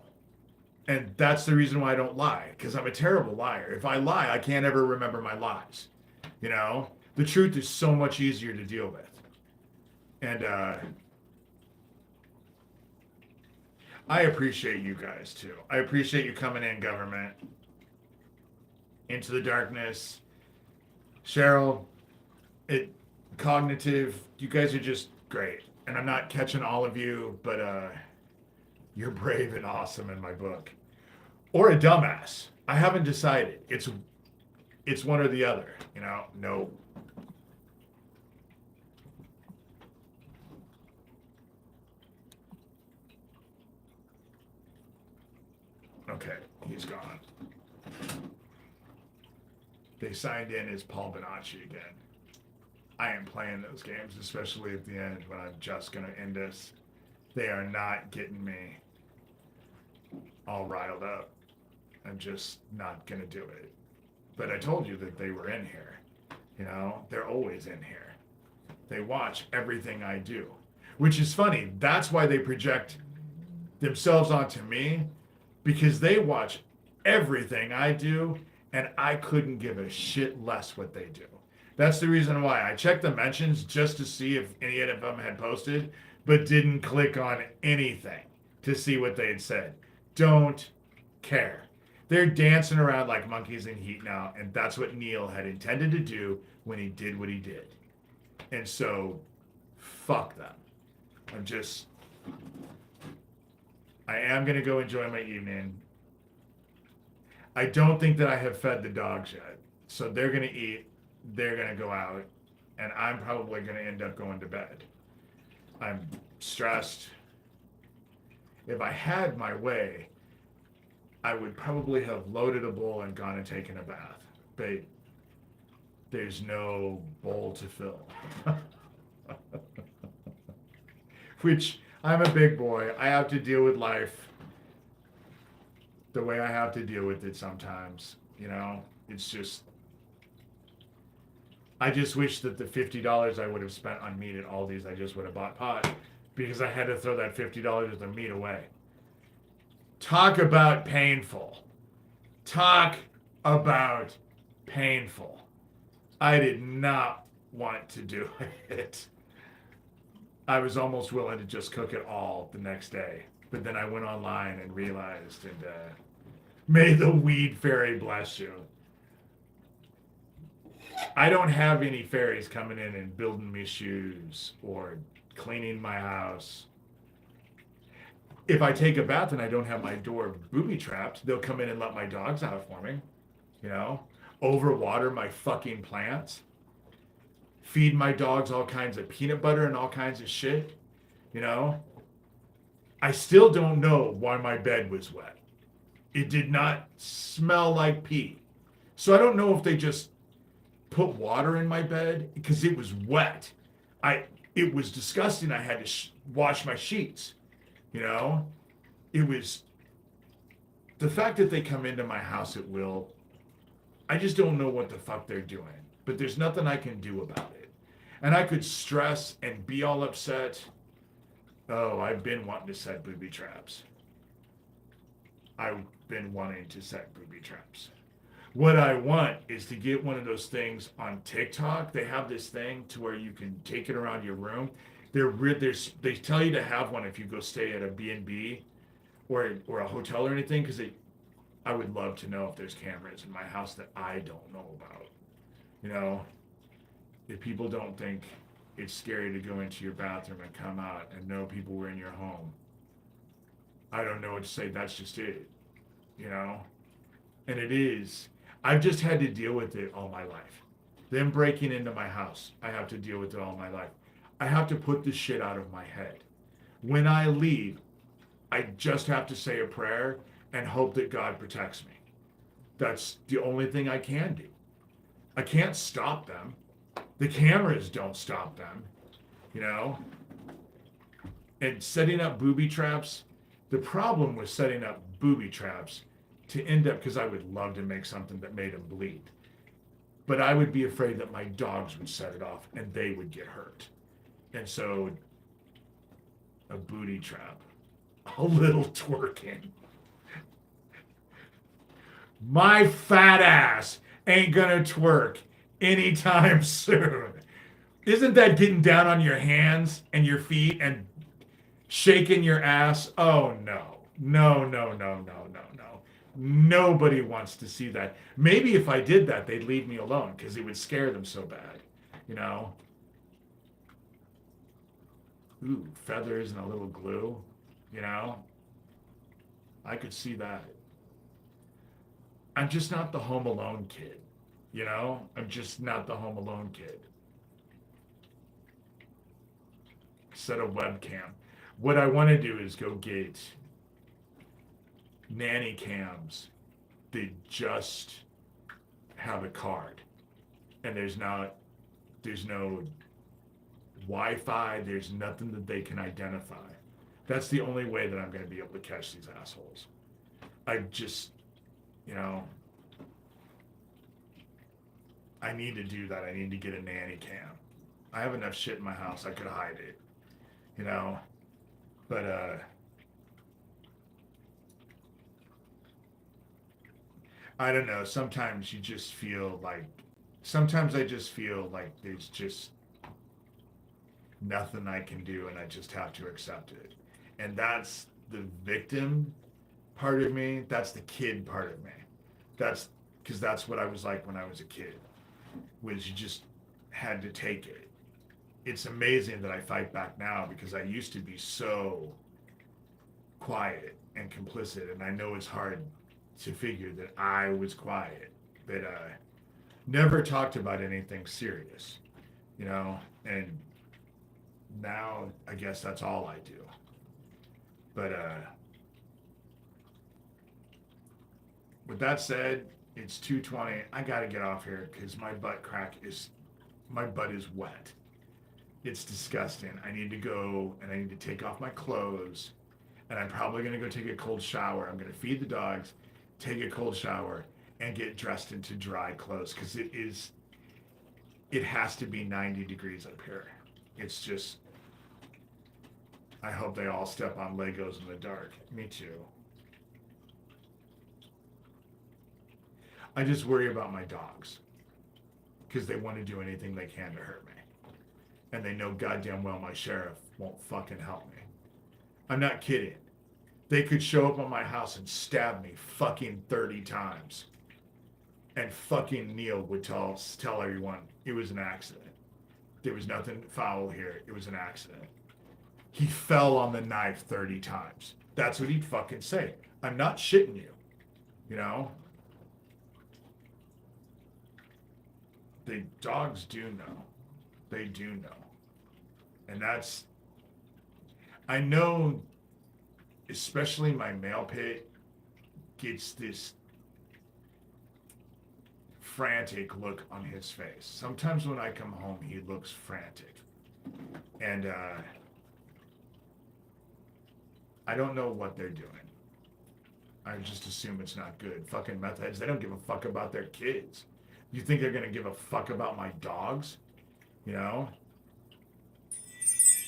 Speaker 1: And that's the reason why I don't lie, because I'm a terrible liar. If I lie, I can't ever remember my lies. The truth is so much easier to deal with. And I appreciate you guys too. I appreciate you coming in, government. Into the darkness. Cheryl, Cognitive, you guys are just great. And I'm not catching all of you, but you're brave and awesome in my book. Or a dumbass. I haven't decided. It's one or the other, No. Okay, he's gone. They signed in as Paul Bonacci again. I am playing those games, especially at the end when I'm just going to end this. They are not getting me all riled up. I'm just not going to do it. But I told you that they were in here. You know, they're always in here. They watch everything I do, which is funny. That's why they project themselves onto me, because they watch everything I do, and I couldn't give a shit less what they do. That's the reason why I checked the mentions just to see if any of them had posted, but didn't click on anything to see what they had said. Don't care. They're dancing around like monkeys in heat now, and that's what Neil had intended to do when he did what he did. And so, fuck them. I am going to go enjoy my evening. I don't think that I have fed the dogs yet. So they're going to eat, they're going to go out, and I'm probably going to end up going to bed. I'm stressed. If I had my way, I would probably have loaded a bowl and gone and taken a bath. But there's no bowl to fill. Which, I'm a big boy. I have to deal with life the way I have to deal with it sometimes. You know, it's just, I just wish that the $50 I would have spent on meat at Aldi's, I just would have bought pot, because I had to throw that $50 of the meat away. Talk about painful. Talk about painful. I did not want to do it. I was almost willing to just cook it all the next day. But then I went online and realized, and may the weed fairy bless you. I don't have any fairies coming in and building me shoes or cleaning my house. If I take a bath and I don't have my door booby trapped, they'll come in and let my dogs out for me. You know, overwater my fucking plants. Feed my dogs all kinds of peanut butter and all kinds of shit. You know, I still don't know why my bed was wet. It did not smell like pee. So I don't know if they just put water in my bed, because it was wet. It was disgusting. I had to wash my sheets. You know, it was the fact that they come into my house at will. I just don't know what the fuck they're doing, but there's nothing I can do about it. And I could stress and be all upset. Oh, I've been wanting to set booby traps. I've been wanting to set booby traps. What I want is to get one of those things on TikTok. They have this thing to where you can take it around your room. They tell you to have one if you go stay at a B&B or a hotel or anything, because I would love to know if there's cameras in my house that I don't know about. You know, if people don't think it's scary to go into your bathroom and come out and know people were in your home, I don't know what to say. That's just it, you know? And it is. I've just had to deal with it all my life. Them breaking into my house, I have to deal with it all my life. I have to put this shit out of my head. When I leave, I just have to say a prayer and hope that God protects me. That's the only thing I can do. I can't stop them. The cameras don't stop them, you know? And setting up booby traps, the problem with setting up booby traps to end up, because I would love to make something that made them bleed, but I would be afraid that my dogs would set it off and they would get hurt. And so a booty trap, a little twerking. My fat ass ain't gonna twerk anytime soon. Isn't that getting down on your hands and your feet and shaking your ass? Oh no. No. Nobody wants to see that. Maybe if I did that, they'd leave me alone because it would scare them so bad, you know? Ooh, feathers and a little glue, you know? I could see that. I'm just not the Home Alone kid, you know? I'm just not the Home Alone kid. Set a webcam. What I want to do is go get nanny cams that just have a card, and there's no Wi-Fi, there's nothing that they can identify. That's the only way that I'm going to be able to catch these assholes. I just, you know, I need to do that. I need to get a nanny cam. I have enough shit in my house. I could hide it, you know, but I don't know. Sometimes I just feel like there's just nothing I can do, and I just have to accept it. And that's the victim part of me. That's the kid part of me. That's because that's what I was like when I was a kid. Was you just had to take it. It's amazing that I fight back now because I used to be so quiet and complicit, and I know it's hard to figure that I was quiet, that never talked about anything serious, you know, and now I guess that's all I do. But with that said, it's 2:20. I gotta get off here because my butt is wet. It's disgusting. I need to go and I need to take off my clothes, and I'm probably gonna go take a cold shower. I'm gonna feed the dogs, take a cold shower, and get dressed into dry clothes because it has to be 90 degrees up here. It's just, I hope they all step on Legos in the dark. Me too. I just worry about my dogs because they want to do anything they can to hurt me. And they know goddamn well my sheriff won't fucking help me. I'm not kidding. They could show up on my house and stab me fucking 30 times. And fucking Neil would tell everyone it was an accident. There was nothing foul here. It was an accident. He fell on the knife 30 times. That's what he'd fucking say. I'm not shitting you. You know? The dogs do know. They do know. And that's, I know, especially my male pit gets this frantic look on his face. Sometimes when I come home, he looks frantic. And I don't know what they're doing. I just assume it's not good. Fucking meth heads, they don't give a fuck about their kids. You think they're gonna give a fuck about my dogs? You know?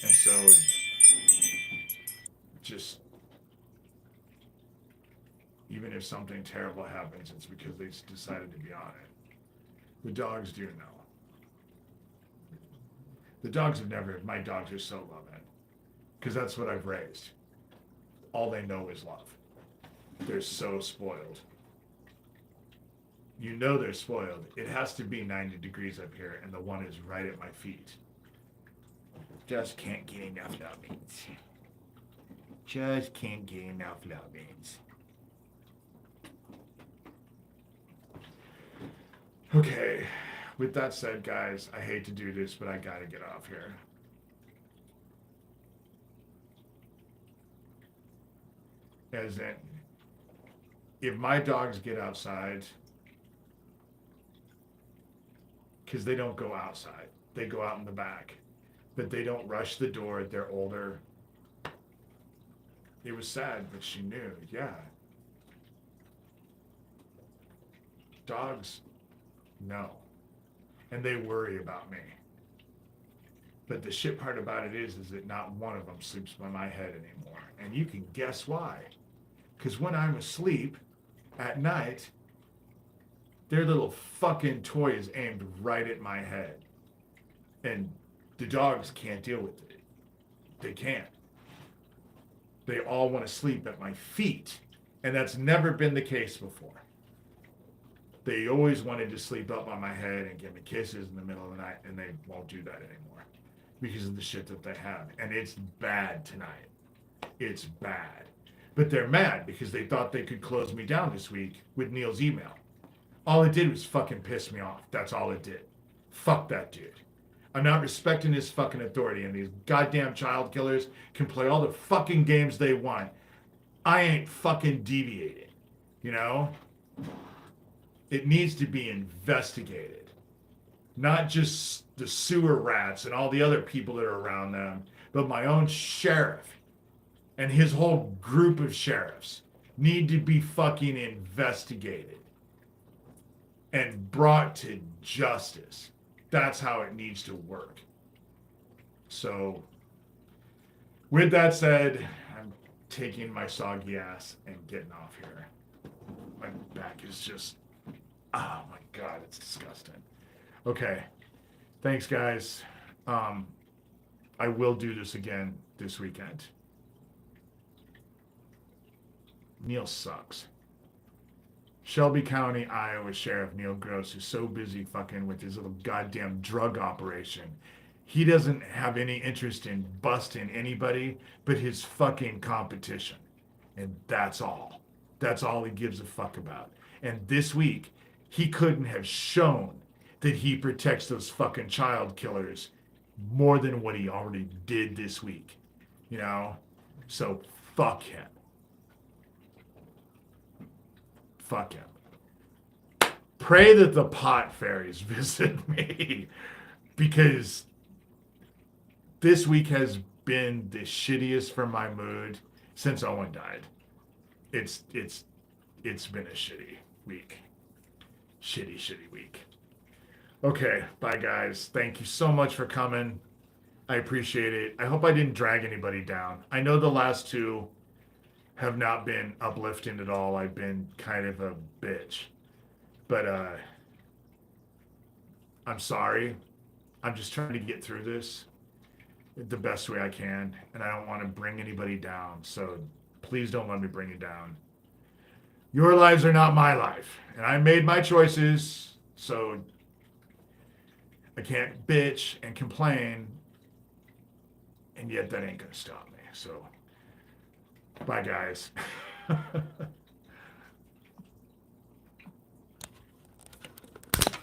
Speaker 1: And so, just, even if something terrible happens, it's because they decided to be on it. The dogs do know. The dogs have never, my dogs are so loving. Because that's what I've raised. All they know is love. They're so spoiled. You know they're spoiled. It has to be 90 degrees up here, and the one is right at my feet. Just can't get enough lovings. Just can't get enough lovings. Okay, with that said, guys, I hate to do this, but I gotta get off here. As in, if my dogs get outside, because they don't go outside, they go out in the back, but they don't rush the door, they're older. It was sad, but she knew, yeah. Dogs know, and they worry about me. But the shit part about it is that not one of them sleeps by my head anymore. And you can guess why. Because when I'm asleep at night, their little fucking toy is aimed right at my head. And the dogs can't deal with it. They can't. They all want to sleep at my feet. And that's never been the case before. They always wanted to sleep up on my head and give me kisses in the middle of the night, and they won't do that anymore because of the shit that they have. And it's bad tonight. It's bad. But they're mad because they thought they could close me down this week with Neil's email. All it did was fucking piss me off. That's all it did. Fuck that dude. I'm not respecting his fucking authority, and these goddamn child killers can play all the fucking games they want. I ain't fucking deviating, you know? It needs to be investigated. Not just the sewer rats and all the other people that are around them, but my own sheriff and his whole group of sheriffs need to be fucking investigated and brought to justice. That's how it needs to work. So, with that said, I'm taking my soggy ass and getting off here. My back is just, oh my God, it's disgusting. Okay. Thanks, guys. I will do this again this weekend. Neil sucks. Shelby County, Iowa Sheriff Neil Gross is so busy fucking with his little goddamn drug operation. He doesn't have any interest in busting anybody but his fucking competition. And that's all. That's all he gives a fuck about. And this week, he couldn't have shown that he protects those fucking child killers more than what he already did this week. You know? So fuck him. Fuck him. Pray that the pot fairies visit me, because this week has been the shittiest for my mood since Owen died. It's been a shitty week. Shitty week. Okay, bye guys. Thank you so much for coming. I appreciate it. I hope I didn't drag anybody down. I know the last two have not been uplifting at all. I've been kind of a bitch. But I'm sorry. I'm just trying to get through this the best way I can, and I don't want to bring anybody down. So please don't let me bring you down. Your lives are not my life, and I made my choices, so I can't bitch and complain, and yet that ain't gonna stop me. So bye, guys.